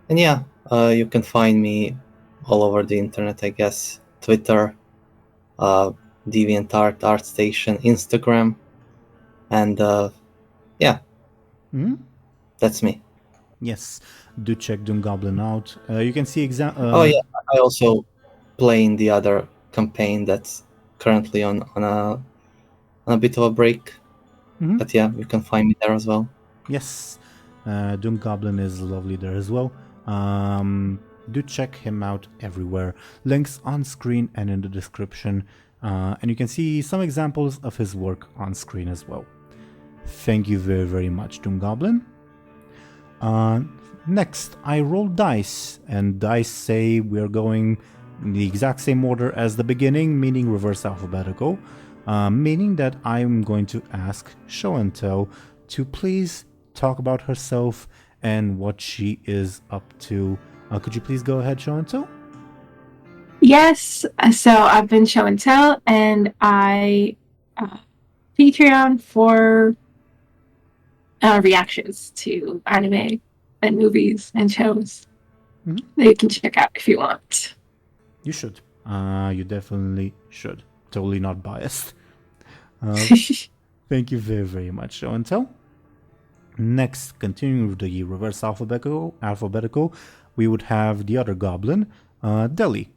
yeah, you can find me all over the internet, I guess. Twitter, DeviantArt, ArtStation, Instagram, and yeah. Mm-hmm. That's me. Yes, do check DoomGoblin out. You can see oh yeah, I also play in the other campaign that's currently on a bit of a break. Mhm. But yeah, you can find me there as well. Yes, DoomGoblin is lovely there as well. Do check him out everywhere. Links on screen and in the description. And you can see some examples of his work on screen as well. Thank you very, very much, DoomGoblin. Next, I rolled dice, and dice say we're going in the exact same order as the beginning, meaning reverse alphabetical, meaning that I'm going to ask Show&Tell to please talk about herself and what she is up to. Could you please go ahead, Show&Tell? Yes, so I've been Show&Tell, and I Patreon for reactions to anime and movies and shows that you can check out if you want. You should. You definitely should. Totally not biased. Thank you very, very much, Show&Tell. Next, continuing with the reverse alphabetical, we would have the other goblin, Deli.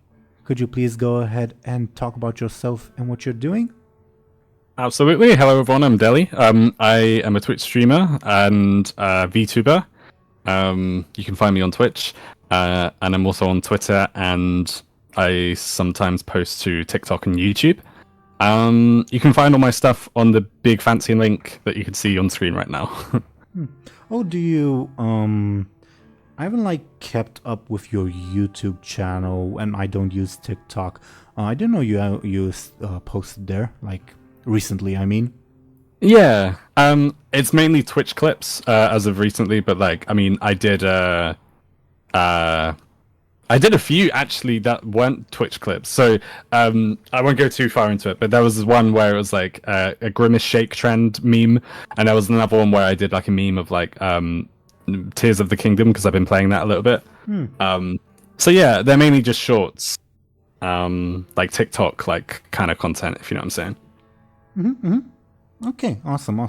Could you please go ahead and talk about yourself and what you're doing? Absolutely. Hello, everyone. I'm Deli. I am a Twitch streamer and VTuber. You can find me on Twitch, and I'm also on Twitter, and I sometimes post to TikTok and YouTube. You can find all my stuff on the big fancy link that you can see on screen right now. Oh, do you, I haven't kept up with your YouTube channel, and I don't use TikTok. I didn't know you posted there, recently, I mean. Yeah, it's mainly Twitch clips as of recently, but I did a few actually that weren't Twitch clips. So I won't go too far into it, but there was one where it was a Grimace Shake trend meme, and there was another one where I did a meme of Tears of the Kingdom because I've been playing that a little bit. So yeah, they're mainly just shorts, TikTok kind of content, if you know what I'm saying. Okay, awesome.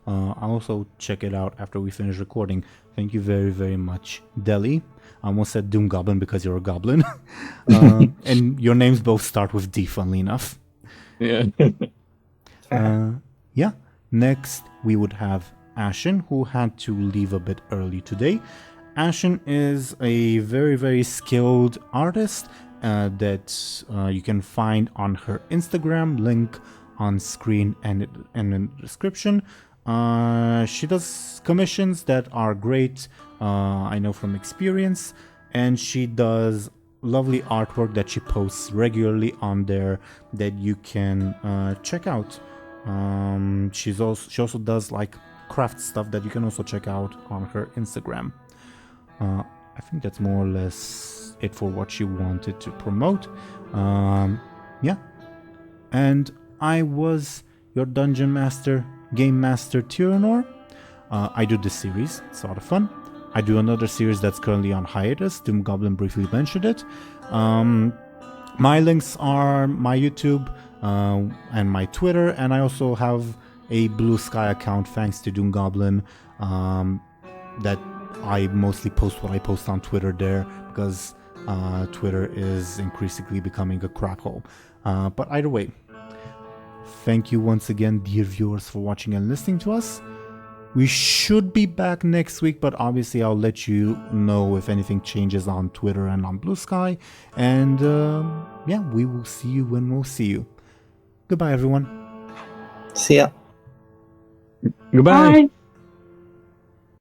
I'll also check it out after we finish recording. Thank you very, very much, Deli. I almost said DoomGoblin because you're a goblin. And your names both start with D, funnily enough. Yeah. Yeah. Next, we would have Ashen, who had to leave a bit early today. Ashen is a very, very skilled artist that you can find on her Instagram, link on screen and in the description. She does commissions that are great, I know from experience, and she does lovely artwork that she posts regularly on there that you can check out. She also does craft stuff that you can also check out on her Instagram. I think that's more or less it for what she wanted to promote. Yeah. And I was your dungeon master, game master Teeironor. I do this series, it's a lot of fun. I do another series that's currently on hiatus. DoomGoblin briefly mentioned it. My links are my YouTube and my Twitter, and I also have a Blue Sky account thanks to DoomGoblin that I mostly post what I post on Twitter there because Twitter is increasingly becoming a crap hole. But either way, thank you once again, dear viewers, for watching and listening to us. We should be back next week, but obviously I'll let you know if anything changes on Twitter and on Blue Sky. And yeah, we will see you when we'll see you. Goodbye, everyone. See ya. Goodbye. Bye.